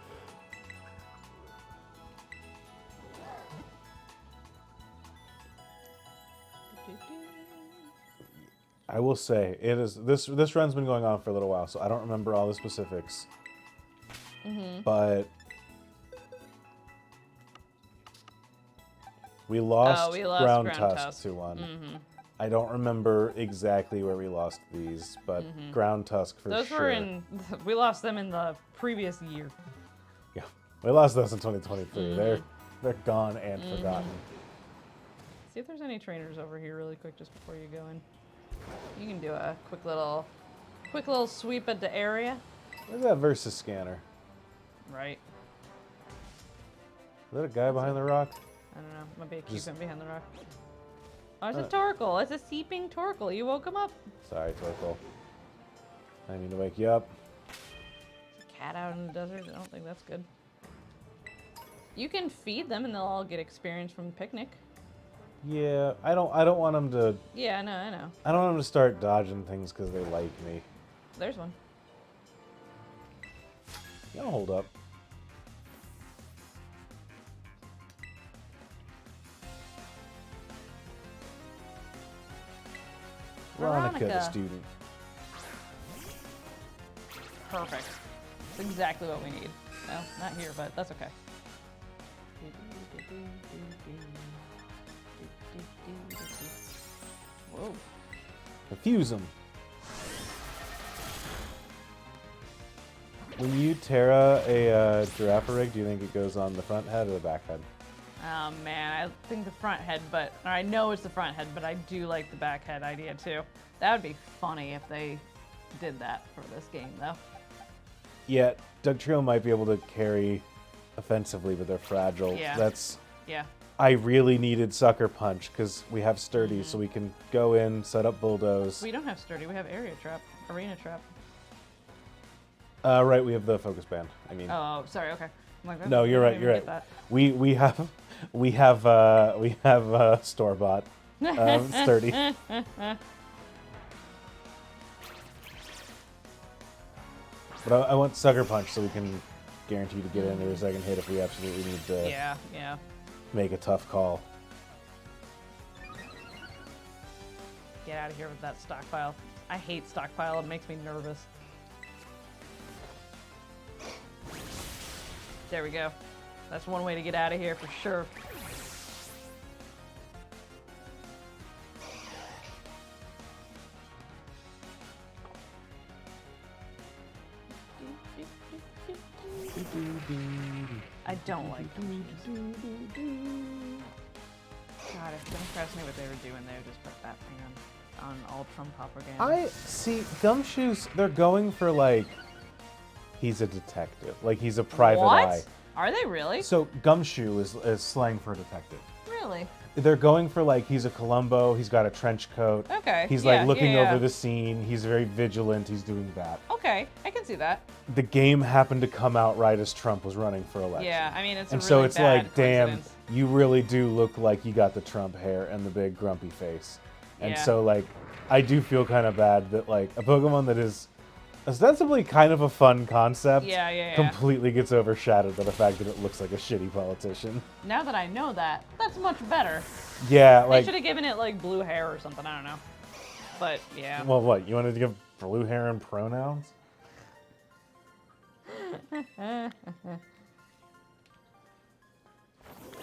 I will say it is this run's been going on for a little while, so I don't remember all the specifics. But we lost, Ground Tusk to one. I don't remember exactly where we lost these, but Ground Tusk for Those sure. were in. We lost them in the previous year. Yeah, we lost those in 2023. They're gone and forgotten. See if there's any trainers over here really quick just before you go in. You can do a quick little sweep at the area. Where's that versus scanner? Right. Is that a guy behind the rock? I don't know. Might be a Just- Cupid behind the rock. Oh, it's a Torkoal. It's a seeping Torkoal. You woke him up. Sorry, Torkoal. I didn't mean to wake you up. Is a cat out in the desert? I don't think that's good. You can feed them and they'll all get experience from the picnic. Yeah, I don't want them to. Yeah, I know. I don't want them to start dodging things because they like me. There's one. Y'all hold up. Veronica, the Veronica. student. Perfect. That's exactly what we need. Well, not here, but that's okay. Whoa. Confuse them. When you Terra a Girafarig, do you think it goes on the front head or the back head? Oh man, I think the front head, or I know it's the front head, but I do like the back head idea too. That would be funny if they did that for this game though. Yeah, Dugtrio might be able to carry offensively, but they're fragile. Yeah. Yeah. I really needed Sucker Punch because we have Sturdy, so we can go in, set up Bulldoze. We don't have Sturdy. We have Arena Trap. Right, we have the Focus Band. I mean, Oh, sorry. Okay. I'm like, no, you're I right. didn't You're even right. get that. We have store bought Sturdy. But I want Sucker Punch so we can guarantee to get into a second hit if we absolutely need to Yeah. make a tough call. Get out of here with that stockpile. I hate stockpile. It makes me nervous. There we go. That's one way to get out of here for sure. I don't like them. God, if Democrats knew what they were doing, they would just put that thing on all Trump propaganda. I see Gumshoes. They're going for like he's a detective, like he's a private eye. What? Are they really? So Gumshoe is slang for detective. Really? They're going for like he's a Columbo. He's got a trench coat. Okay. He's yeah, like looking yeah, yeah. over the scene. He's very vigilant. He's doing that. Okay, I can see that. The game happened to come out right as Trump was running for election. Yeah, I mean it's And a so really it's bad like, damn, coincidence. you really do look like you got the Trump hair and the big grumpy face. And Yeah. so like, I do feel kind of bad that like a Pokemon that is ostensibly kind of a fun concept Yeah. completely gets overshadowed by the fact that it looks like a shitty politician. Now that I know that, that's much better. Yeah, They like, should have given it like blue hair or something. I don't know. But yeah. well, what, you wanted to give blue hair and pronouns?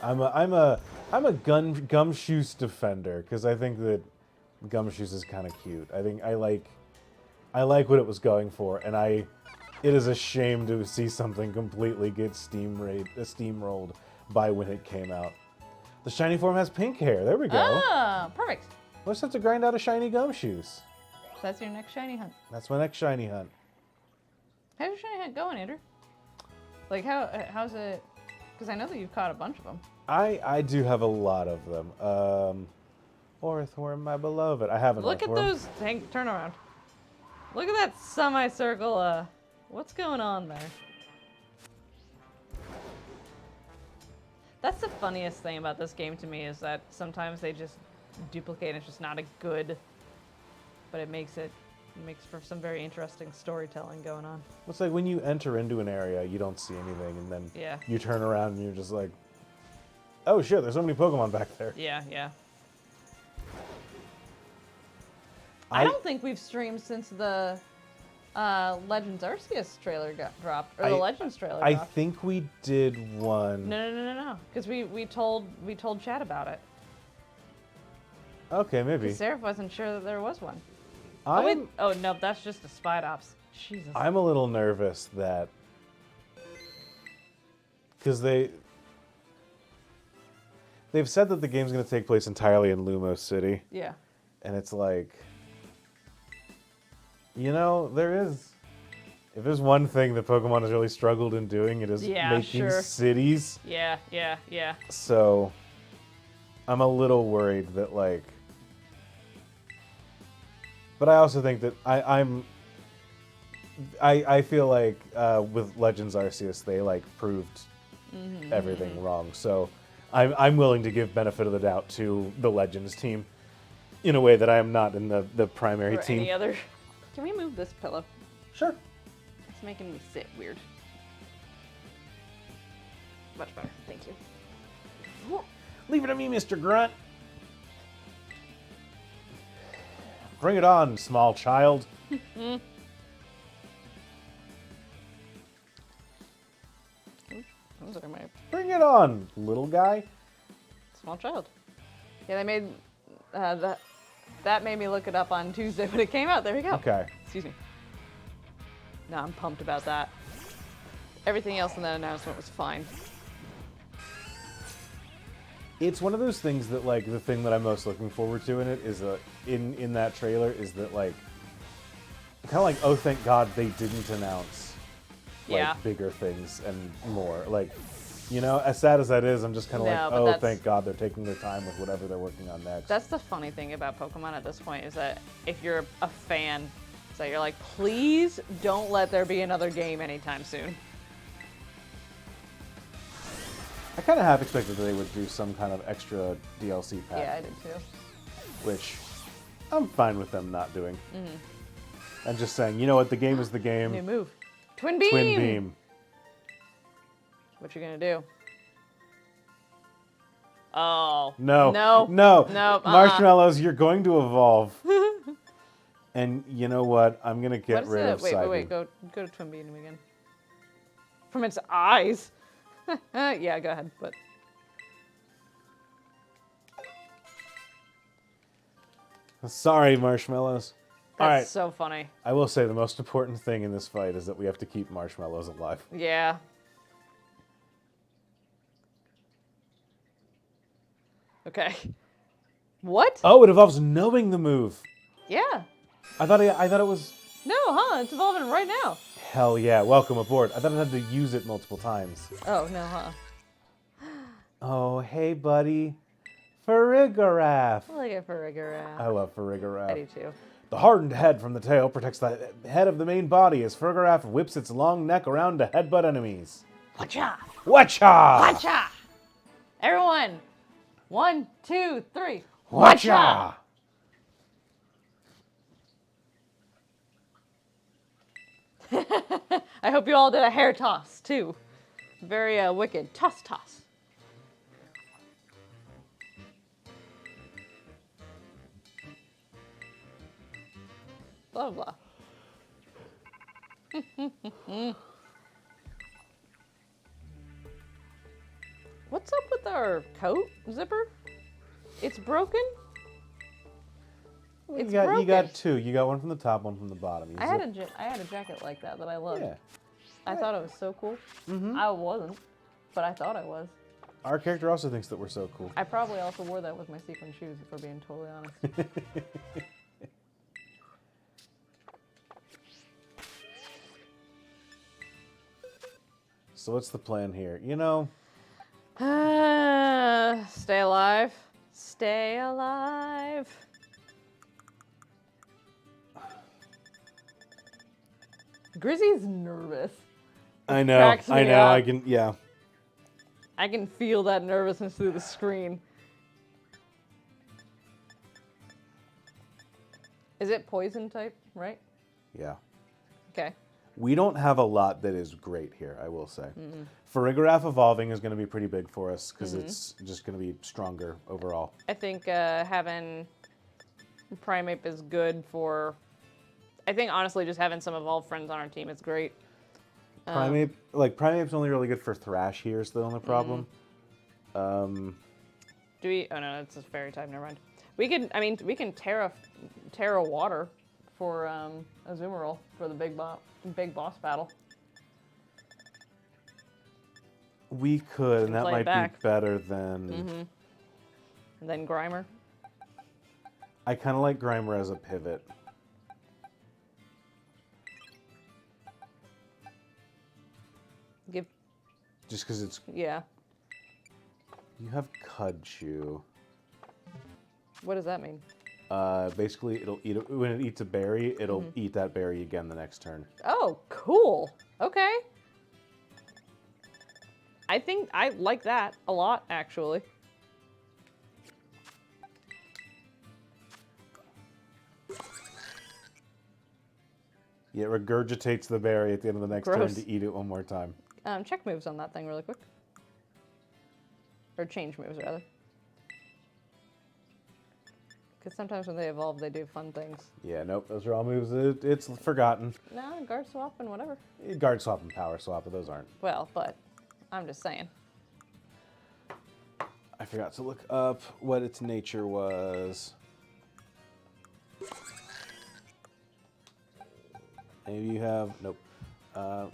I'm a Gumshoes defender because I think that Gumshoes is kind of cute. I think I like what it was going for, and it is a shame to see something completely get steamrolled by when it came out. The shiny form has pink hair. There we go. Ah, perfect. We'll just have to grind out a shiny Gumshoes. That's your next shiny hunt. That's my next shiny hunt. How's your shiny hunt going, Andrew? Like how's it? Because I know that you've caught a bunch of them. I do have a lot of them. Orthworm, my beloved. I have an Look at Orthworm. those. Turn around. Look at that semicircle. What's going on there? That's the funniest thing about this game to me is that sometimes they just duplicate. And it's just not a good, but it makes for some very interesting storytelling going on. It's like when you enter into an area, you don't see anything, and then Yeah. you turn around and you're just like, oh shit, there's so many Pokemon back there. Yeah. I don't think we've streamed since the Legends Arceus trailer got dropped, or the Legends trailer I dropped. think we did one. No. Because we told Chad about it. Okay, maybe. Seraph wasn't sure that there was one. I'm Oh no, that's just a Spidops. Jesus. I'm a little nervous that because they've said that the game's going to take place entirely in Lumos City, Yeah. and it's like, you know, if there's one thing that Pokemon has really struggled in doing, it is Yeah, making sure. cities. Yeah. So I'm a little worried that like, but I also think that I feel like with Legends Arceus they like proved everything wrong. So I'm willing to give benefit of the doubt to the Legends team in a way that I am not in the primary Or team. any other. Can we move this pillow? Sure. It's making me sit weird. Much better. Thank you. Leave it to me, Mr. Grunt. Bring it on, small child. Those are my Bring it on, little guy. small child. Yeah, they made that made me look it up on Tuesday when it came out. There we go. Okay. Excuse me. No, I'm pumped about that. Everything else in that announcement was fine. It's one of those things that, like, the thing that I'm most looking forward to in it is in that trailer is that, like, kind of like, oh, thank God they didn't announce Yeah. bigger things and more. Like, you know, as sad as that is, I'm just kind of No, like, but oh, that's- thank God they're taking their time with whatever they're working on next. That's the funny thing about Pokemon at this point is that if you're a fan, so you're like, please don't let there be another game anytime soon. I kind of half expected that they would do some kind of extra DLC pack, Yeah, I did too. which I'm fine with them not doing. I'm just saying, you know what? The game is the New game. move. Twin Beam! Twin Beam. What you gonna do? Oh. No. No. No. No. Marshmallows, you're going to evolve. And you know what? I'm going to get What is rid it? of Wait, Psybeam. Go to Twin Beam again. From its eyes. Yeah, go ahead. But Sorry, Marshmallows. that's All right. so funny. I will say the most important thing in this fight is that we have to keep Marshmallows alive. Yeah. Okay. What? Oh, it evolves knowing the move. Yeah. I thought it was... No, huh? It's evolving right now. Hell yeah, welcome aboard. I thought I had to use it multiple times. Oh, no, huh? Oh, hey, buddy. Farigiraf. I like it for Farigiraf. I love I Farigiraf. do too. The hardened head from the tail protects the head of the main body as Farigiraf whips its long neck around to headbutt enemies. Watcha! Watcha! Watcha! Everyone! 1, 2, 3. Watcha! I hope you all did a hair toss too. Very wicked. Toss, toss. Blah, blah. What's up with our coat zipper? It's broken? It's You broken. got two. You got one from the top, one from the bottom. You I had zip- I had a jacket like that I loved. Yeah. I thought it was so cool. I wasn't, but I thought I was. Our character also thinks that we're so cool. I probably also wore that with my sequin shoes, if we're being totally honest. So what's the plan here? You know, Stay alive. Stay alive. Grizzy's nervous. I know, cracks me up. I can, yeah. I can feel that nervousness through the screen. Is it poison type, right? Yeah. Okay. We don't have a lot that is great here, I will say. Farigiraf evolving is going to be pretty big for us because it's just going to be stronger overall. I think having Primeape is good for... I think, honestly, just having some evolved friends on our team is great. Primeape's only really good for Thrash here is the only problem. Do we... Oh, no, that's a fairy type. Never mind. We can Terra Water for Azumarill for the big boss battle. We could, and that play it might back. be better than... And then Grimer. I kind of like Grimer as a pivot. Give... Just because it's... Yeah. You have Cudchew. What does that mean? Basically, it'll eat when it eats a berry, it'll eat that berry again the next turn. Oh, cool. Okay. I think I like that a lot, actually. Yeah, it regurgitates the berry at the end of the next turn Gross. to eat it one more time. Check moves on that thing really quick. Or change moves, rather. Because sometimes when they evolve, they do fun things. Yeah, nope, those are all moves. It's forgotten. No, guard swap and whatever. Guard swap and power swap, but those aren't. Well, but I'm just saying. I forgot to look up what its nature was. Maybe you have, nope.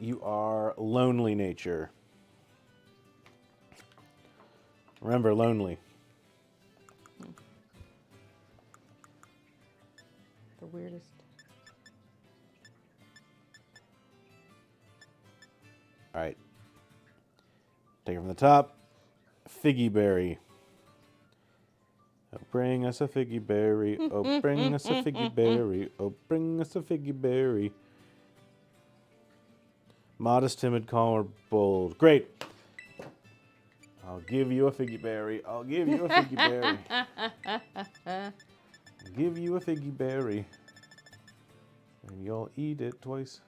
You are lonely nature. Remember, lonely. The weirdest. Take it from the top. Figgy berry. Oh, bring us a figgy berry. Oh, bring us a figgy berry. Oh, bring us a figgy berry. Modest, timid, calm, or bold. Great. I'll give you a figgy berry. I'll give you a figgy berry. I'll give you a figgy berry. And you'll eat it twice.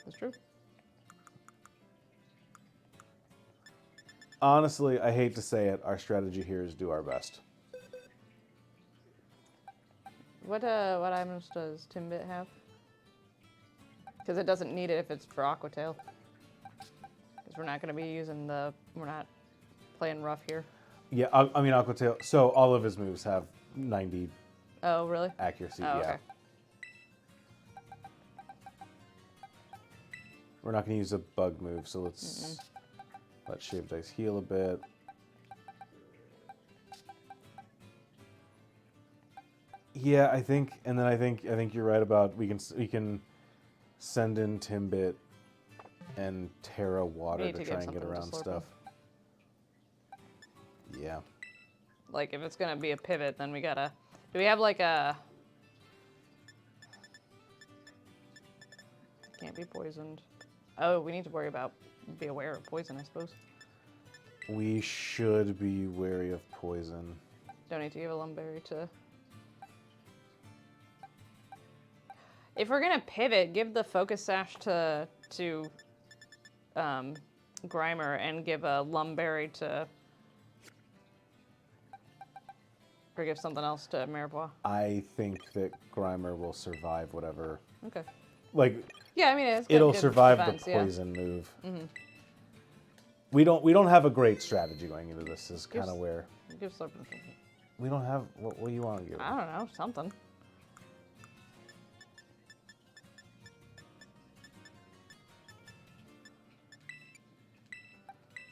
That's true. Honestly, I hate to say it, our strategy here is do our best. What items does Timbit have? Because it doesn't need it if it's for Aquatail. Because we're not going to be using we're not playing rough here. Yeah, I mean Aquatail. So all of his moves have 90 Oh, really? accuracy. Oh, yeah. okay. We're not going to use a bug move, so let's let Shaved Ice heal a bit. Yeah, I think you're right about we can send in Timbit and Terra Water need to to try give and get something to around Slurple. stuff. Yeah. Like, if it's going to be a pivot, then we got to... Do we have, like, a... Can't be poisoned. Oh, we need to be aware of poison, I suppose. We should be wary of poison. Don't need to give a Lumberry to... If we're gonna pivot, give the Focus Sash to Grimer and give a Lumberry to... Or give something else to Mirepoix. I think that Grimer will survive whatever. Okay. Like, Yeah, I mean, it's got it'll good survive defense, the yeah. poison move. We don't have a great strategy going into this. Is kind of where Give something. we don't have. What do you want to give? I don't know, something.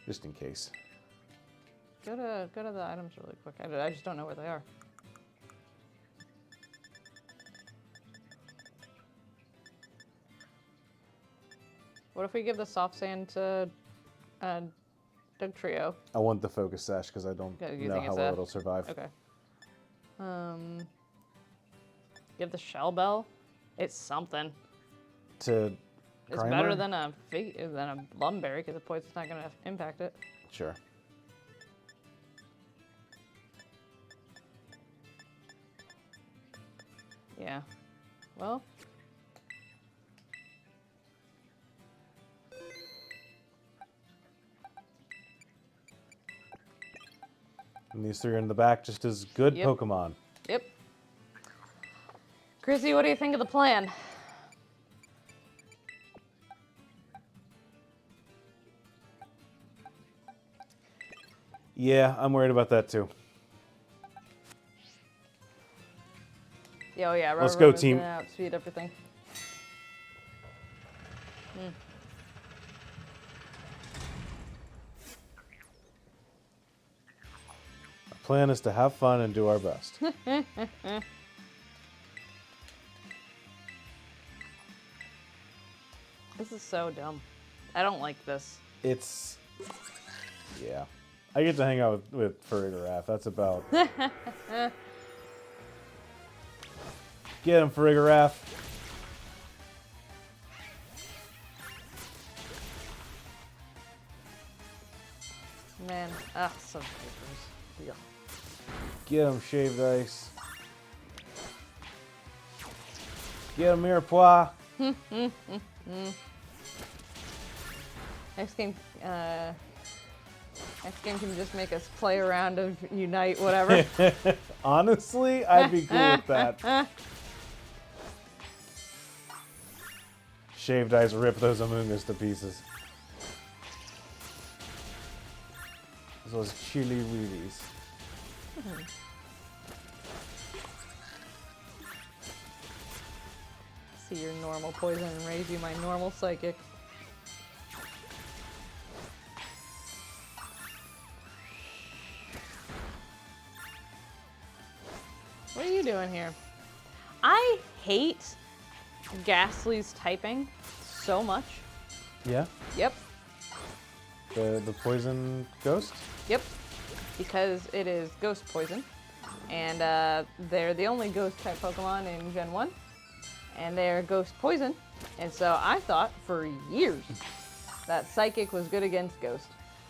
Just in case. Go to the items really quick. I just don't know where they are. What if we give the soft sand to Doug Trio? I want the focus sash because I don't Yeah, you know think how it's well a- it'll survive. Okay. Give the shell bell. It's something. To It's Grimer? better than a Lumberry because the poison's not gonna impact it. Sure. Yeah. Well. And these three are in the back, just as good Yep. Pokemon. Yep. Chrissy, what do you think of the plan? Yeah, I'm worried about that too. Yeah, oh yeah. Let's go, Rotom is team. gonna outspeed everything. Our plan is to have fun and do our best. This is so dumb. I don't like this. It's yeah. I get to hang out with Farigiraf. That's about. Get him, Farigiraf. Man, so ridiculous. Get him, Shaved Ice. Get him, Mirepoix. Next game can just make us play a round of Unite, whatever. Honestly, I'd be cool with that. Shaved Ice rip those Amoonguss to pieces. Those chili wheelies. See your normal poison and raise you my normal psychic. What are you doing here? I hate Ghastly's typing so much. Yeah? Yep. The poison ghost? Yep, because it is ghost poison. And they're the only ghost type Pokemon in Gen 1. And they're ghost poison. And so I thought for years that Psychic was good against ghost.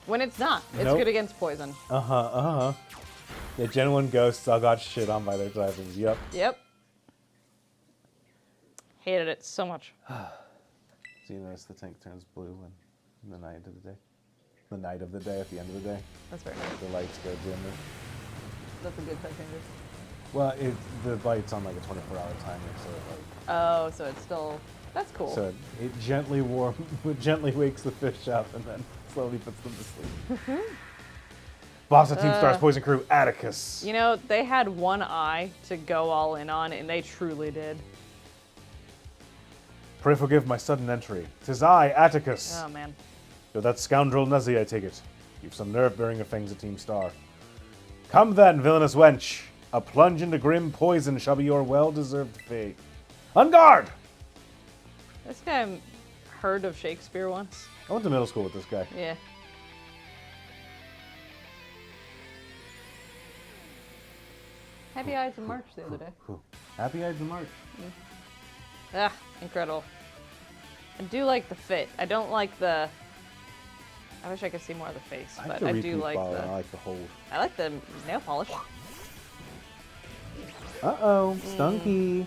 When it's not. It's Nope. good against poison. Yeah, Gen 1 ghosts all got shit on by their typings. Yep. Yep. Hated it so much. So you notice the tank turns blue in the night of the day? The night of the day at the end of the day? That's very nice. The lights go dimmer. That's a good type changes. Well, the light's on like a 24-hour timer, so Oh, so it's still... That's cool. so it gently gently wakes the fish up and then slowly puts them to sleep. Boss of Team Star's Poison Crew, Atticus. You know, they had one eye to go all in on, and they truly did. Pray forgive my sudden entry. 'Tis I, Atticus. Oh, man. You're that scoundrel Nuzzy, I take it. You've some nerve bearing your fangs at Team Star. Come then, villainous wench. A plunge into grim poison shall be your well-deserved fate. On guard! This guy heard of Shakespeare once. I went to middle school with this guy. Yeah. Happy Eyes in March the other day. Happy Eyes in March. Ah, incredible. I do like the fit. I don't like the... I wish I could see more of the face, I like but the I do recoup like ball, the... and I like the hold. I like the nail polish. Uh-oh, Stunky.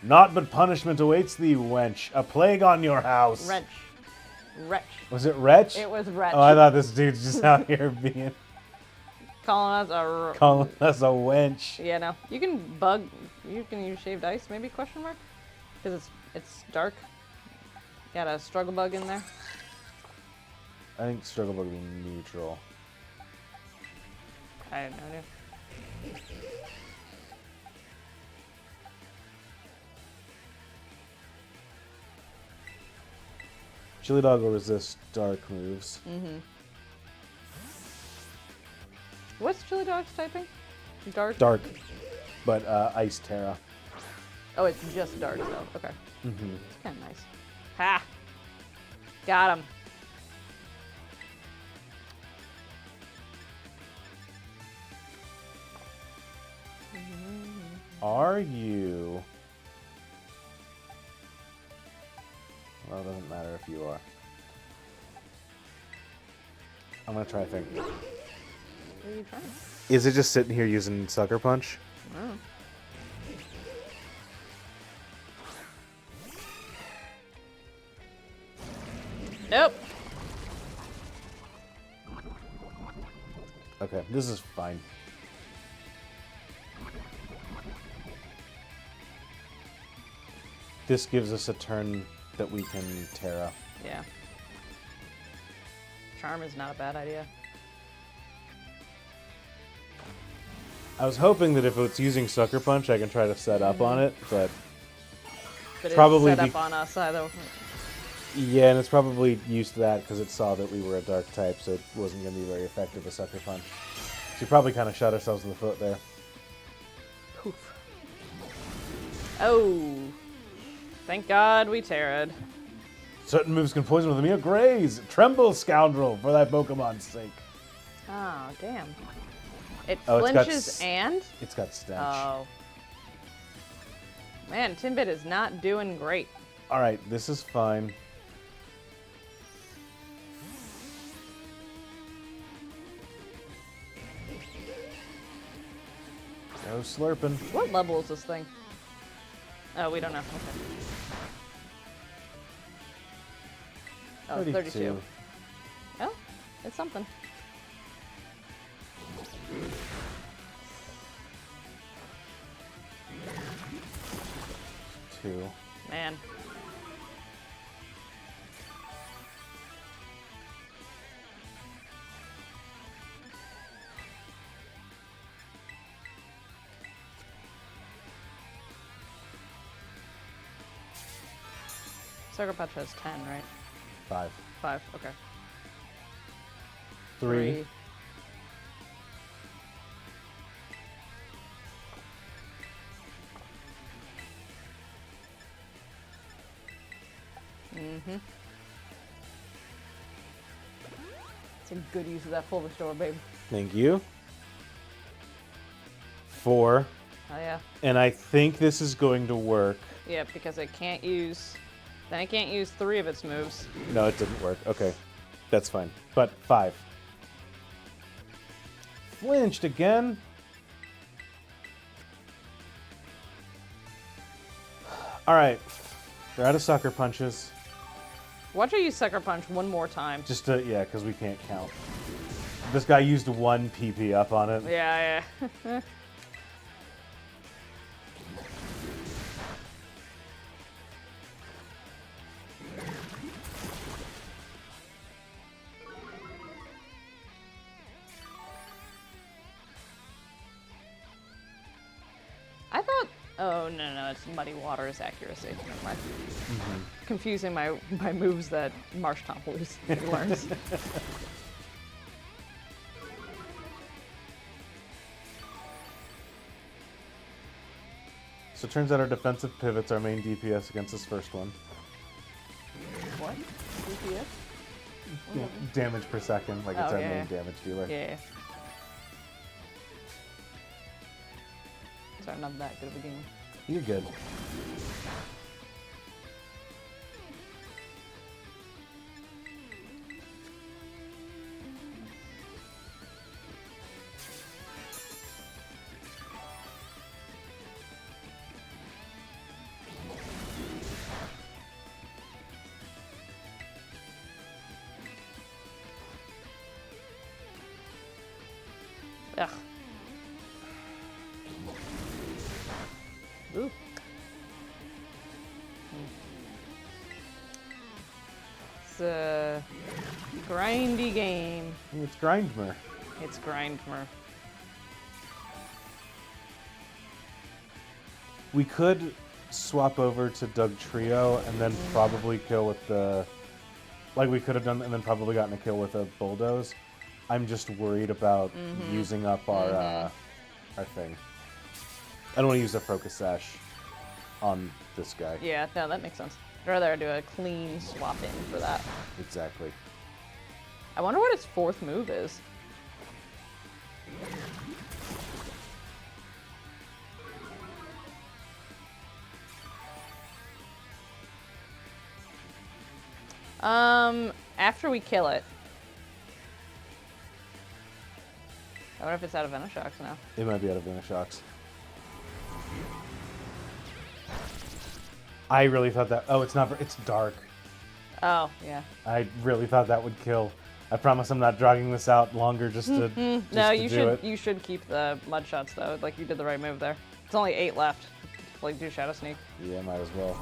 Naught but punishment awaits thee, wench. A plague on your house. Wrench. Wretch. Was it Wretch? It was wretch. Oh, I thought this dude's just out here being... Calling us a... calling us a wench. Yeah, no. You can use shaved ice, maybe, question mark? Because it's dark. Got a struggle bug in there. I think Struggle Bug would be neutral. I have no idea. Chili Dog will resist dark moves. What's Chili Dog's typing? Dark? Dark, but Ice Terra. Oh, it's just dark, though. Okay. It's kind of nice. Ha! Got him. Are you? Well, it doesn't matter if you are. I'm gonna try a thing. What are you trying? Is it just sitting here using Sucker Punch? Oh. Nope. Okay, this is fine. This gives us a turn that we can Terra. Yeah. Charm is not a bad idea. I was hoping that if it's using Sucker Punch, I can try to set up on it, but But it's Probably set be- up on us either. yeah, and it's probably used to that because it saw that we were a dark type, so it wasn't going to be very effective with Sucker Punch. So we probably kind of shot ourselves in the foot there. Poof. Oh. Thank God we terra'd. Certain moves can poison with immediate graze. Tremble, scoundrel, for thy Pokemon's sake. Oh, damn. It Oh, it's got flinches and? It's got stench. Oh. Man, Timbit is not doing great. All right, this is fine. Go slurping. What level is this thing? Oh, we don't know. Okay. Oh, 32. Oh, it's something. Two. Man. Sucker Punch has 10, right? 5. 5, okay. 3. Mm-hmm. It's a good use of that full restore, babe. Thank you. 4. Oh, yeah. And I think this is going to work. Yeah, because it can't use... Then it can't use 3 of its moves. No, it didn't work. Okay. That's fine. But 5. Flinched again. All right. They're out of sucker punches. Watch her use Sucker Punch one more time. Just to, yeah, because we can't count. This guy used 1 PP up on it. Yeah, yeah. I thought... Oh, no, it's Muddy Water's accuracy. Never mind. Confusing my moves that Marsh Tomp learns. So it turns out our defensive pivot's our main DPS against this first one. What? DPS? Yeah, damage per second, like it's Oh, our yeah, main yeah. damage dealer. Yeah. Sorry, I'm not that good of a gamer. You're good. Ugh. Ooh. It's a grindy game. It's Grindmer. It's Grindmer. We could swap over to Doug Trio and then probably kill with the... Like we could have done, and then probably gotten a kill with a Bulldoze. I'm just worried about using up our thing. I don't want to use a Focus Sash on this guy. Yeah, no, that makes sense. I'd rather do a clean swap in for that. Exactly. I wonder what its 4th move is. After we kill it. I wonder if it's out of Venoshox now. It might be out of Venoshox. I really thought that... Oh, it's not... It's dark. Oh, yeah. I really thought that would kill. I promise I'm not dragging this out longer just to just No, to you do should it. you should keep the mud shots though. Like you did the right move there. It's only 8 left. Like do Shadow Sneak. Yeah, might as well.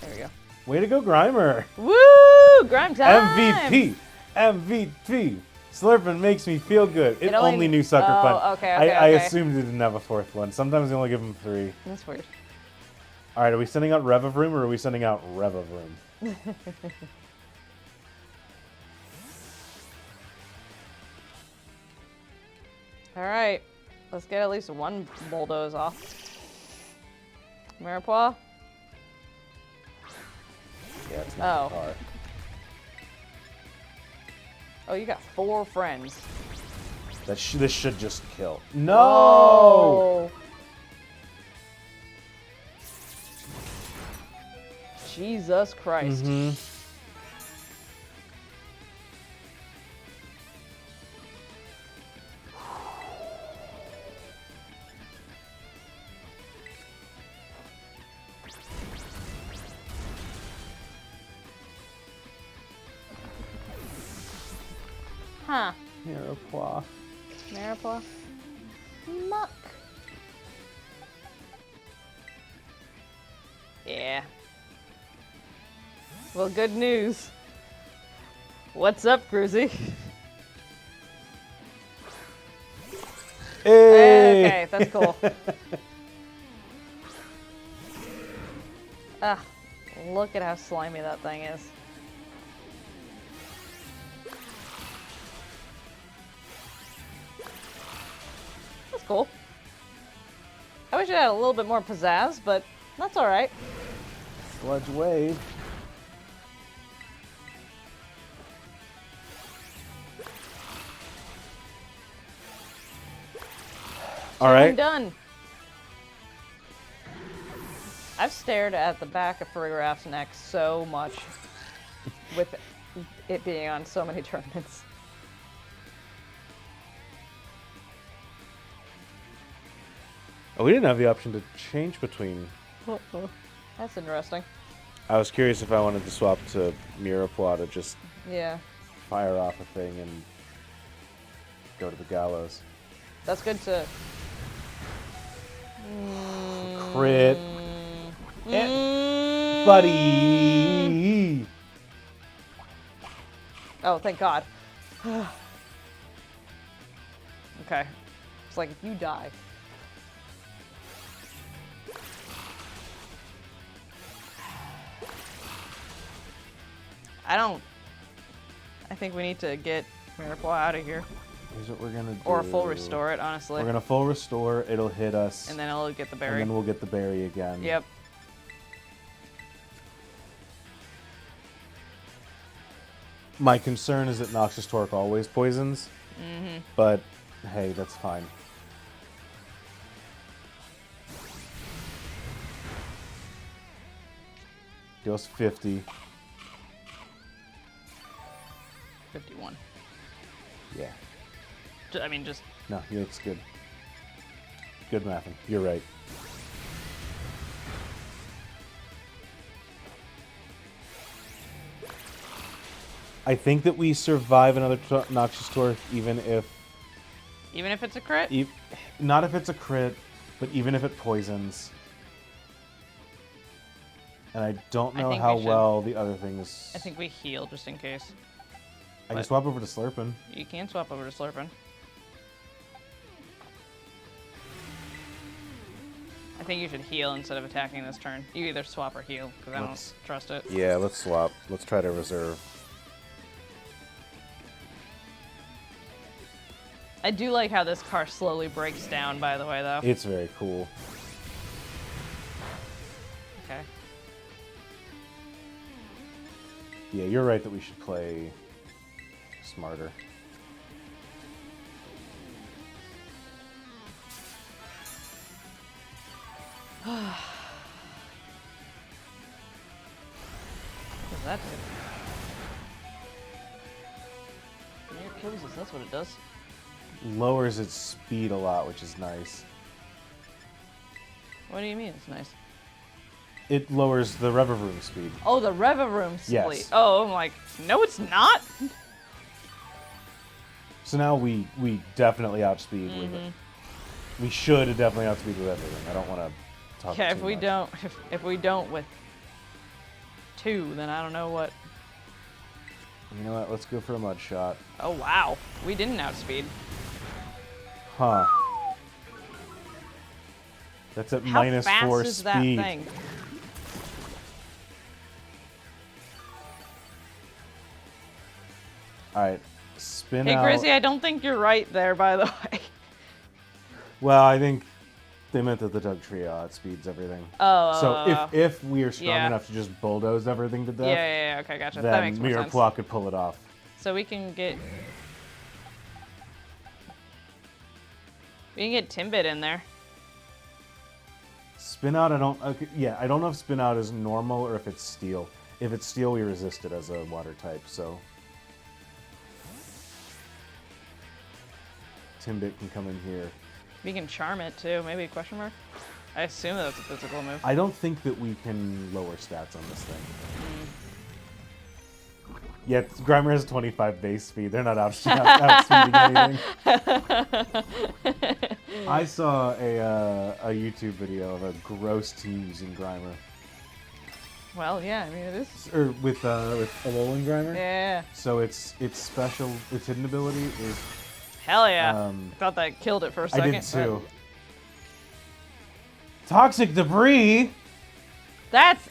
There we go. Way to go, Grimer! Woo! Grime time! MVP! MVP! Slurping makes me feel good. It only- only knew Sucker oh, Punch. okay, I okay. assumed it didn't have a 4th one. Sometimes they only give them 3. That's weird. Alright, are we sending out Rev of Room or are we sending out Rev of Room? Alright. Let's get at least one Bulldoze off. Maripois? Yeah, it's not Oh. the car. Oh, you got 4 friends. This should just kill. No! Oh! Jesus Christ. Mm-hmm. Huh. Maripois. Maripois? Muck. Yeah. Well, good news. What's up, Cruzy? Hey! Okay, that's cool. Ah, look at how slimy that thing is. That's cool. I wish it had a little bit more pizzazz, but that's alright. Sludge wave. All I'm right. done. I've stared at the back of Farigaraph's neck so much with it being on so many tournaments. Oh, we didn't have the option to change between. That's interesting. I was curious if I wanted to swap to Mirepoix to just Yeah, fire off a thing and go to the gallows. that's good to. Crit. Buddy! Oh, thank God. Okay. It's like if you die. I think we need to get Mirepoix out of here. Here's what we're gonna do. Or full restore it, honestly. We're gonna full restore. It'll hit us. And then I'll get the and berry. then we'll get the berry again. Yep. My concern is that Noxious Torque always poisons. But hey, that's fine. Deals 50. 51. Yeah. I mean, just No, it's good. Good mathing. You're right. I think that we survive another Noxious Torque even if it's a crit. not if it's a crit, but even if it poisons. And I don't I know think how we should- well the other things. I think we heal just in case. I can but- swap over to Slurpin. You can swap over to Slurpin. I think you should heal instead of attacking this turn. You either swap or heal, because I Let's- don't trust it. Yeah, let's swap. Let's try to reserve. I do like how this car slowly breaks down, by the way, though. It's very cool. Okay. Yeah, you're right that we should play smarter. What does that do? Near kills us, that's what it does. Lowers its speed a lot, which is nice. What do you mean it's nice? It lowers the Revavroom speed. Oh, the Revavroom split. Yes. Oh, I'm like, no, it's not. So now we definitely outspeed with it. We should definitely outspeed with everything. I don't want to talk Yeah, too if we much. don't, if we don't with 2, then I don't know what. You know what? Let's go for a mud shot. Oh wow, we didn't outspeed. Huh. That's at How minus fast 4 is speed. that thing? Alright. Spin Hey out. Grizzy, I don't think you're right there, by the way. Well, I think they meant that the Doug Trio outspeeds everything. Oh. So if we are strong yeah. enough to just bulldoze everything to death, Yeah, okay, gotcha. then That makes more sense. Mirepoix could pull it off. So we can get Timbit in there. Spin out, I don't. Okay, yeah, I don't know if spin out is normal or if it's steel. If it's steel, we resist it as a water type. So Timbit can come in here. We can charm it too. Maybe a question mark. I assume that's a physical move. I don't think that we can lower stats on this thing. Yeah, Grimer has 25 base speed. They're not outspeeding anything. I saw a YouTube video of a gross team using Grimer. Well, yeah, I mean it is. Or with Alolan Grimer. Yeah. So its special, its hidden ability is. Hell yeah. I I thought that killed it for a second. did too. Toxic debris. That's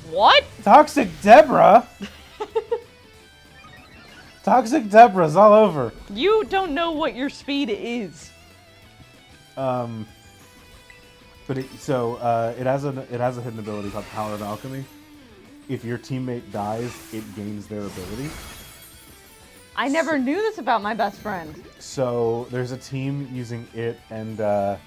what? Toxic Deborah. Toxic Deborah's all over. You don't know what your speed is. The But it has a hidden ability called Power of Alchemy. If your teammate dies, it gains their ability. I never knew this about my best friend. So there's a team using it and the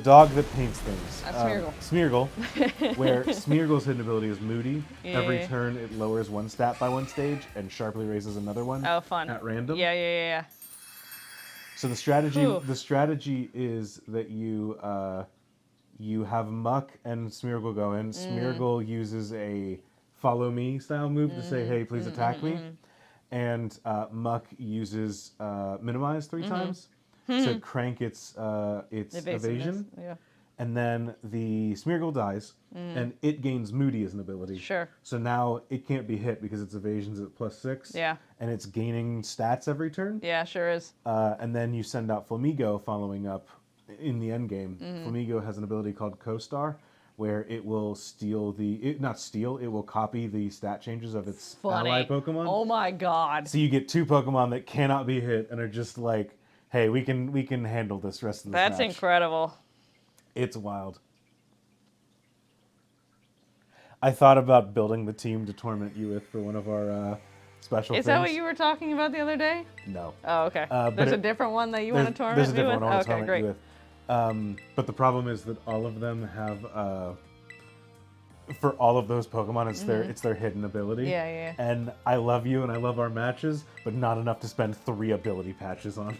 dog that paints things. Smeargle. Smeargle. Where Smeargle's hidden ability is Moody. Yeah. Every turn it lowers one stat by one stage and sharply raises another one. Oh, fun. At random. Yeah. So the strategy Ooh. is that you have Muck and Smeargle go in. Smeargle uses a follow me style move to say, hey, please attack me. And Muck uses minimize 3 times to crank its evasion. Yeah. And then the Smeargle dies, and it gains Moody as an ability. Sure. So now it can't be hit because its evasion's at +6. Yeah. And it's gaining stats every turn. Yeah, sure is. And then you send out Flamigo following up in the end game. Flamigo has an ability called Co-Star, where it will it will copy the stat changes of its ally Pokemon. Oh my god. So you get 2 Pokemon that cannot be hit and are just like, hey, we can handle this rest of this That's match. incredible. It's wild. I thought about building the team to torment you with for one of our special things. Is that what you were talking about the other day? No. Oh, okay. But There's a different one that you want to torment There's a me different with? one I want to Okay, torment great. you with. But the problem is that all of them have, for all of those Pokemon, it's their hidden ability. Yeah. And I love you and I love our matches, but not enough to spend 3 ability patches on.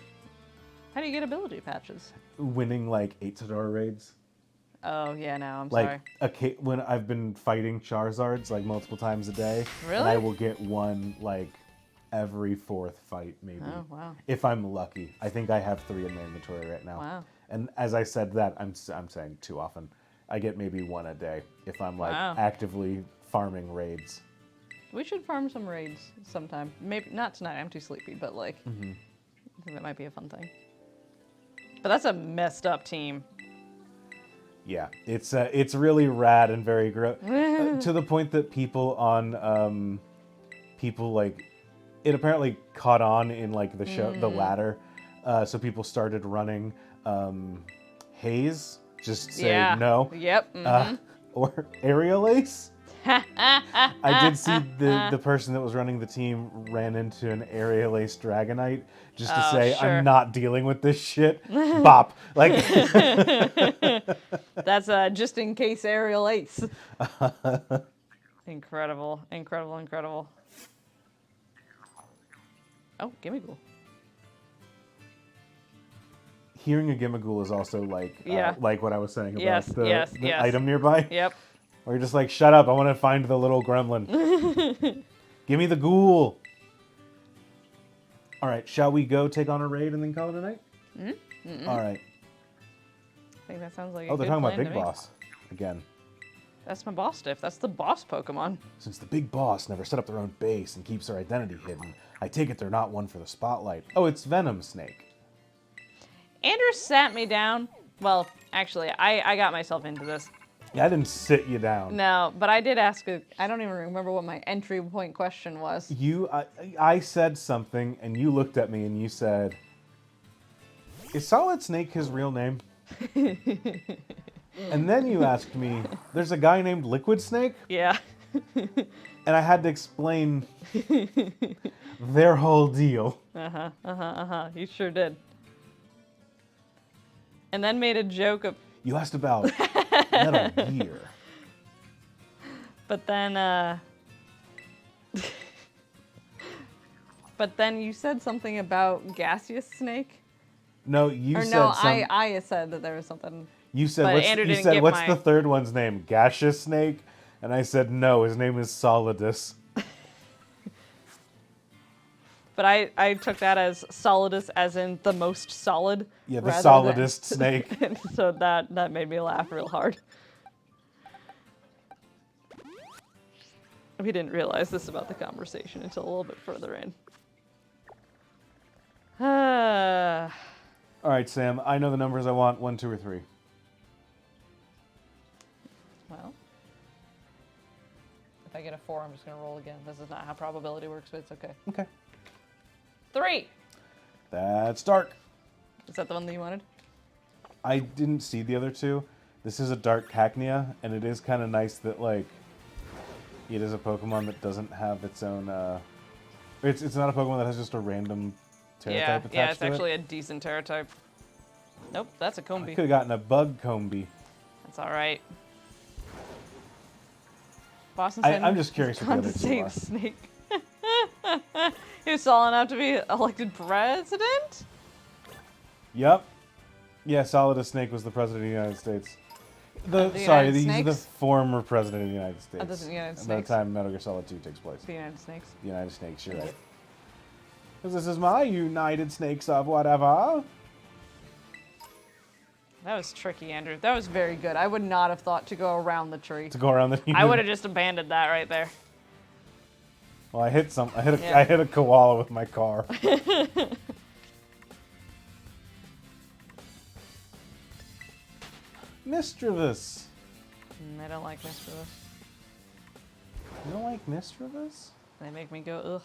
How do you get ability patches? Winning like 8-star raids. Oh, yeah, no, I'm Like sorry. when I've been fighting Charizards like multiple times a day, and Really? I will get one like every 4th fight maybe. Oh, wow. If I'm lucky. I think I have 3 in my inventory right now. Wow. And as I said that, I'm saying too often. I get maybe 1 a day if I'm like actively farming raids. We should farm some raids sometime. Maybe not tonight. I'm too sleepy, but like, I think that might be a fun thing. But that's a messed up team. Yeah, it's really rad and very to the point that people like it apparently caught on in like the show the ladder, so people started running Haze, just say no. Yep. Or Aerial Ace. I did see the person that was running the team ran into an Aerial Ace Dragonite just to say, sure. I'm not dealing with this shit. Bop. Like That's just in case Aerial Ace. Incredible. Oh, Gimmighoul. hearing a Gimmighoul is also like like what I was saying about Yes, the yes. item nearby. Yep. Where you're just like, shut up, I want to find the little gremlin. Give me the ghoul. All right, shall we go take on a raid and then call it a night? Mm-hmm. All right. I think that sounds like a Oh, they're good talking about plan Big to me. Boss again. That's my boss stiff. That's the boss Pokemon. Since the Big Boss never set up their own base and keeps their identity hidden, I take it they're not one for the spotlight. Oh, it's Venom Snake. Andrew sat me down. Well, actually, I got myself into this. Yeah, I didn't sit you down. No, but I did ask I don't even remember what my entry point question was. I said something, and you looked at me and you said, "Is Solid Snake his real name?" And then you asked me, "There's a guy named Liquid Snake?" Yeah. And I had to explain their whole deal. You sure did. And then made a joke of, You asked about Metal Gear. but then you said something about Gaseous Snake. No, you Or said no, some. I said that there was something. You said but what's, Andrew you didn't said get what's my- the third one's name? Gaseous Snake? And I said no, his name is Solidus. But I took that as solidus, as in the most solid. Yeah, the rather solidest than- snake. And so that made me laugh real hard. We didn't realize this about the conversation until a little bit further in. All right, Sam, I know the numbers I want, 1, 2, or 3. Well, if I get a 4, I'm just going to roll again. This is not how probability works, but it's okay. Okay. 3. That's dark. Is that the one that you wanted? I didn't see the other two. This is a dark Cacnea, and it is kind of nice that, like, it is a Pokemon that doesn't have its own, It's not a Pokemon that has just a random Terra type attached yeah, it's to it. actually a decent Terra type. Nope, that's a I Combi. could have gotten a Bug Combi. That's all right. Boston I'm just curious what the other two Condensate are. Snake. He was solid enough to be elected president? Yep. Yeah, Solidus Snake was the president of the United States. The Sorry, United he's the Snakes? former president of the United States. that's the United By the Snakes. time Metal Gear Solid 2 takes place. The United Snakes. The United Snakes, you're right. Because this is my United Snakes of whatever. That was tricky, Andrew. That was very good. I would not have thought to go around the tree. To go around the. I would have just abandoned that right there. Well, I hit Yeah. I hit a koala with my car. Misdreavus. I don't like Misdreavus. You don't like Misdreavus? They make me go, ugh.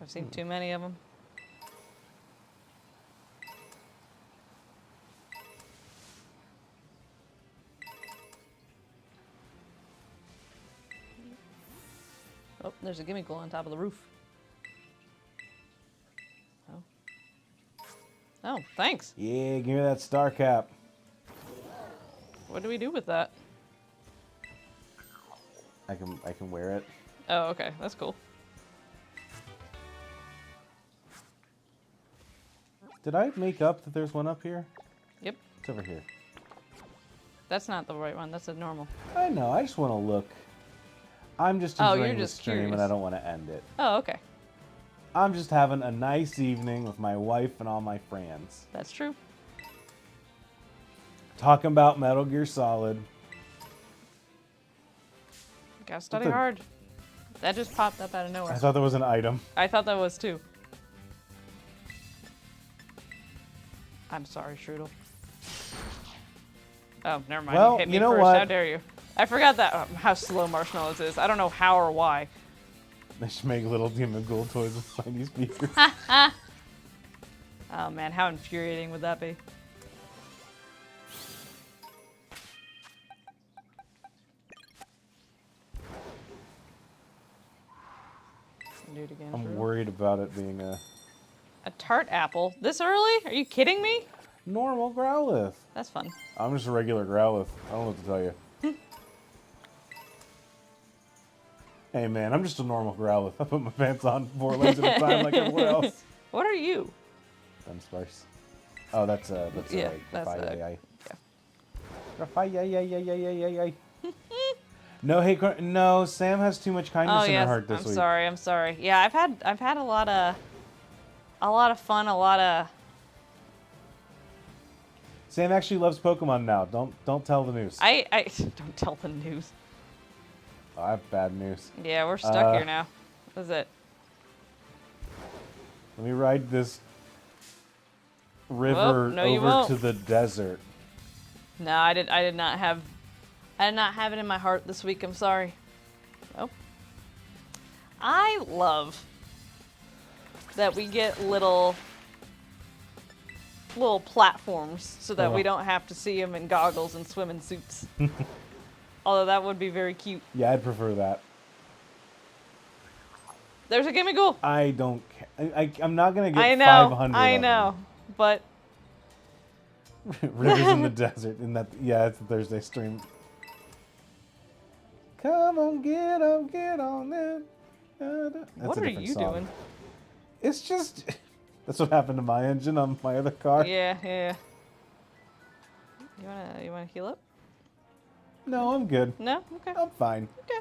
I've seen too many of them. Oh, there's a Gimmighoul on top of the roof. Oh. Oh, thanks. Yeah, give me that star cap. What do we do with that? I can wear it. Oh, okay. That's cool. Did I make up that there's one up here? Yep. It's over here. That's not the right one. That's a normal. I know. I just want to look. I'm just Oh, enjoying you're the just stream, and curious. I don't want to end it. Oh, okay. I'm just having a nice evening with my wife and all my friends, That's true. talking about Metal Gear Solid. Gotta study What's a- hard. That just popped up out of I nowhere. thought there was an item. I thought that was too. I'm sorry, Strudel. Oh, never mind. Well, you hit me you know first. what? How dare you? I forgot that how slow Marshmallows is. I don't know how or why. They should make little Gimmighoul toys with tiny speakers. Oh man, how infuriating would that be? Do it again. I'm Strudel. worried about it being a A tart apple this early? Are you kidding me? normal Growlithe. That's fun. I'm just a regular Growlithe. I don't know what to tell you. Hey man, I'm just a normal Growlithe. I put my pants on 4 legs at a time like everyone else. What are you? Dunsparce. Oh, that's Yeah, that's Grafaiai. yeah. Grafaiai. No, hey, no. Sam has too much kindness Oh in yes, her heart this I'm week. sorry. I'm sorry. Yeah, I've had a lot of fun. A lot of Sam actually loves Pokemon now. Don't tell the news. I don't tell the news. Oh, I have bad news. Yeah, we're stuck here now. What is it? Let me ride this river no, you over won't. to the desert. No, I did not have it in my heart this week. I'm sorry. Nope. I love that we get little platforms so that we don't have to see them in goggles and swimming suits. Although that would be very cute. Yeah, I'd prefer that. There's a Gimmighoul. I don't care. I'm not going to get I know. 500 I of know. But them. Rivers in the desert. Yeah, it's a Thursday stream. Come on, get on it. That's what a are different you song. doing? It's just... That's what happened to my engine on my other car. Yeah. You wanna heal up? No, I'm good. No? Okay. I'm fine. Okay.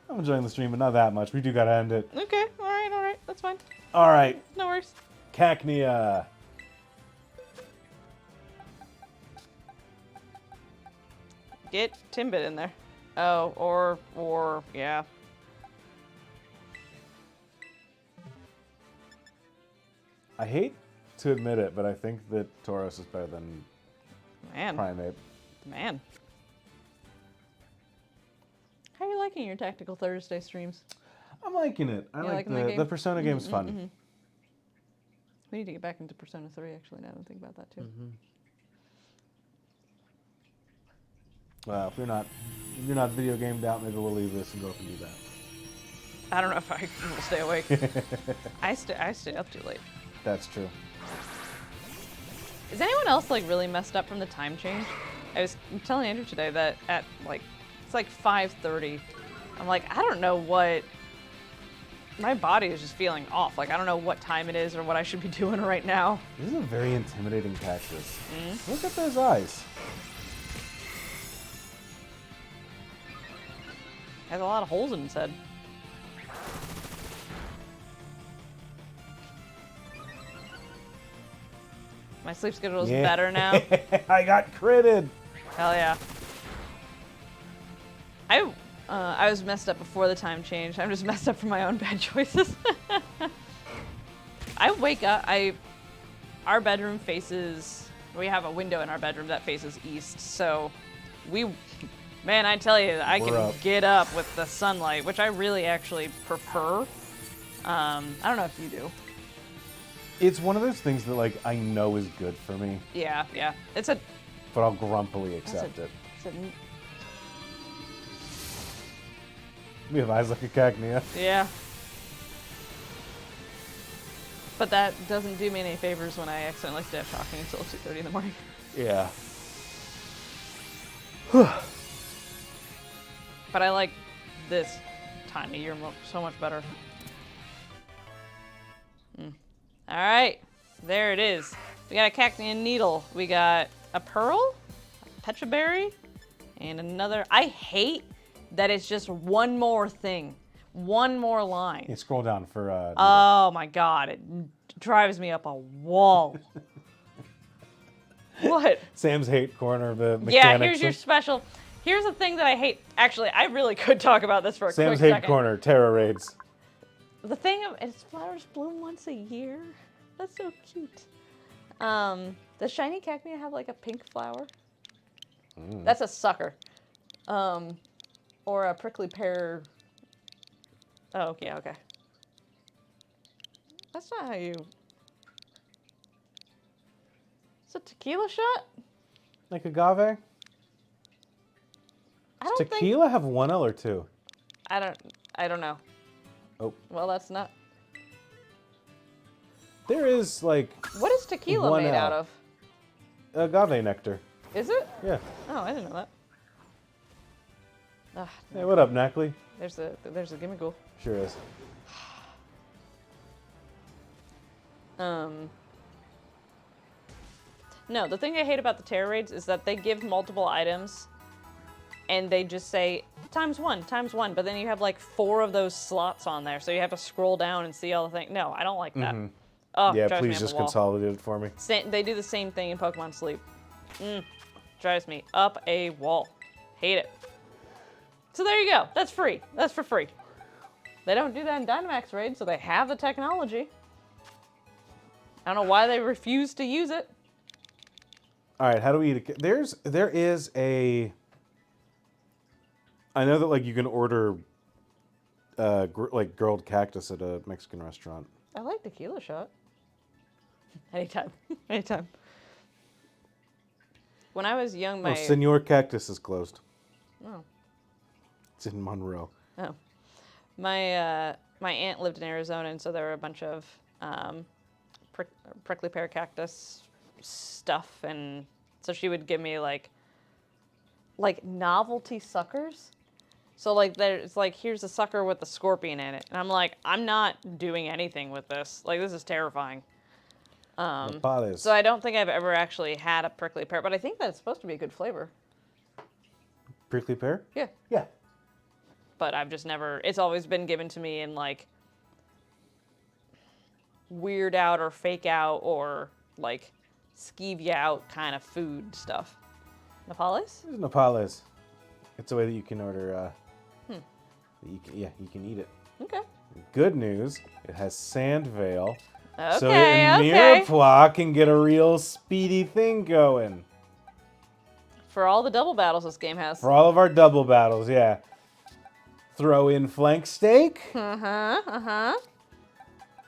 I'm enjoying the stream, but not that much. We do gotta end it. Okay. All right. That's fine. All right, No worries. Cacnea. Get Timbit in there. Oh, or yeah. I hate to admit it, but I think that Tauros is better than Man. Primate. Man. How are you liking your Tactical Thursday streams? I'm liking it. I You like liking the game? the Persona game's fun. We need to get back into Persona 3, actually, now that I think about that, too. Mm-hmm. Well, if you're not video gamed out, maybe we'll leave this and go up and do that. I don't know if I will stay awake. I stay up too late. That's true. Is anyone else like really messed up from the time change? I was telling Andrew today that at like it's like 5:30. I'm like, I don't know what. My body is just feeling off. Like I don't know what time it is or what I should be doing right now. This is a very intimidating cactus. Look at those eyes. Has a lot of holes in its head. My sleep schedule is better now. I got critted. Hell yeah. I was messed up before the time change. I'm just messed up from my own bad choices. I wake up, our bedroom faces, we have a window in our bedroom that faces east, so man, I tell you, I can get up with the sunlight, which I really actually prefer. I don't know if you do. It's one of those things that like I know is good for me. Yeah. But I'll grumpily accept it. We have eyes like a cacnea. Yeah. But that doesn't do me any favors when I accidentally stay up talking until 2:30 in the morning. Yeah. But I like this time of year so much better. All right, there it is. We got a cacnea needle. We got a pearl, a petra berry, and another. I hate that it's just one more thing, one more line. Yeah, scroll down for. Oh my God, it drives me up a wall. What? Sam's hate corner of the mechanics. Yeah, here's your special. Here's the thing that I hate. Actually, I really could talk about this for a Sam's quick hate second. corner, Terra raids. The thing is, flowers bloom once a year. That's so cute. Does shiny cacnea have like a pink flower? That's a sucker. Or a prickly pear. Oh, okay. That's not how you. It's a tequila shot? Like agave? I don't Does tequila have one L or two? I don't know. Oh. Well, that's not. There is like. What is tequila one made L. out of? Agave nectar. Is it? Yeah. Oh, I didn't know that. Ugh, Hey, what up, Knackley? there's a gimmickle. Sure is. No, the thing I hate about the Terra raids is that they give multiple items and they just say times one, but then you have like 4 of those slots on there, so you have to scroll down and see all the things. No, I don't like that. Oh, Yeah, drives me please up just a wall. consolidate it for me. They do the same thing in Pokemon Sleep. Drives me up a wall. Hate it. So there you go. That's free. That's for free. They don't do that in Dynamax Raid, so they have the technology. I don't know why they refuse to use it. All right, how do we eat it? There is a. I know that like you can order, like grilled cactus at a Mexican restaurant. I like tequila shot. Anytime. Anytime. When I was young, my... Oh, Senor Cactus is closed. Oh. It's in Monroe. Oh. My aunt lived in Arizona, and so there were a bunch of prickly pear cactus stuff, and so she would give me like novelty suckers. So like there's like, here's a sucker with a scorpion in it, and I'm like, I'm not doing anything with this. Like, this is terrifying. Nopales. So I don't think I've ever actually had a prickly pear, but I think that's supposed to be a good flavor. Prickly pear? Yeah. Yeah. But I've just never, it's always been given to me in like weird out or fake out or like skeeve you out kind of food stuff. Nopales? It's Nopales. It's a way that you can order, you can eat it. Okay. Good news, it has Sand Veil. Okay, So that Mirepoix can get a real speedy thing going. For all the double battles this game has. For all of our double battles, yeah. Throw in flank steak. And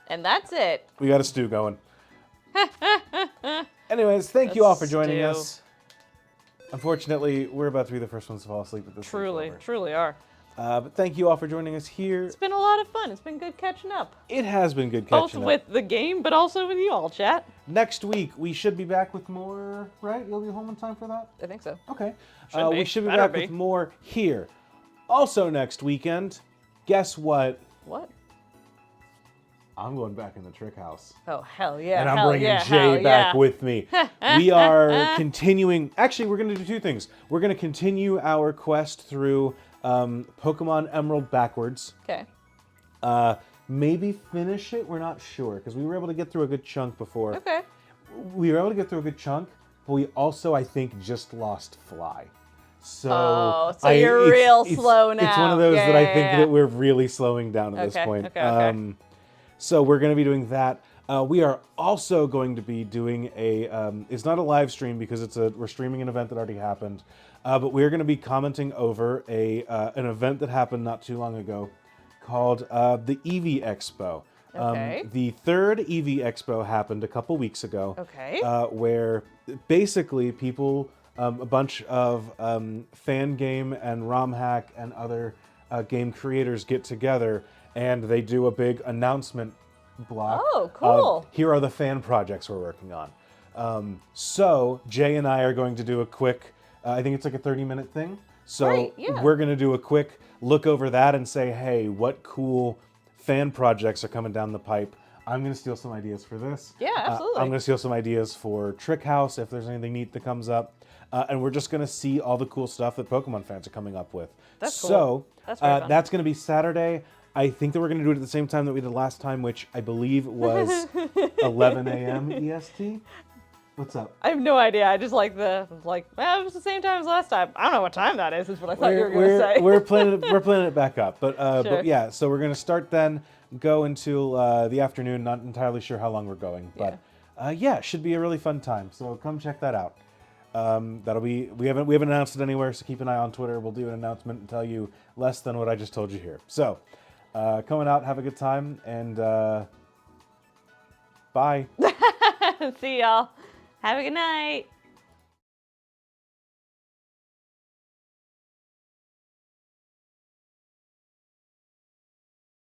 that's it. We got a stew going. Anyways, thank you all for That's joining Stu. us. Unfortunately, we're about to be the first ones to fall asleep at this. Truly are. But thank you all for joining us here. It's been a lot of fun. It's been good catching up. It has been good Both catching up. with the game, but also with you all, chat. Next week, we should be back with more, right? You'll be home in time for that? I think so. Okay. Should be. We should be Better back be. with more here. Also next weekend, guess what? What? I'm going back in the trick house. Oh, hell yeah. And I'm hell bringing yeah, Jay hell back yeah. with me. We are continuing. Actually, we're going to do two things. We're going to continue our quest through Pokemon Emerald backwards. Okay. Maybe finish it. We're not sure because we were able to get through a good chunk before. Okay. We were able to get through a good chunk, but we also, I think, just lost Fly. So, Oh, so you're real slow It's one now. of those Yeah, that I yeah, think yeah. that we're really slowing down at this Okay, point. okay. So we're going to be doing that. We are also going to be doing a. It's not a live stream because we're streaming an event that already happened, but we're going to be commenting over an event that happened not too long ago, called the Eevee Expo. Okay. The third Eevee Expo happened a couple weeks ago. Okay. Where basically people, a bunch of fan game and ROM hack and other game creators get together and they do a big announcement block. Oh, cool. Here are the fan projects we're working on. So Jay and I are going to do a quick, I think it's like a 30-minute thing. So Right, yeah. we're going to do a quick look over that and say, hey, what cool fan projects are coming down the pipe. I'm going to steal some ideas for this. Yeah, absolutely. I'm going to steal some ideas for Trick House if there's anything neat that comes up. And we're just going to see all the cool stuff that Pokemon fans are coming up with. That's cool. So That's very fun. that's going to be Saturday. I think that we're going to do it at the same time that we did last time, which I believe was 11 a.m. EST. What's up? I have no idea. I just like it was the same time as last time. I don't know what time that is what I thought you were going to say. We're planning it back up. But Sure. but yeah, so we're going to start then, go until the afternoon. Not entirely sure how long we're going. But yeah, it should be a really fun time. So come check that out. That'll be we haven't announced it anywhere, so keep an eye on Twitter. We'll do an announcement and tell you less than what I just told you here. So coming out, have a good time, and bye. See y'all. Have a good night.